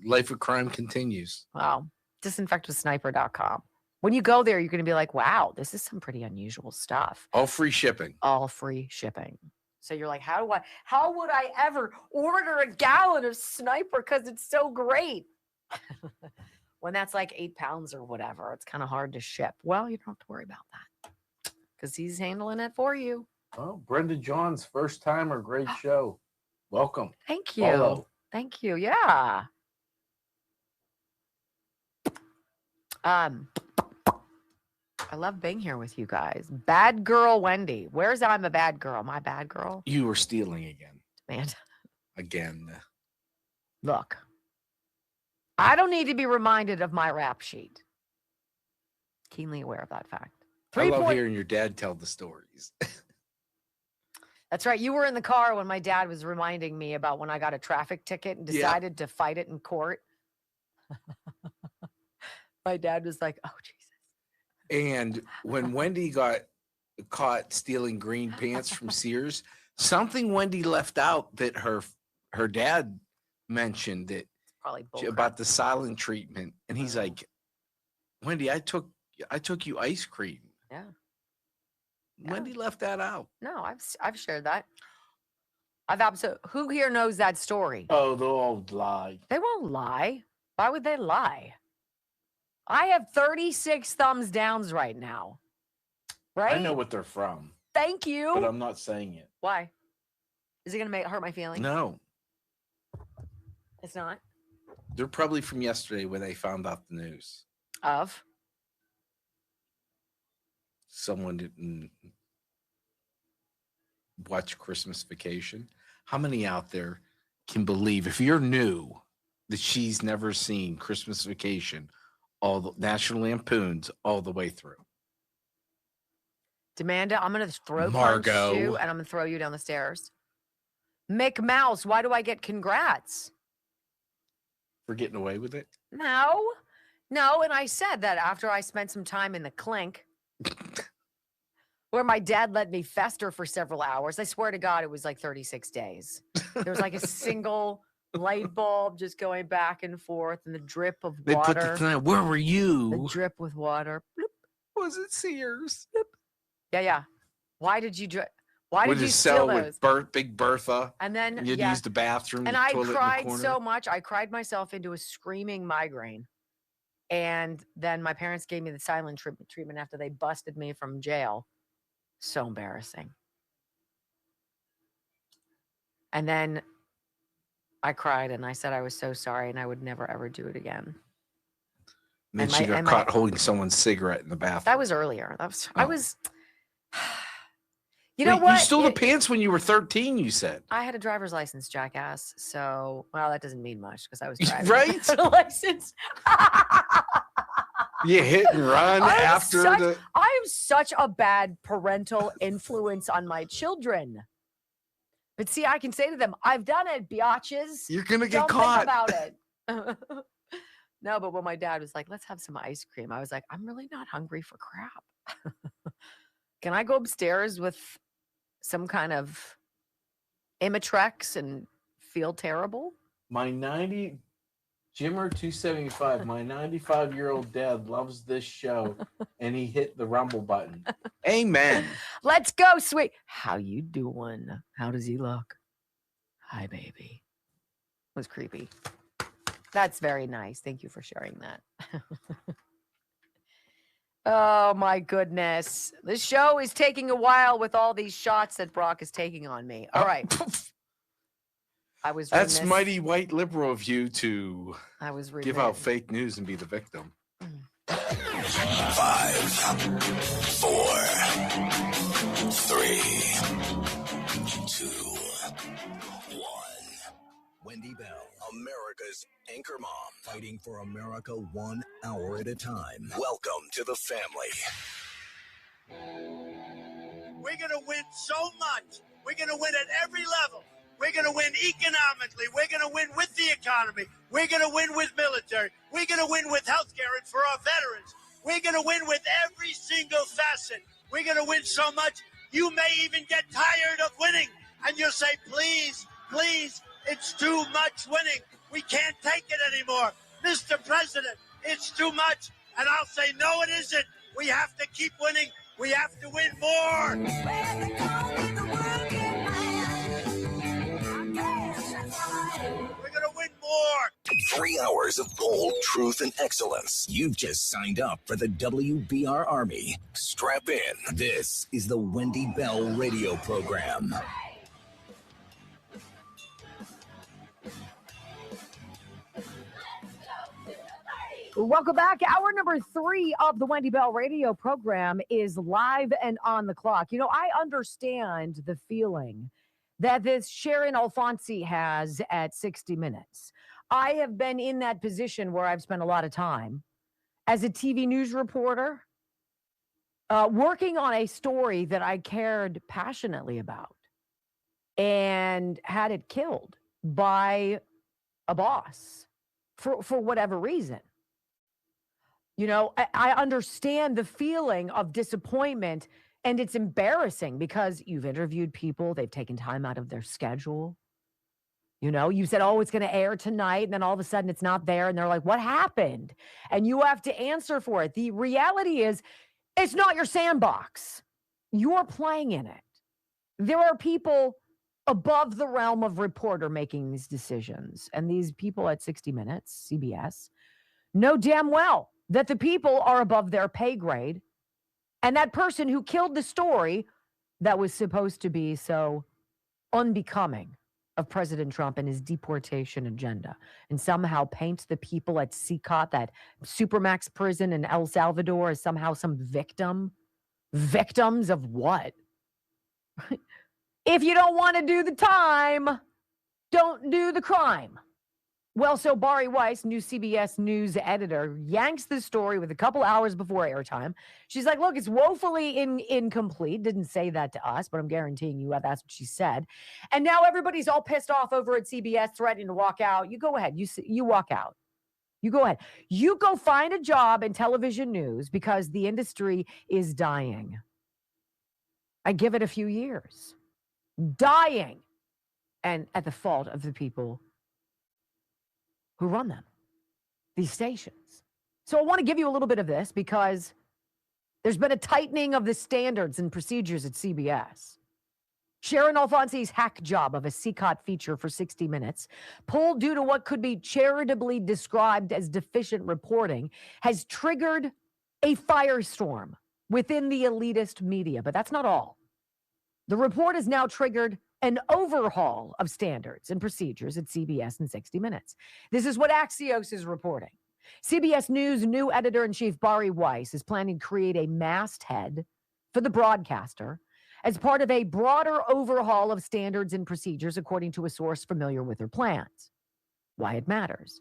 life of crime continues. Wow. Disinfectwithsniper.com. When you go there, you're going to be like, wow, this is some pretty unusual stuff. All free shipping. All free shipping. So you're like, how would I ever order a gallon of Sniper because it's so great? When that's like 8 pounds or whatever, it's kind of hard to ship. Well, you don't have to worry about that because he's handling it for you. Oh, Brenda John's first timer. Great show. Welcome. Thank you. Follow. Thank you. Yeah. I love being here with you guys. Bad girl Wendy. Where's I'm a bad girl? My bad girl? You were stealing again. Man. Again. Look. I don't need to be reminded of my rap sheet. Keenly aware of that fact. I love hearing your dad tell the stories. That's right. You were in the car when my dad was reminding me about when I got a traffic ticket and decided to fight it in court. My dad was like, oh, Jesus. And when Wendy got caught stealing green pants from Sears, something Wendy left out that her dad mentioned that about the silent treatment. And he's like, Wendy, I took you ice cream. Yeah. Wendy left that out. No, I've shared that. Who here knows that story? Oh, they'll all lie. They won't lie. Why would they lie? I have 36 thumbs downs right now. Right? I know what they're from. Thank you. But I'm not saying it. Why? Is it going to hurt my feelings? No. It's not? They're probably from yesterday when they found out the news. Of? Someone didn't watch Christmas Vacation. How many out there can believe, if you're new, that she's never seen Christmas Vacation, all the National Lampoons, all the way through? Demanda, I'm going to throw Margot. punch you, and I'm going to throw you down the stairs. Mick Mouse, why do I get congrats? For getting away with it? No, and I said that after I spent some time in the clink, where my dad let me fester for several hours. I swear to God, it was like 36 days. There was like a single light bulb just going back and forth, and the drip of They water. put the thing, where were you? The drip with water. Bloop. Was it Sears? Yeah. Why did you Why Would did you it steal sell those? with Big Bertha? And then You'd use the bathroom. And the I toilet in the cried corner? so much. I cried myself into a screaming migraine. And then my parents gave me the silent treatment after they busted me from jail. So embarrassing. And then I cried and I said I was so sorry and I would never ever do it again. And then she got caught holding someone's cigarette in the bathroom. That was earlier. I was. You know what? You stole the pants when you were 13, you said. I had a driver's license, jackass. So, well, that doesn't mean much because I was driving. Right? A license. You hit and run after the. I am such a bad parental influence on my children. But see, I can say to them, I've done it, biatches. You're going to get Don't caught. Think about it. No, but when my dad was like, let's have some ice cream, I was like, I'm really not hungry for crap. Can I go upstairs with some kind of Imitrex and feel terrible? My 90, Jimmer 275, my 95-year-old dad loves this show, and he hit the rumble button. Amen. Let's go, sweet. How you doing? How does he look? Hi, baby. It was creepy. That's very nice. Thank you for sharing that. Oh, my goodness. The show is taking a while with all these shots that Brock is taking on me. All right. I was That's remiss. mighty white liberal of you to give out fake news and be the victim. 5, 4, 3, 2, 1. Wendy Bell, America's anchor mom, fighting for America 1 hour at a time. Welcome to the family. We're going to win so much. We're going to win at every level. We're going to win economically. We're going to win with the economy. We're going to win with military. We're going to win with health care and for our veterans. We're going to win with every single facet. We're going to win so much, you may even get tired of winning. And you'll say, please, please, it's too much winning. We can't take it anymore. Mr. President, it's too much. And I'll say, no, it isn't. We have to keep winning. We have to win more. We're going to win more. 3 hours of bold truth and excellence. You've just signed up for the WBR Army. Strap in. This is the Wendy Bell radio program. Welcome back. Hour number 3 of the Wendy Bell radio program is live and on the clock. You know, I understand the feeling that this Sharon Alfonsi has at 60 Minutes. I have been in that position where I've spent a lot of time as a TV news reporter, working on a story that I cared passionately about and had it killed by a boss for whatever reason. You know, I understand the feeling of disappointment, and it's embarrassing because you've interviewed people, they've taken time out of their schedule. You know, you said, oh, it's going to air tonight, and then all of a sudden it's not there, and they're like, what happened? And you have to answer for it. The reality is, it's not your sandbox. You're playing in it. There are people above the realm of reporter making these decisions. And these people at 60 Minutes, CBS, know damn well that the people are above their pay grade. And that person who killed the story that was supposed to be so unbecoming of President Trump and his deportation agenda, and somehow paints the people at CCOT, that Supermax prison in El Salvador, as somehow some victims of what? If you don't want to do the time, don't do the crime. Well, so Bari Weiss, new CBS News editor, yanks the story with a couple hours before airtime. She's like, look, it's woefully incomplete. Didn't say that to us, but I'm guaranteeing you that's what she said. And now everybody's all pissed off over at CBS, threatening to walk out. You go ahead. You walk out. You go ahead. You go find a job in television news because the industry is dying. I give it a few years. Dying. And at the fault of the people who run them, these stations. So I want to give you a little bit of this because there's been a tightening of the standards and procedures at CBS. Sharon Alfonsi's hack job of a CCOT feature for 60 Minutes, pulled due to what could be charitably described as deficient reporting, has triggered a firestorm within the elitist media. But that's not all. The report has now triggered an overhaul of standards and procedures at CBS in 60 Minutes. This is what Axios is reporting. CBS News new editor-in-chief Bari Weiss is planning to create a masthead for the broadcaster as part of a broader overhaul of standards and procedures, according to a source familiar with her plans. Why it matters.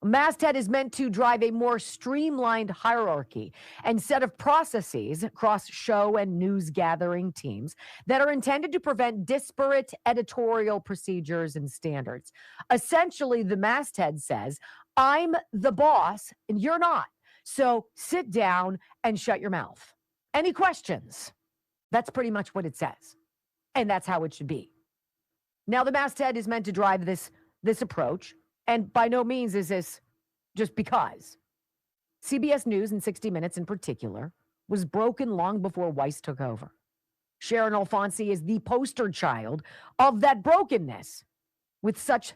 A masthead is meant to drive a more streamlined hierarchy and set of processes across show and news gathering teams that are intended to prevent disparate editorial procedures and standards. Essentially, the masthead says, I'm the boss and you're not. So sit down and shut your mouth. Any questions? That's pretty much what it says. And that's how it should be. Now, the masthead is meant to drive this approach. And by no means is this just because. CBS News in 60 Minutes in particular was broken long before Weiss took over. Sharon Alfonsi is the poster child of that brokenness, with such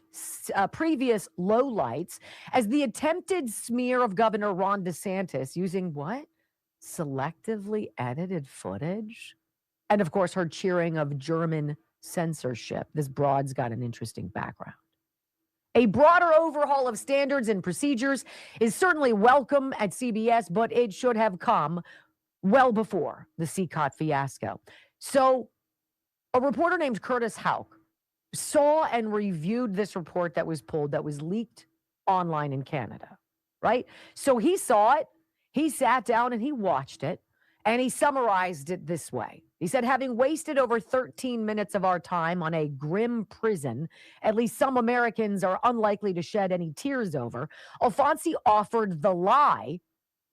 previous lowlights as the attempted smear of Governor Ron DeSantis using what? Selectively edited footage? And of course, her cheering of German censorship. This broad's got an interesting background. A broader overhaul of standards and procedures is certainly welcome at CBS, but it should have come well before the CCOT fiasco. So a reporter named Curtis Houck saw and reviewed this report that was pulled, that was leaked online in Canada, right? So he saw it, he sat down and he watched it, and he summarized it this way. He said, having wasted over 13 minutes of our time on a grim prison, at least some Americans are unlikely to shed any tears over, Alfonsi offered the lie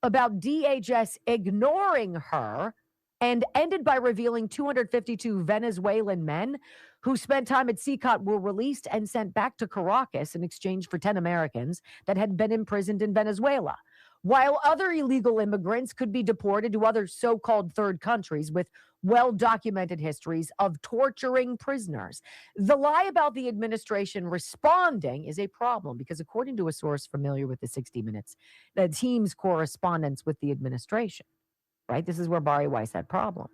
about DHS ignoring her and ended by revealing 252 Venezuelan men who spent time at CCOT were released and sent back to Caracas in exchange for 10 Americans that had been imprisoned in Venezuela, while other illegal immigrants could be deported to other so-called third countries with well-documented histories of torturing prisoners. The lie about the administration responding is a problem because, according to a source familiar with the 60 Minutes, the team's correspondence with the administration, right? This is where Bari Weiss had problems.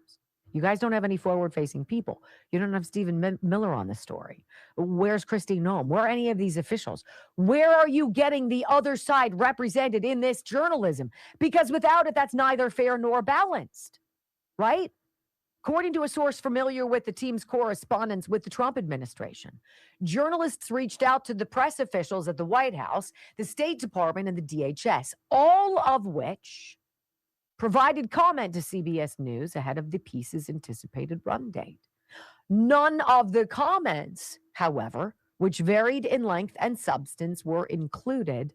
You guys don't have any forward-facing people. You don't have Stephen Miller on the story. Where's Kristi Noem? Where are any of these officials? Where are you getting the other side represented in this journalism? Because without it, that's neither fair nor balanced, right? According to a source familiar with the team's correspondence with the Trump administration, journalists reached out to the press officials at the White House, the State Department, and the DHS, all of which provided comment to CBS News ahead of the piece's anticipated run date. None of the comments, however, which varied in length and substance, were included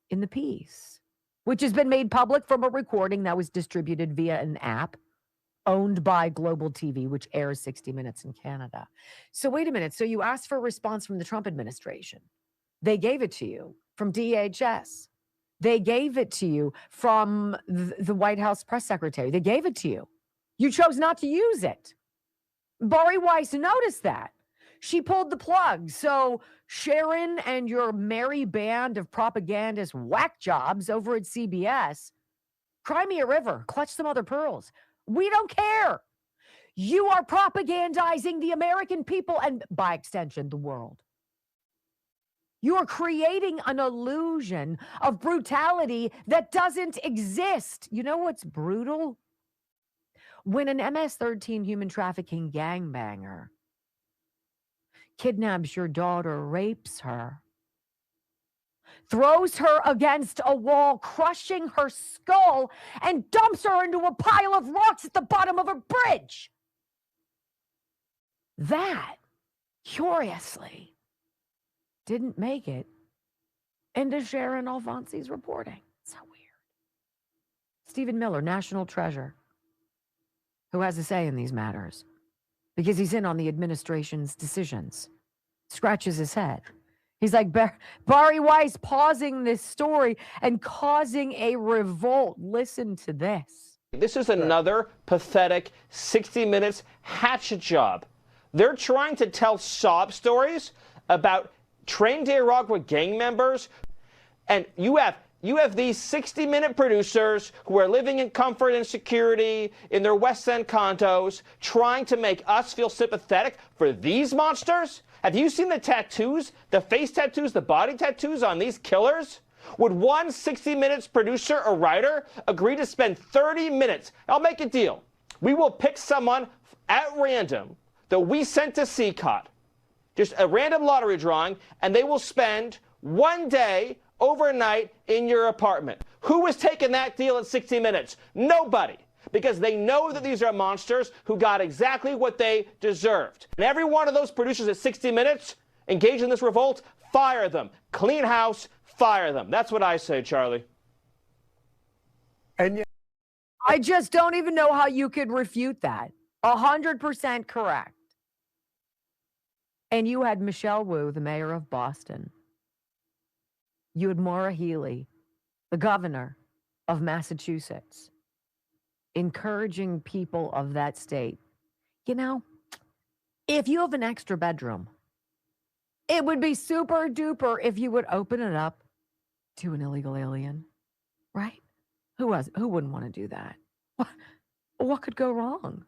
in the piece, which has been made public from a recording that was distributed via an app owned by Global TV, which airs 60 Minutes in Canada. So wait a minute. So you asked for a response from the Trump administration. They gave it to you from DHS. They gave it to you from the White House press secretary. They gave it to you. You chose not to use it. Bari Weiss noticed that. She pulled the plug. So Sharon and your merry band of propagandist whack jobs over at CBS, cry me a river, clutch some other pearls. We don't care. You are propagandizing the American people and, by extension, the world. You are creating an illusion of brutality that doesn't exist. You know what's brutal? When an MS-13 human trafficking gangbanger kidnaps your daughter, rapes her, throws her against a wall, crushing her skull, and dumps her into a pile of rocks at the bottom of a bridge. That, curiously, didn't make it into Sharon Alfonsi's reporting. So weird. Stephen Miller, national treasure, who has a say in these matters because he's in on the administration's decisions, scratches his head. He's like, Bari Weiss pausing this story and causing a revolt. Listen to this. This is another pathetic 60 Minutes hatchet job. They're trying to tell sob stories about trained Iraq with gang members, and you have these 60-minute producers who are living in comfort and security in their West End condos trying to make us feel sympathetic for these monsters? Have you seen the tattoos, the face tattoos, the body tattoos on these killers? Would one 60 Minutes producer or writer agree to spend 30 minutes? I'll make a deal. We will pick someone at random that we sent to CCOT, just a random lottery drawing, and they will spend one day overnight in your apartment. Who was taking that deal at 60 Minutes? Nobody. Because they know that these are monsters who got exactly what they deserved. And every one of those producers at 60 Minutes engaged in this revolt, fire them. Clean house, fire them. That's what I say, Charlie. And I just don't even know how you could refute that. 100% correct. And you had Michelle Wu, the mayor of Boston. You had Maura Healey, the governor of Massachusetts, encouraging people of that state. You know, if you have an extra bedroom, it would be super duper if you would open it up to an illegal alien, right? Who wouldn't want to do that? What could go wrong?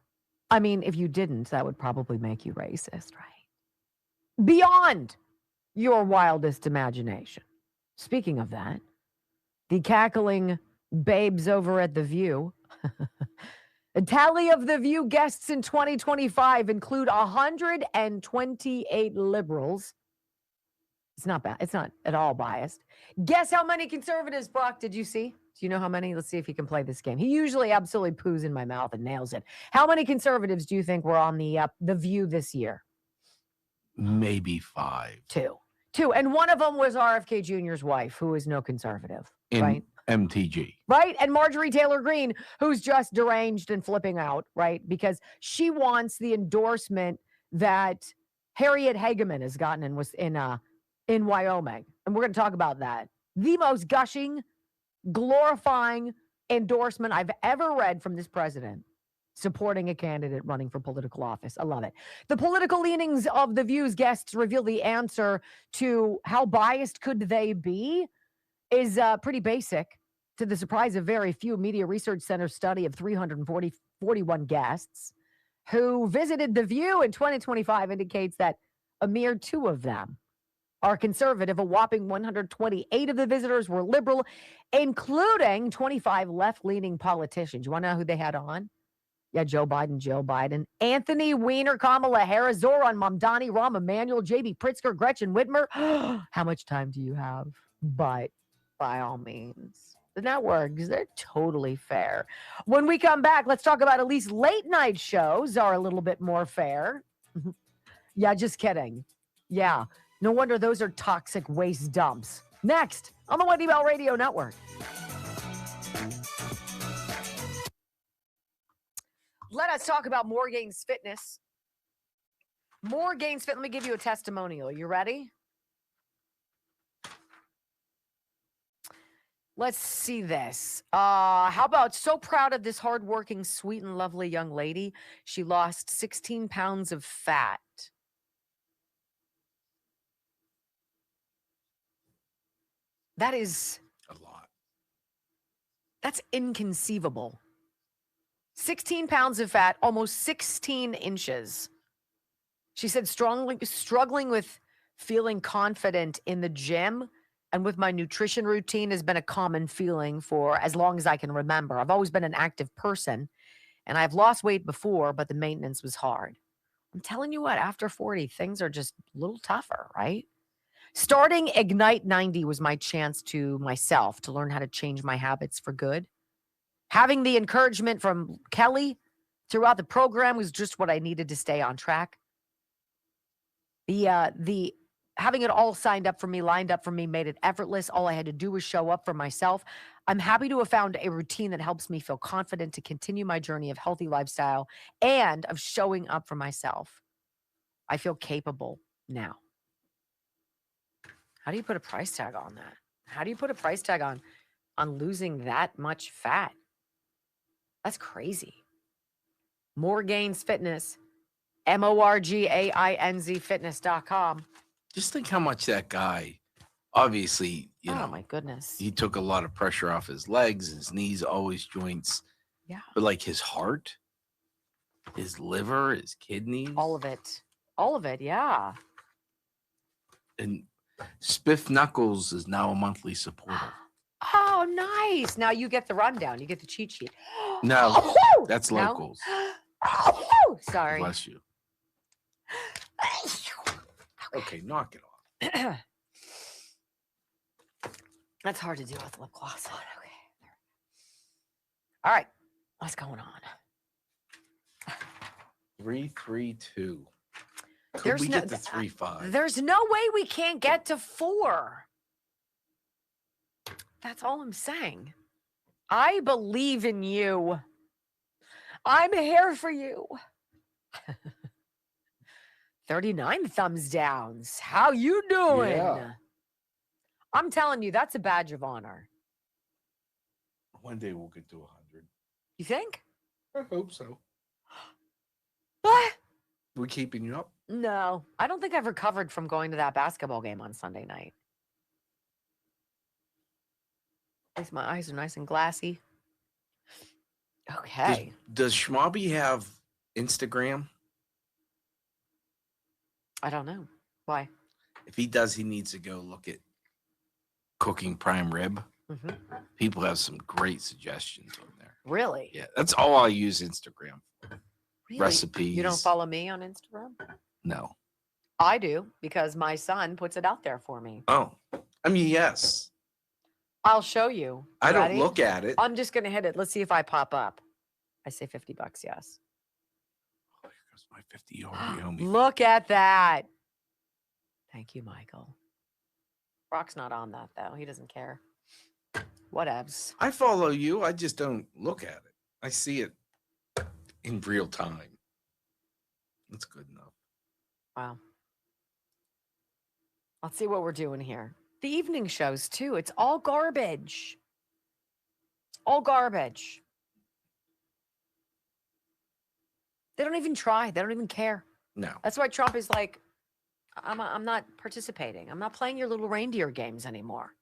I mean, if you didn't, that would probably make you racist, right? Beyond your wildest imagination. Speaking of that, the cackling babes over at The View. A tally of The View guests in 2025 include 128 liberals. It's not bad. It's not at all biased. Guess how many conservatives, Brock, did you see? Do you know how many? Let's see if he can play this game. He usually absolutely poos in my mouth and nails it. How many conservatives do you think were on The View this year? Maybe 5. Two. And one of them was RFK Jr.'s wife, who is no conservative, right? MTG. Right? And Marjorie Taylor Greene, who's just deranged and flipping out, right? Because she wants the endorsement that Harriet Hageman has gotten in Wyoming. And we're going to talk about that. The most gushing, glorifying endorsement I've ever read from this president supporting a candidate running for political office. I love it. The political leanings of The View's guests reveal the answer to how biased could they be is pretty basic. To the surprise of very few, Media Research Center study of 341 guests who visited The View in 2025 indicates that a mere 2 of them are conservative. A whopping 128 of the visitors were liberal, including 25 left-leaning politicians. You want to know who they had on? Yeah, Joe Biden, Anthony Weiner, Kamala Harris, Zoran Mamdani, Rahm Emanuel, J.B. Pritzker, Gretchen Whitmer. How much time do you have? But by all means, the networks, they're totally fair. When we come back, let's talk about at least late night shows are a little bit more fair. Yeah, just kidding. Yeah, no wonder those are toxic waste dumps. Next on the Wendy Bell Radio Network. Let us talk about More Gains Fitness. More Gains Fit. Let me give you a testimonial. You ready? Let's see this. How about so proud of this hardworking, sweet, and lovely young lady. She lost 16 pounds of fat That is a lot. That's inconceivable. 16 pounds of fat, almost 16 inches. She said struggling with feeling confident in the gym and with my nutrition routine has been a common feeling for as long as I can remember. I've always been an active person and I've lost weight before, but the maintenance was hard. I'm telling you what, after 40, things are just a little tougher, right? Starting Ignite 90 was my chance to myself to learn how to change my habits for good. Having the encouragement from Kelly throughout the program was just what I needed to stay on track. The having it all lined up for me, made it effortless. All I had to do was show up for myself. I'm happy to have found a routine that helps me feel confident to continue my journey of healthy lifestyle and of showing up for myself. I feel capable now. How do you put a price tag on that? How do you put a price tag on losing that much fat? That's crazy. More Gains Fitness, MORGAINZ fitness.com. Just think how much that guy, obviously, you know, my goodness. he took a lot of pressure off his legs, his knees, all his joints. Yeah. But like his heart, his liver, his kidneys. All of it. All of it, yeah. And Spiff Knuckles is now a monthly supporter. Oh, nice. Now you get the rundown. You get the cheat sheet. No, that's No? locals. Sorry. Bless you. Okay, knock it off. That's hard to do with lip gloss on. Okay. All right. What's going on? 332. Could There's we no- get to 35? There's no way we can't get to 4. That's all I'm saying. I believe in you. I'm here for you. 39 thumbs downs. How you doing? Yeah. I'm telling you, that's a badge of honor. One day we'll get to 100. You think? I hope so. What? We keeping you up? No, I don't think I've recovered from going to that basketball game on Sunday night. At least my eyes are nice and glassy. Okay. Does Schmobby have Instagram? I don't know. Why? If he does, he needs to go look at cooking prime rib. Mhm. People have some great suggestions on there. Really? Yeah, that's all I use Instagram for. Really? Recipes. You don't follow me on Instagram? No. I do because my son puts it out there for me. Oh, I mean, yes. I'll show you. I don't Ready? look at it. I'm just going to hit it. Let's see if I pop up. I say $50, yes. Oh, here goes my 50. You already owe me. Look at that. Thank you, Michael. Brock's not on that, though. He doesn't care. Whatevs. I follow you. I just don't look at it. I see it in real time. That's good enough. Wow. Let's see what we're doing here. The evening shows, too. It's all garbage. All garbage. They don't even try. They don't even care. No. That's why Trump is like, I'm not participating. I'm not playing your little reindeer games anymore.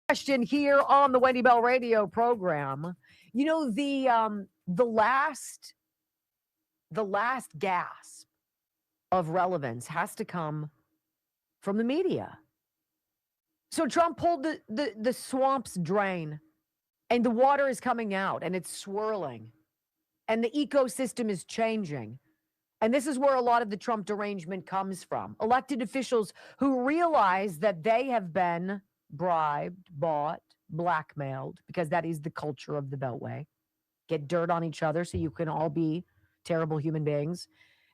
Question here on the Wendy Bell Radio program. You know, the last gasp of relevance has to come from the media. So Trump pulled the swamp's drain and the water is coming out and it's swirling and the ecosystem is changing. And this is where a lot of the Trump derangement comes from. Elected officials who realize that they have been bribed, bought, blackmailed, because that is the culture of the Beltway. Get dirt on each other so you can all be terrible human beings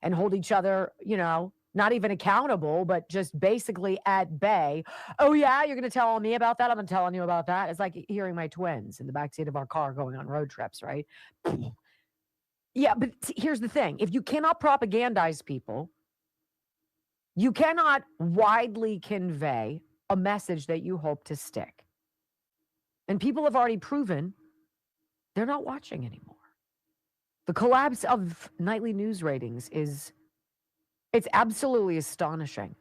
and hold each other, you know, not even accountable, but just basically at bay. Oh, yeah, you're going to tell me about that? I'm telling you about that. It's like hearing my twins in the backseat of our car going on road trips, right? Yeah, but here's the thing. If you cannot propagandize people, You cannot widely convey a message that you hope to stick. And people have already proven they're not watching anymore. The collapse of nightly news ratings it's absolutely astonishing.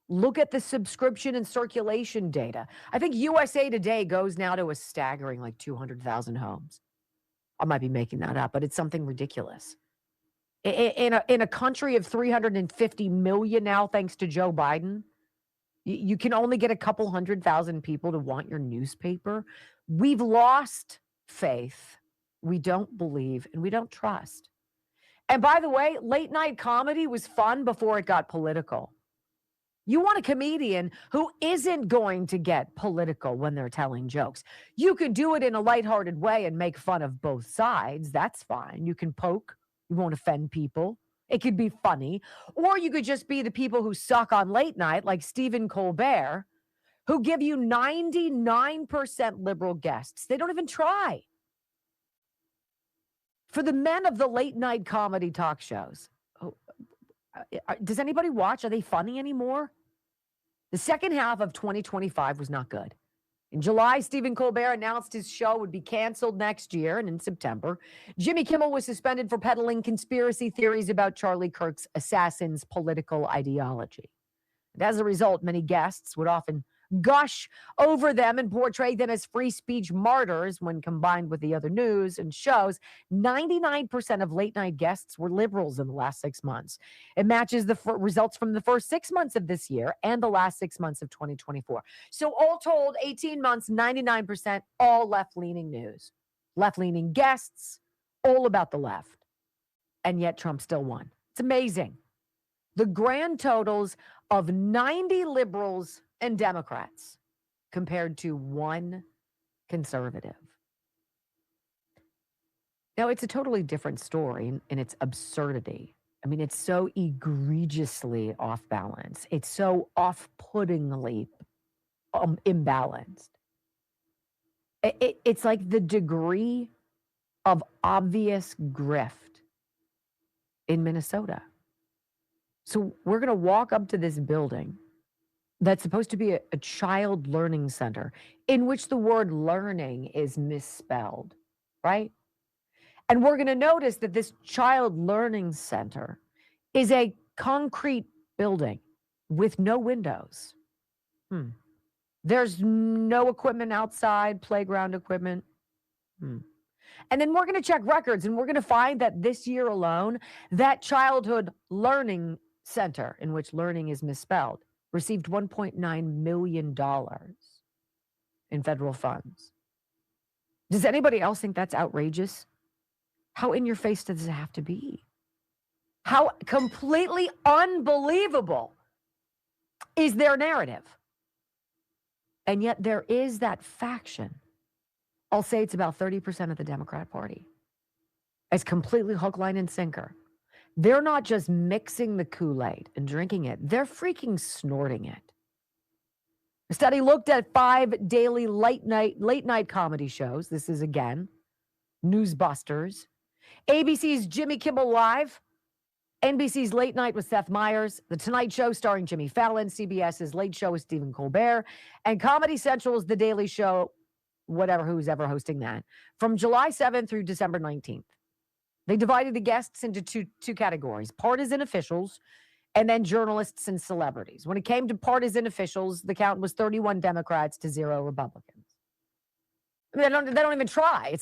Look at the subscription and circulation data. I think USA Today goes now to a staggering like 200,000 homes. I might be making that up, but it's something ridiculous. In a country of 350 million now, thanks to Joe Biden, you can only get a couple 100,000 people to want your newspaper. We've lost faith. We don't believe and we don't trust. And by the way, late night comedy was fun before it got political. You want a comedian who isn't going to get political when they're telling jokes. You could do it in a lighthearted way and make fun of both sides. That's fine. You can poke. You won't offend people. It could be funny. Or you could just be the people who suck on late night, like Stephen Colbert, who give you 99% liberal guests. They don't even try. For the men of the late night comedy talk shows, does anybody watch? Are they funny anymore? The second half of 2025 was not good. In July, Stephen Colbert announced his show would be canceled next year, and in September, Jimmy Kimmel was suspended for peddling conspiracy theories about Charlie Kirk's assassin's political ideology. And as a result, many guests would often gush over them and portray them as free speech martyrs when combined with the other news and shows. 99% of late night guests were liberals in the last 6 months. It matches the results from the first 6 months of this year and the last 6 months of 2024. So all told, 18 months, 99% all left-leaning news, left-leaning guests, all about the left. And yet Trump still won. It's amazing. The grand totals of 90 liberals and Democrats compared to one conservative. Now, it's a totally different story in its absurdity. I mean, it's so egregiously off balance. It's so off-puttingly imbalanced. It's like the degree of obvious grift in Minnesota. So we're going to walk up to this building that's supposed to be a child learning center in which the word learning is misspelled, right? And we're going to notice that this child learning center is a concrete building with no windows. There's no equipment outside, playground equipment. And then we're going to check records and we're going to find that this year alone, that childhood learning center in which learning is misspelled received $1.9 million in federal funds. Does anybody else think that's outrageous? How in your face does it have to be? How completely unbelievable is their narrative? And yet there is that faction. I'll say it's about 30% of the Democrat Party. It's completely hook, line, and sinker. They're not just mixing the Kool-Aid and drinking it. They're freaking snorting it. A study looked at 5 daily late night comedy shows. This is, again, Newsbusters. ABC's Jimmy Kimmel Live. NBC's Late Night with Seth Meyers. The Tonight Show starring Jimmy Fallon. CBS's Late Show with Stephen Colbert. And Comedy Central's The Daily Show, whatever, who's ever hosting that, from July 7th through December 19th. They divided the guests into two categories, partisan officials and then journalists and celebrities. When it came to partisan officials, the count was 31 Democrats to 0 Republicans. I mean, they don't even try.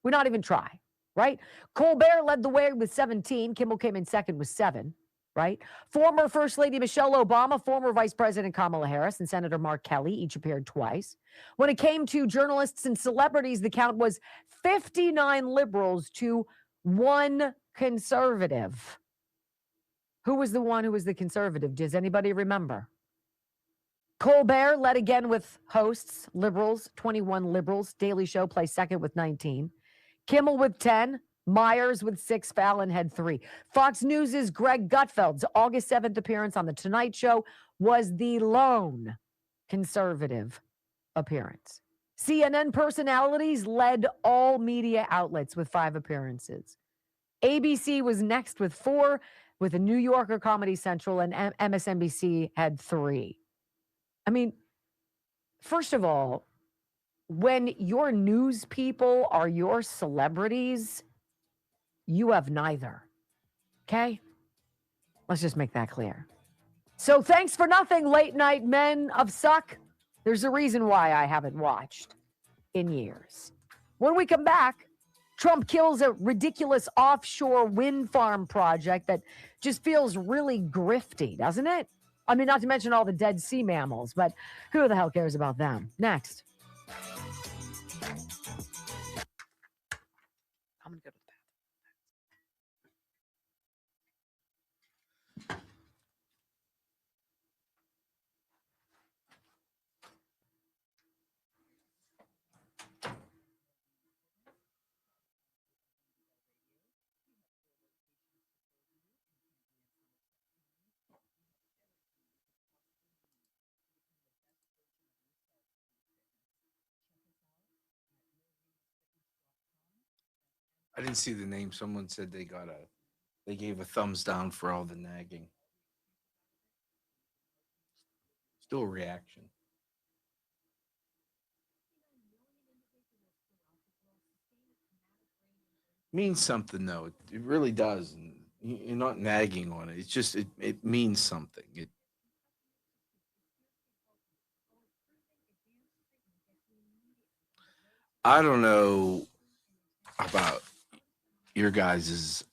We not even try, right? Colbert led the way with 17. Kimmel came in second with 7, right? Former First Lady Michelle Obama, former Vice President Kamala Harris, and Senator Mark Kelly each appeared twice. When it came to journalists and celebrities, the count was 59 liberals to 1 conservative. Who was the one who was the conservative? Does anybody remember? Colbert led again with hosts, liberals, 21 liberals. Daily Show placed second with 19. Kimmel with 10. Myers with 6. Fallon had 3. Fox News' Greg Gutfeld's August 7th appearance on The Tonight Show was the lone conservative appearance. CNN personalities led all media outlets with 5 appearances. ABC was next with 4. with a New Yorker, Comedy Central, and MSNBC had 3. I mean, first of all, when your news people are your celebrities, you have neither. Okay? Let's just make that clear. So thanks for nothing, late night men of suck. There's a reason why I haven't watched in years. When we come back, Trump kills a ridiculous offshore wind farm project that just feels really grifty, doesn't it? I mean, not to mention all the dead sea mammals, but who the hell cares about them? Next. I'm gonna go to the I didn't see the name. Someone said they gave a thumbs down for all the nagging. Still a reaction. Means something though. It really does. And you're not nagging on it. It's just it means something. I don't know about your guys's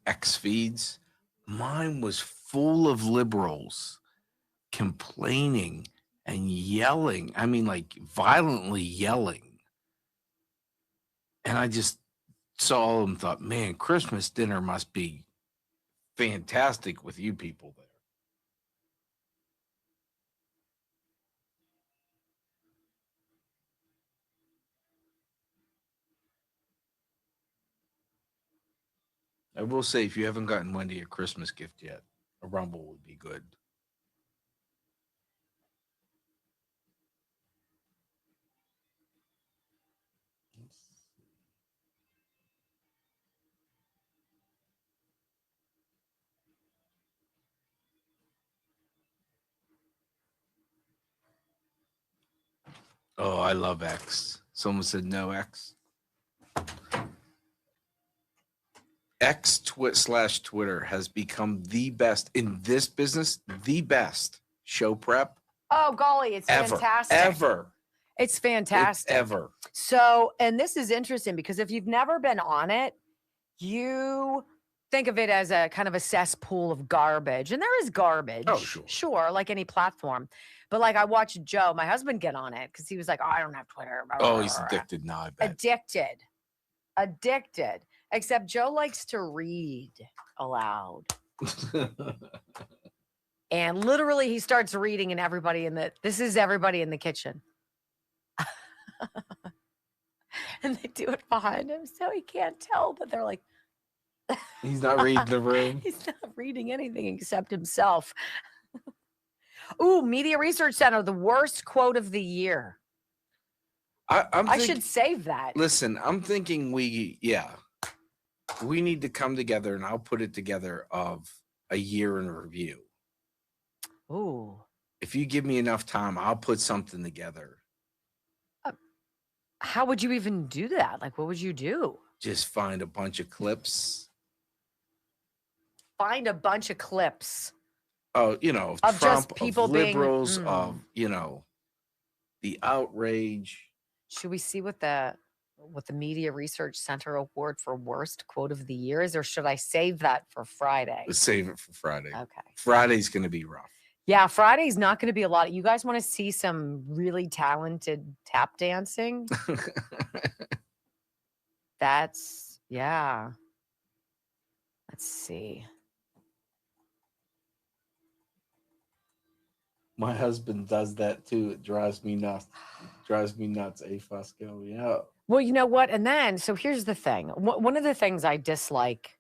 X feeds. Mine was full of liberals complaining and yelling. I mean, like violently yelling. And I just saw all of them, thought, man, Christmas dinner must be fantastic with you people there. I will say, if you haven't gotten Wendy a Christmas gift yet, a Rumble would be good. Oh, I love X. Someone said no X. X/Twitter has become the best in this business, the best show prep Oh, golly, it's fantastic. ever. It's fantastic. Ever. So, and this is interesting because if you've never been on it, you think of it as a kind of a cesspool of garbage. And there is garbage. Oh, sure. Sure, like any platform. But like I watched Joe, my husband, get on it because he was like, oh, I don't have Twitter. Blah, blah, Oh, blah, he's blah. addicted now, I bet. Addicted. Except Joe likes to read aloud. And literally he starts reading and this is everybody in the kitchen. And they do it behind him so he can't tell, but they're like, He's not reading the room. he's not reading anything except himself. Ooh, Media Research Center, the worst quote of the year. I should save that. Listen, I'm thinking we need to come together, and I'll put it together of a year in review. Ooh. If you give me enough time, I'll put something together. How would you even do that? Like, what would you do? Just find a bunch of clips. Find a bunch of clips. Of Of Trump, just people of being- liberals, of the outrage. Should we see what the Media Research Center Award for worst quote of the year is, or should I save that for Friday? Let's save it for Friday. Okay. Friday's going to be rough. Yeah, Friday's not going to be a lot. You guys want to see some really talented tap dancing? Yeah. Let's see. My husband does that too. It drives me nuts. A Fosco. Yeah. Well, you know what? And then, so here's the thing. One of the things I dislike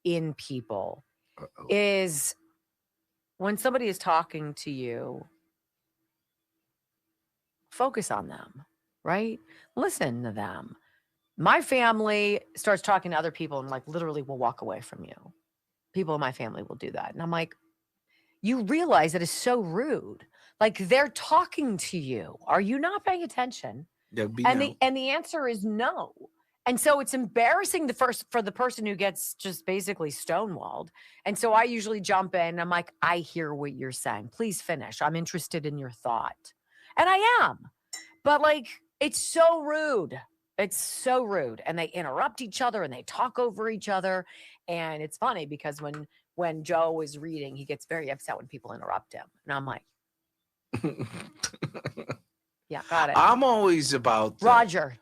in people is when somebody is talking to you, focus on them, right? Listen to them. My family starts talking to other people and like literally will walk away from you. people in my family will do that. And I'm like, you realize that is so rude. Like they're talking to you. Are you not paying attention? The answer is no. And so it's embarrassing for the person who gets just basically stonewalled. And so I usually jump in and I'm like, I hear what you're saying. Please finish. I'm interested in your thought. And I am. But like, it's so rude. It's so rude. And they interrupt each other and they talk over each other. And it's funny because when Joe is reading, he gets very upset when people interrupt him. And I'm like, yeah, got it. I'm always about Roger.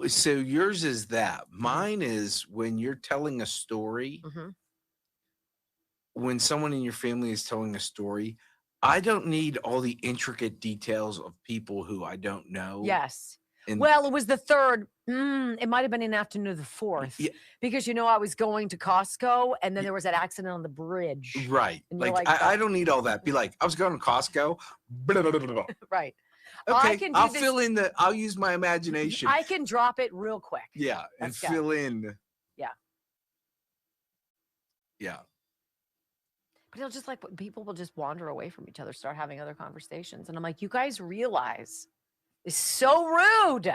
So yours is that. Mine is when you're telling a story, when someone in your family is telling a story, I don't need all the intricate details of people who I don't know. Yes. Well, it was the third. It might have been in the afternoon of the fourth. Yeah. Because, I was going to Costco and then there was that accident on the bridge. Right. Like I don't need all that. Be like, I was going to Costco. Blah, blah, blah, blah. Right. Okay, I'll use my imagination. I can drop it real quick. Yeah, and fill in. Yeah. Yeah. But it'll just people will just wander away from each other, start having other conversations. And I'm like, you guys realize it's so rude.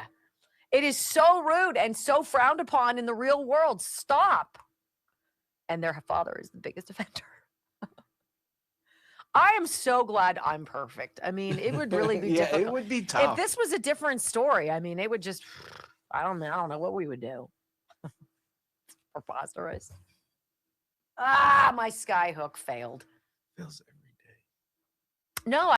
It is so rude and so frowned upon in the real world. Stop. And their father is the biggest offender. I am so glad I'm perfect. I mean, it would really be difficult. It would be tough. If this was a different story, I mean, it would just, I don't know what we would do. It's preposterous. My sky hook failed. Fails every day. No,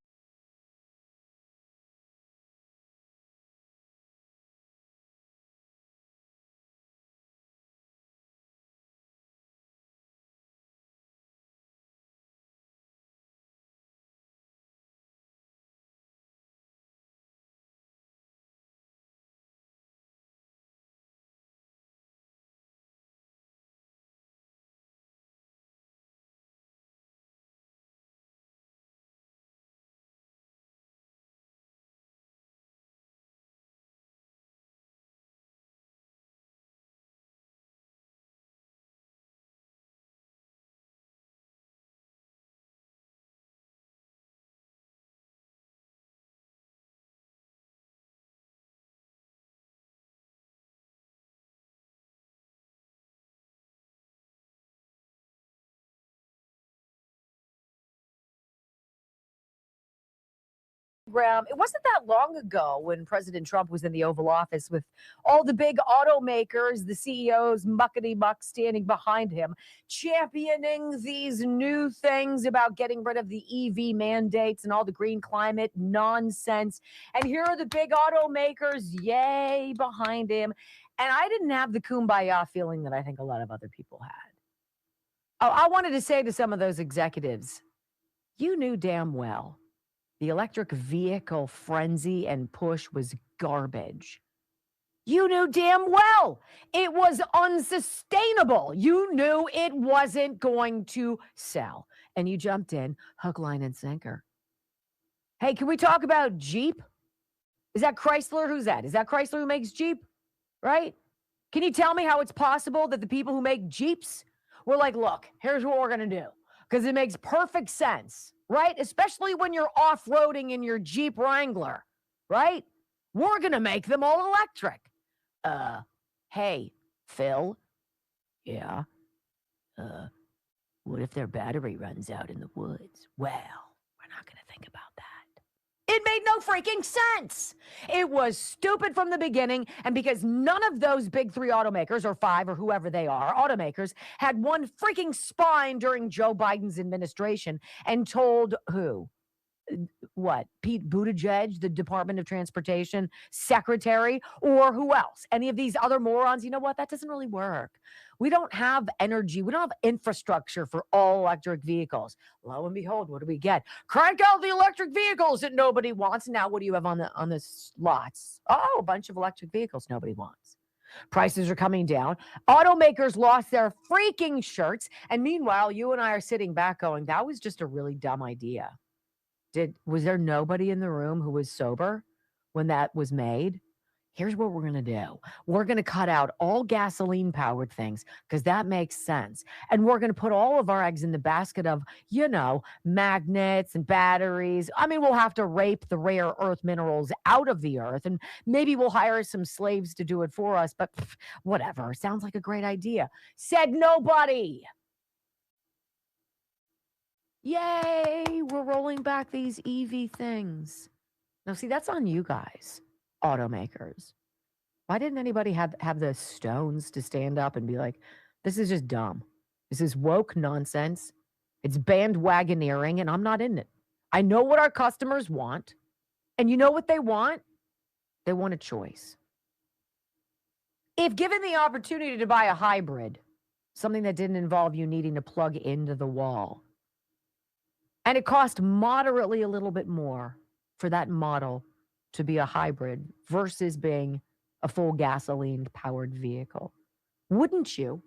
it wasn't that long ago when President Trump was in the Oval Office with all the big automakers, the CEOs, muckety-muck standing behind him, championing these new things about getting rid of the EV mandates and all the green climate nonsense. And here are the big automakers, yay, behind him. And I didn't have the kumbaya feeling that I think a lot of other people had. Oh, I wanted to say to some of those executives, you knew damn well the electric vehicle frenzy and push was garbage. You knew damn well it was unsustainable. You knew it wasn't going to sell. And you jumped in, hook, line, and sinker. Hey, can we talk about Jeep? Is that Chrysler? Who's that? Is that Chrysler who makes Jeep? Right? Can you tell me how it's possible that the people who make Jeeps were like, look, here's what we're going to do. Because it makes perfect sense. Right? Especially when you're off-roading in your Jeep Wrangler, right? We're going to make them all electric. Hey, Phil? Yeah? What if their battery runs out in the woods? Well, we're not going to think about that. It made no freaking sense. It was stupid from the beginning. And because none of those big three automakers or five or whoever they are, automakers, had one freaking spine during Joe Biden's administration and told who? What? Pete Buttigieg, the Department of Transportation secretary, or who else? Any of these other morons? You know what? That doesn't really work. We don't have energy. We don't have infrastructure for all electric vehicles. Lo and behold, what do we get? Crank out the electric vehicles that nobody wants. Now, what do you have on the lots? Oh, a bunch of electric vehicles nobody wants. Prices are coming down. Automakers lost their freaking shirts. And meanwhile, you and I are sitting back going, that was just a really dumb idea. Was there nobody in the room who was sober when that was made? here's what we're going to do. We're going to cut out all gasoline-powered things because that makes sense. And we're going to put all of our eggs in the basket of, magnets and batteries. I mean, we'll have to rape the rare earth minerals out of the earth, and maybe we'll hire some slaves to do it for us, but whatever. Sounds like a great idea. Said nobody. Yay, we're rolling back these EV things. Now, see, that's on you guys, automakers. Why didn't anybody have the stones to stand up and be like, this is just dumb. This is woke nonsense. It's bandwagoneering, and I'm not in it. I know what our customers want, and you know what they want? They want a choice. If given the opportunity to buy a hybrid, something that didn't involve you needing to plug into the wall, and it cost moderately a little bit more for that model to be a hybrid versus being a full gasoline-powered vehicle. Wouldn't you?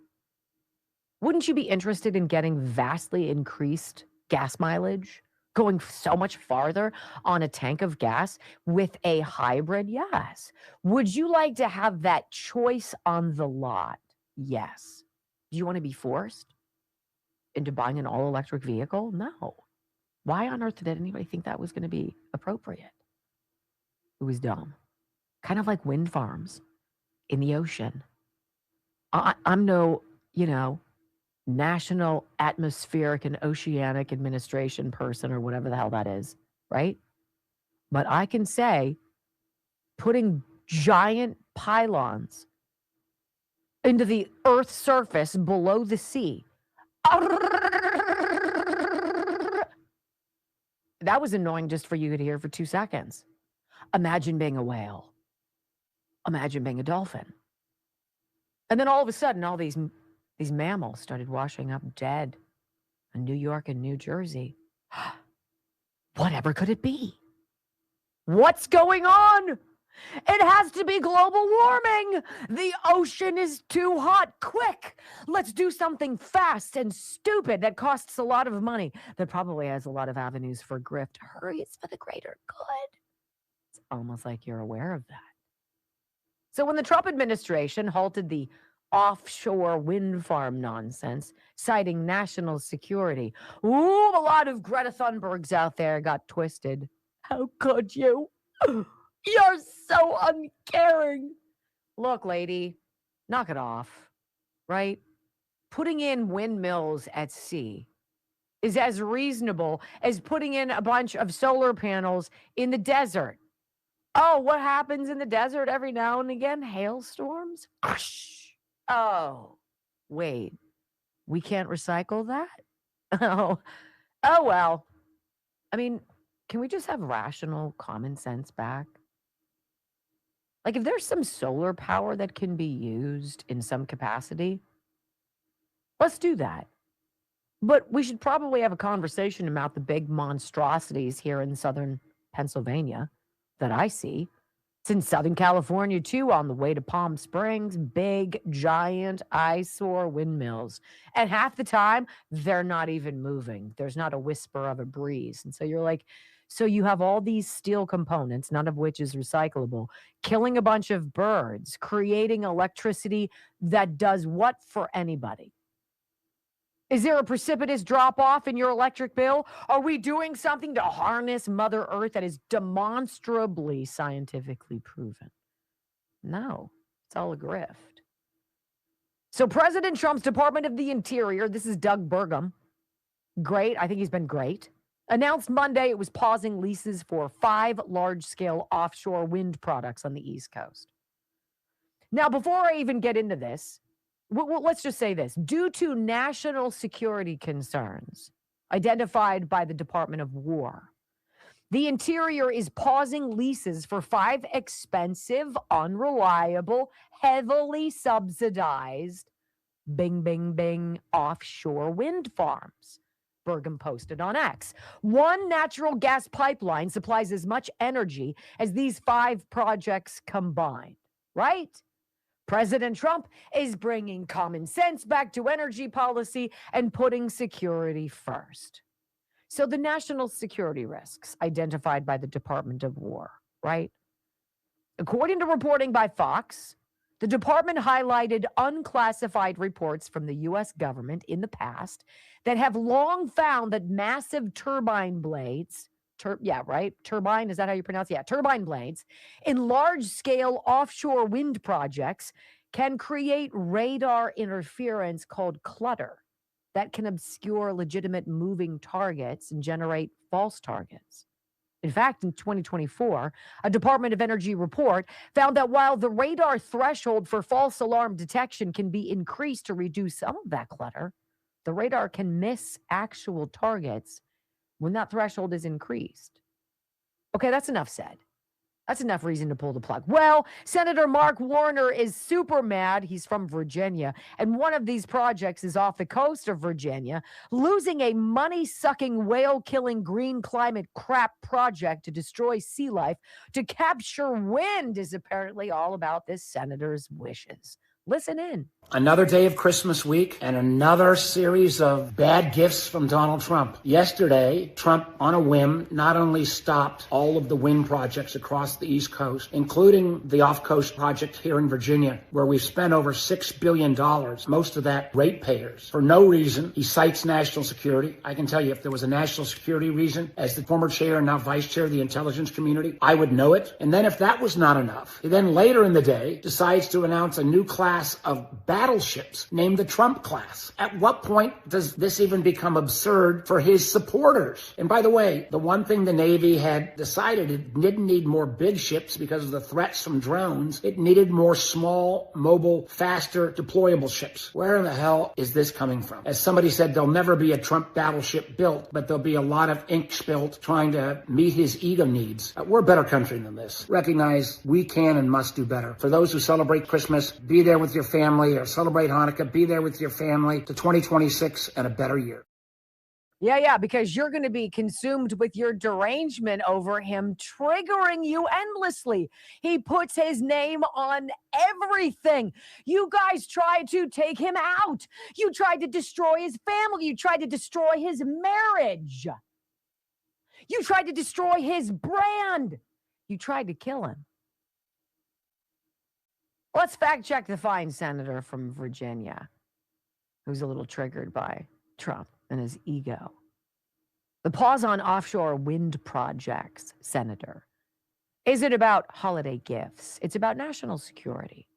Wouldn't you be interested in getting vastly increased gas mileage, going so much farther on a tank of gas with a hybrid? Yes. Would you like to have that choice on the lot? Yes. Do you want to be forced into buying an all-electric vehicle? No. Why on earth did anybody think that was going to be appropriate? It was dumb. Kind of like wind farms in the ocean. I'm no, National Atmospheric and Oceanic Administration person or whatever the hell that is, right? But I can say putting giant pylons into the Earth's surface below the sea. That was annoying just for you to hear for 2 seconds. Imagine being a whale. Imagine being a dolphin. And then all of a sudden, all these mammals started washing up dead in New York and New Jersey. Whatever could it be? What's going on? It has to be global warming. The ocean is too hot. Quick, let's do something fast and stupid that costs a lot of money, that probably has a lot of avenues for grift. Hurry, it's for the greater good. It's almost like you're aware of that. So when the Trump administration halted the offshore wind farm nonsense, citing national security, a lot of Greta Thunbergs out there got twisted. How could you? You're so uncaring. Look, lady, knock it off, right? Putting in windmills at sea is as reasonable as putting in a bunch of solar panels in the desert. Oh, what happens in the desert every now and again? Hailstorms? Oh, wait, we can't recycle that? Oh, well. I mean, can we just have rational common sense back? Like, if there's some solar power that can be used in some capacity, let's do that. But we should probably have a conversation about the big monstrosities here in southern Pennsylvania that I see. It's in Southern California, too, on the way to Palm Springs. Big, giant, eyesore windmills. And half the time, they're not even moving. There's not a whisper of a breeze. And so you're like, so you have all these steel components, none of which is recyclable, killing a bunch of birds, creating electricity that does what for anybody? Is there a precipitous drop-off in your electric bill? Are we doing something to harness Mother Earth that is demonstrably scientifically proven? No, it's all a grift. So President Trump's Department of the Interior, this is Doug Burgum, great, I think he's been great, announced Monday it was pausing leases for 5 large-scale offshore wind products on the East Coast. Now, before I even get into this, let's just say this. Due to national security concerns identified by the Department of War, the Interior is pausing leases for 5 expensive, unreliable, heavily subsidized, bing, bing, bing, offshore wind farms. Burgum posted on X. One natural gas pipeline supplies as much energy as these 5 projects combined, right? President Trump is bringing common sense back to energy policy and putting security first. So the national security risks identified by the Department of War, right? According to reporting by Fox, the department highlighted unclassified reports from the U.S. government in the past that have long found that massive turbine blades, turbine, is that how you pronounce it? Yeah, turbine blades in large-scale offshore wind projects can create radar interference called clutter that can obscure legitimate moving targets and generate false targets. In fact, in 2024, a Department of Energy report found that while the radar threshold for false alarm detection can be increased to reduce some of that clutter, the radar can miss actual targets when that threshold is increased. Okay, that's enough said. That's enough reason to pull the plug. Well, Senator Mark Warner is super mad. He's from Virginia, and one of these projects is off the coast of Virginia. Losing a money-sucking, whale-killing green climate crap project to destroy sea life to capture wind is apparently all about this senator's wishes. Listen in. Another day of Christmas week and another series of bad gifts from Donald Trump. Yesterday, Trump, on a whim, not only stopped all of the wind projects across the East Coast, including the off-coast project here in Virginia, where we've spent over $6 billion, most of that ratepayers, for no reason. He cites national security. I can tell you, if there was a national security reason, as the former chair and now vice chair of the intelligence community, I would know it. And then if that was not enough, he then later in the day decides to announce a new class of battleships named the Trump class. At what point does this even become absurd for his supporters? And by the way, the one thing the Navy had decided, it didn't need more big ships because of the threats from drones. It needed more small, mobile, faster, deployable ships. Where in the hell is this coming from? As somebody said, there'll never be a Trump battleship built, but there'll be a lot of ink spilt trying to meet his ego needs. We're a better country than this. Recognize we can and must do better. For those who celebrate Christmas, be there with your family, or celebrate Hanukkah, be there with your family to 2026 and a better year. Yeah, because you're going to be consumed with your derangement over him triggering you endlessly. He puts his name on everything. You guys tried to take him out. You tried to destroy his family. You tried to destroy his marriage. You tried to destroy his brand. You tried to kill him. Let's fact check the fine senator from Virginia, who's a little triggered by Trump and his ego. The pause on offshore wind projects, Senator, isn't about holiday gifts. It's about national security.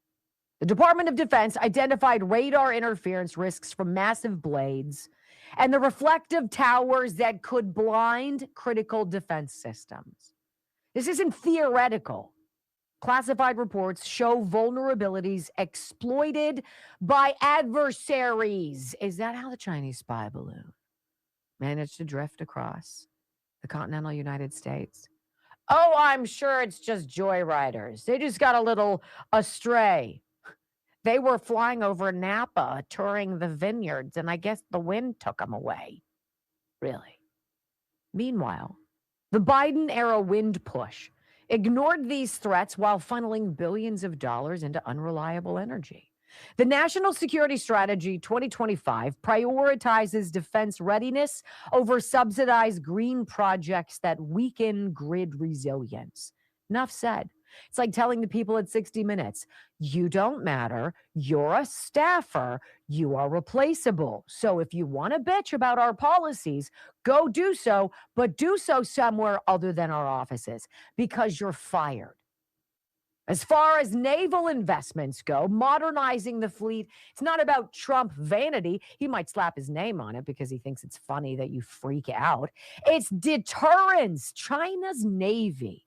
The Department of Defense identified radar interference risks from massive blades and the reflective towers that could blind critical defense systems. This isn't theoretical. Classified reports show vulnerabilities exploited by adversaries. Is that how the Chinese spy balloon managed to drift across the continental United States? Oh, I'm sure it's just joyriders. They just got a little astray. They were flying over Napa, touring the vineyards, and I guess the wind took them away. Really? Meanwhile, the Biden-era wind push ignored these threats while funneling billions of dollars into unreliable energy. The National Security Strategy 2025 prioritizes defense readiness over subsidized green projects that weaken grid resilience. Enough said. It's like telling the people at 60 Minutes, you don't matter, you're a staffer, you are replaceable. So if you want to bitch about our policies, go do so, but do so somewhere other than our offices, because you're fired. As far as naval investments go, modernizing the fleet, it's not about Trump vanity. He might slap his name on it because he thinks it's funny that you freak out. It's deterrence. China's Navy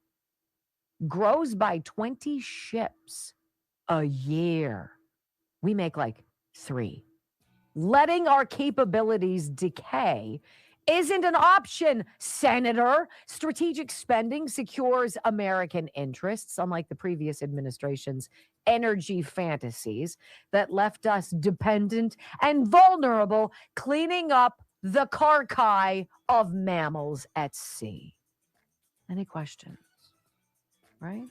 grows by 20 ships a year. We make like 3. Letting our capabilities decay isn't an option, Senator. Strategic spending secures American interests, unlike the previous administration's energy fantasies that left us dependent and vulnerable, cleaning up the carcass of mammals at sea. Any questions? Right?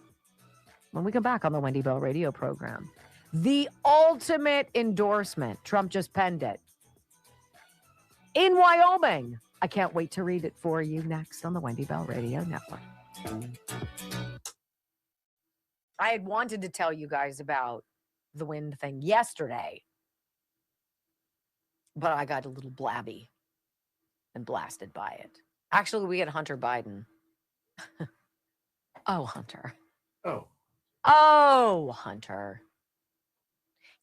When we come back on the Wendy Bell radio program, the ultimate endorsement. Trump just penned it in Wyoming. I can't wait to read it for you next on the Wendy Bell Radio Network. I had wanted to tell you guys about the wind thing yesterday, but I got a little blabby and blasted by it. Actually, we had Hunter Biden. Oh, Hunter. Oh. Oh, Hunter.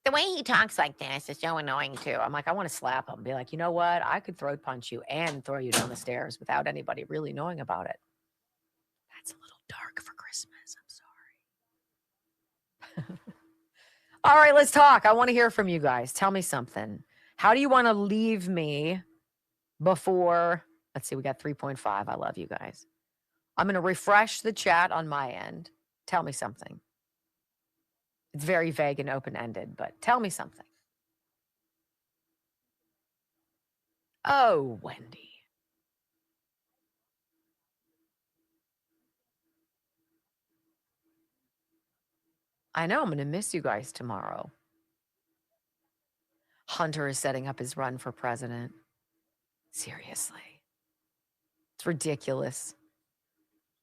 The way he talks like this is so annoying, too. I'm like, I want to slap him. Be like, you know what? I could throat punch you and throw you down the stairs without anybody really knowing about it. That's a little dark for Christmas. I'm sorry. All right, let's talk. I want to hear from you guys. Tell me something. How do you want to leave me before? Let's see, we got 3.5. I love you guys. I'm going to refresh the chat on my end. Tell me something. It's very vague and open-ended, but tell me something. Oh, Wendy. I know I'm going to miss you guys tomorrow. Hunter is setting up his run for president. Seriously. It's ridiculous.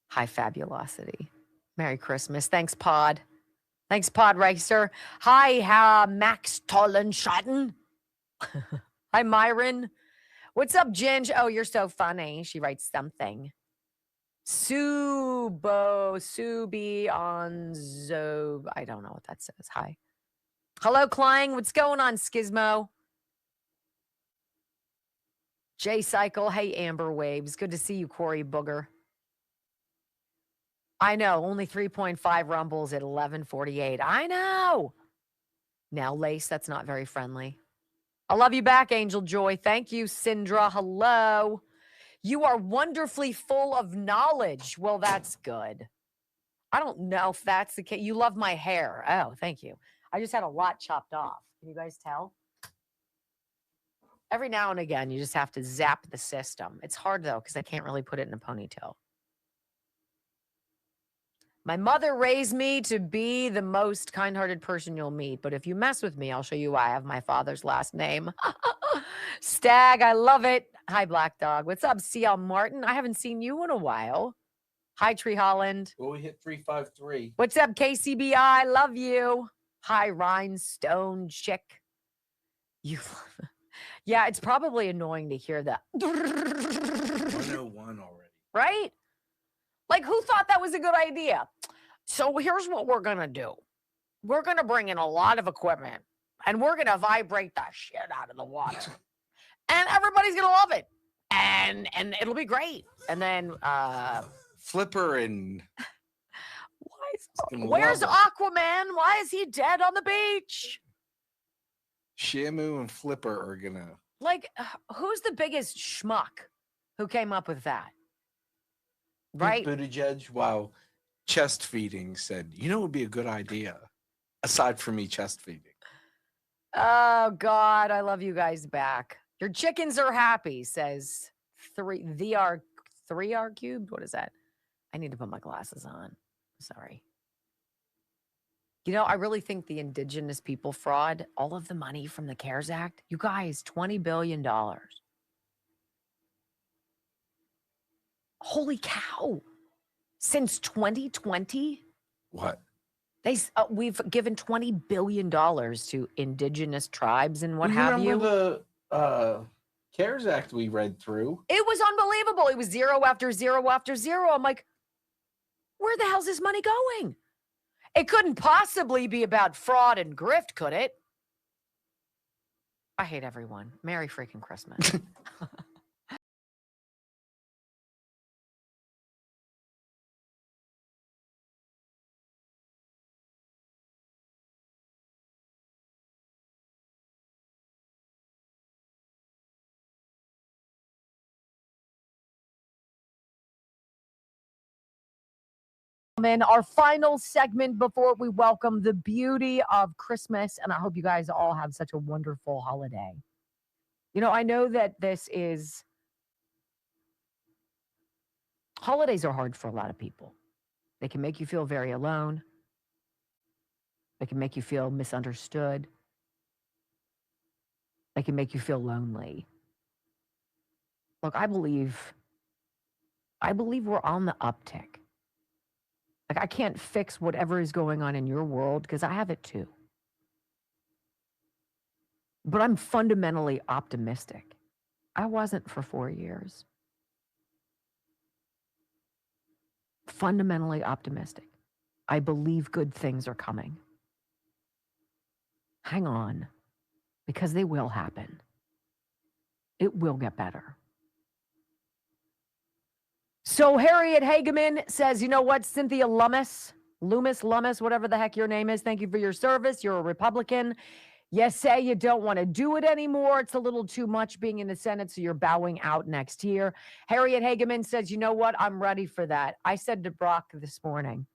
High fabulosity. Merry Christmas. Thanks, Pod. Thanks, Pod Racer. Hi, Max Tollenschatten. Hi, Myron. What's up, Ginge? Oh, you're so funny. She writes something. Subi on Zob. I don't know what that says. Hi. Hello, Klang. What's going on, Skizmo? J Cycle. Hey, Amber Waves. Good to see you, Corey Booger. I know. Only 3.5 rumbles at 11:48. I know. Now, Lace, that's not very friendly. I love you back, Angel Joy. Thank you, Syndra. Hello. You are wonderfully full of knowledge. Well, that's good. I don't know if that's the case. You love my hair. Oh, thank you. I just had a lot chopped off. Can you guys tell? Every now and again, you just have to zap the system. It's hard, though, because I can't really put it in a ponytail. My mother raised me to be the most kind-hearted person you'll meet, but if you mess with me, I'll show you why I have my father's last name. Stag, I love it. Hi, Black Dog. What's up, CL Martin? I haven't seen you in a while. Hi, Tree Holland. Well, we hit 353. What's up, KCBI? Love you. Hi, Rhinestone Chick. You. Yeah, it's probably annoying to hear that. 101 already. Right? Like, who thought that was a good idea? So here's what we're going to do. We're going to bring in a lot of equipment, and we're going to vibrate the shit out of the water. And everybody's going to love it. And it'll be great. And then... Flipper and... Where's Aquaman? Why is he dead on the beach? Shamu and Flipper are going to... Like, who's the biggest schmuck who came up with that? Right? Buttigieg, while chest feeding, said, you know what would be a good idea? Aside from me chest feeding. Oh, God, I love you guys back. Your chickens are happy, says 3R cubed. What is that? I need to put my glasses on. Sorry. You know, I really think the indigenous people fraud, all of the money from the CARES Act, you guys, $20 billion. Holy cow. Since 2020? What? We've given $20 billion to indigenous tribes and what have you. Remember the CARES Act we read through? It was unbelievable. It was zero after zero after zero. I'm like, where the hell's this money going? It couldn't possibly be about fraud and grift, could it? I hate everyone. Merry freaking Christmas. In our final segment before we welcome the beauty of Christmas, and I hope you guys all have such a wonderful holiday. You know, I know that holidays are hard for a lot of people. They can make you feel very alone. They can make you feel misunderstood. They can make you feel lonely. Look, I believe we're on the uptick. Like, I can't fix whatever is going on in your world because I have it too. But I'm fundamentally optimistic. I wasn't for 4 years. Fundamentally optimistic. I believe good things are coming. Hang on, because they will happen. It will get better. So Harriet Hageman says, you know what, Cynthia Lummis, whatever the heck your name is, thank you for your service. You're a Republican. You say you don't want to do it anymore. It's a little too much being in the Senate, so you're bowing out next year. Harriet Hageman says, you know what, I'm ready for that. I said to Brock this morning,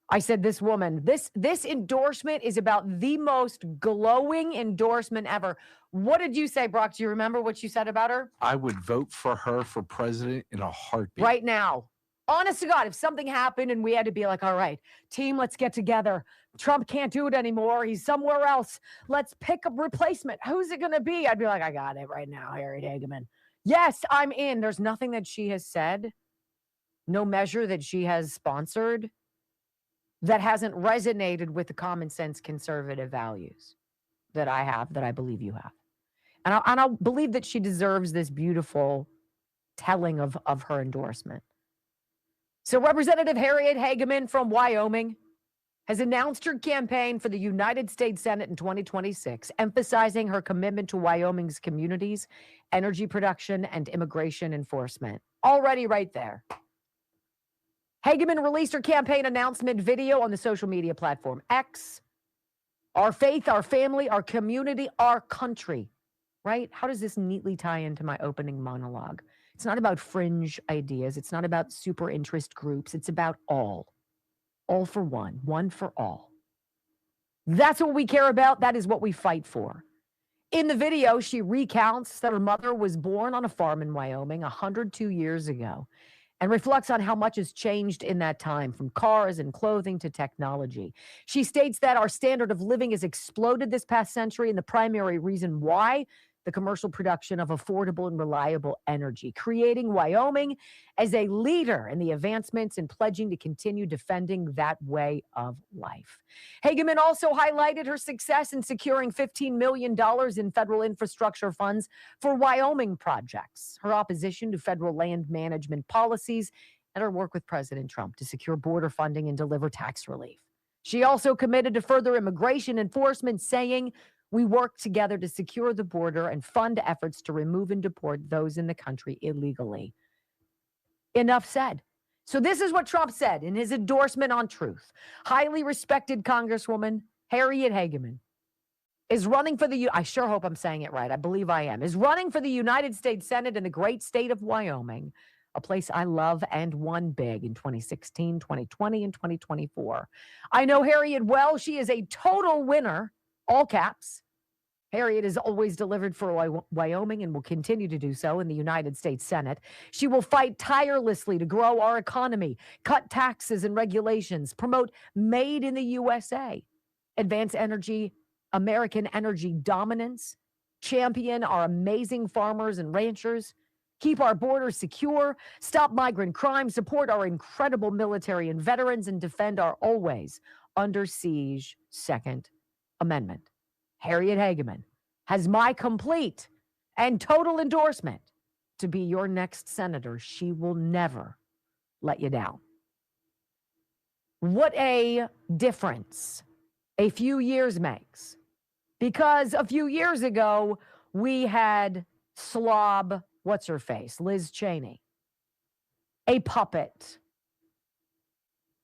I said, this woman, this endorsement is about the most glowing endorsement ever. What did you say, Brock? Do you remember what you said about her? I would vote for her for president in a heartbeat. Right now. Honest to God, if something happened and we had to be like, all right, team, let's get together. Trump can't do it anymore. He's somewhere else. Let's pick a replacement. Who's it going to be? I'd be like, I got it right now, Harriet Hageman. Yes, I'm in. There's nothing that she has said, no measure that she has sponsored that hasn't resonated with the common sense conservative values that I have, that I believe you have. And I believe that she deserves this beautiful telling of her endorsement. So Representative Harriet Hageman from Wyoming has announced her campaign for the United States Senate in 2026, emphasizing her commitment to Wyoming's communities, energy production, and immigration enforcement. Already right there. Hageman released her campaign announcement video on the social media platform X. Our faith, our family, our community, our country. Right? How does this neatly tie into my opening monologue? It's not about fringe ideas. It's not about super interest groups. It's about all for one for all. That's what we care about. That is what we fight for. In the video, she recounts that her mother was born on a farm in Wyoming 102 years ago and reflects on how much has changed in that time, from cars and clothing to technology. She states that our standard of living has exploded this past century, and the primary reason why, the commercial production of affordable and reliable energy, creating Wyoming as a leader in the advancements and pledging to continue defending that way of life. Hageman also highlighted her success in securing $15 million in federal infrastructure funds for Wyoming projects, her opposition to federal land management policies, and her work with President Trump to secure border funding and deliver tax relief. She also committed to further immigration enforcement, saying, we work together to secure the border and fund efforts to remove and deport those in the country illegally. Enough said. So this is what Trump said in his endorsement on Truth. Highly respected Congresswoman Harriet Hageman is running for I sure hope I'm saying it right. I believe I am. Is running for the United States Senate in the great state of Wyoming, a place I love and won big in 2016, 2020, and 2024. I know Harriet well. She is a total winner. All caps. Harriet has always delivered for Wyoming and will continue to do so in the United States Senate. She will fight tirelessly to grow our economy, cut taxes and regulations, promote made in the USA, advance American energy dominance, champion our amazing farmers and ranchers, keep our borders secure, stop migrant crime, support our incredible military and veterans, and defend our always under siege Second Amendment. Harriet Hageman has my complete and total endorsement to be your next senator. She will never let you down. What a difference a few years makes. Because a few years ago, we had slob, what's her face, Liz Cheney, a puppet,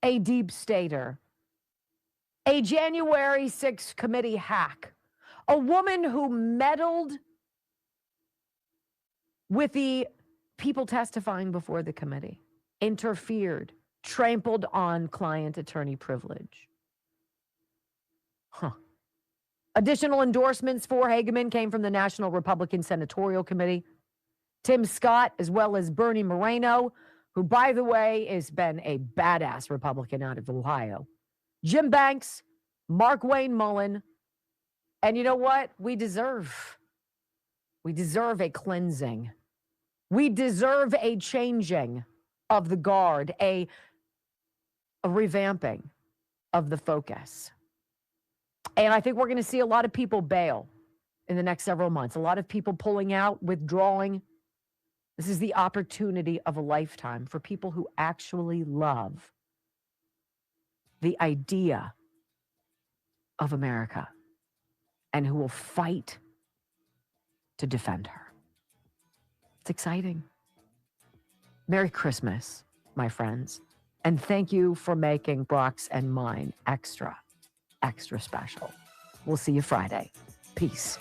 a deep stater, a January 6th committee hack, a woman who meddled with the people testifying before the committee, interfered, trampled on client-attorney privilege. Additional endorsements for Hageman came from the National Republican Senatorial Committee, Tim Scott, as well as Bernie Moreno, who, by the way, has been a badass Republican out of Ohio, Jim Banks, Mark Wayne Mullen, and you know what? We deserve a cleansing. We deserve a changing of the guard, a a revamping of the focus. And I think we're going to see a lot of people bail in the next several months, a lot of people pulling out, withdrawing. This is the opportunity of a lifetime for people who actually love the idea of America and who will fight to defend her. It's exciting. Merry Christmas, my friends. And thank you for making Brock's and mine extra, extra special. We'll see you Friday. Peace.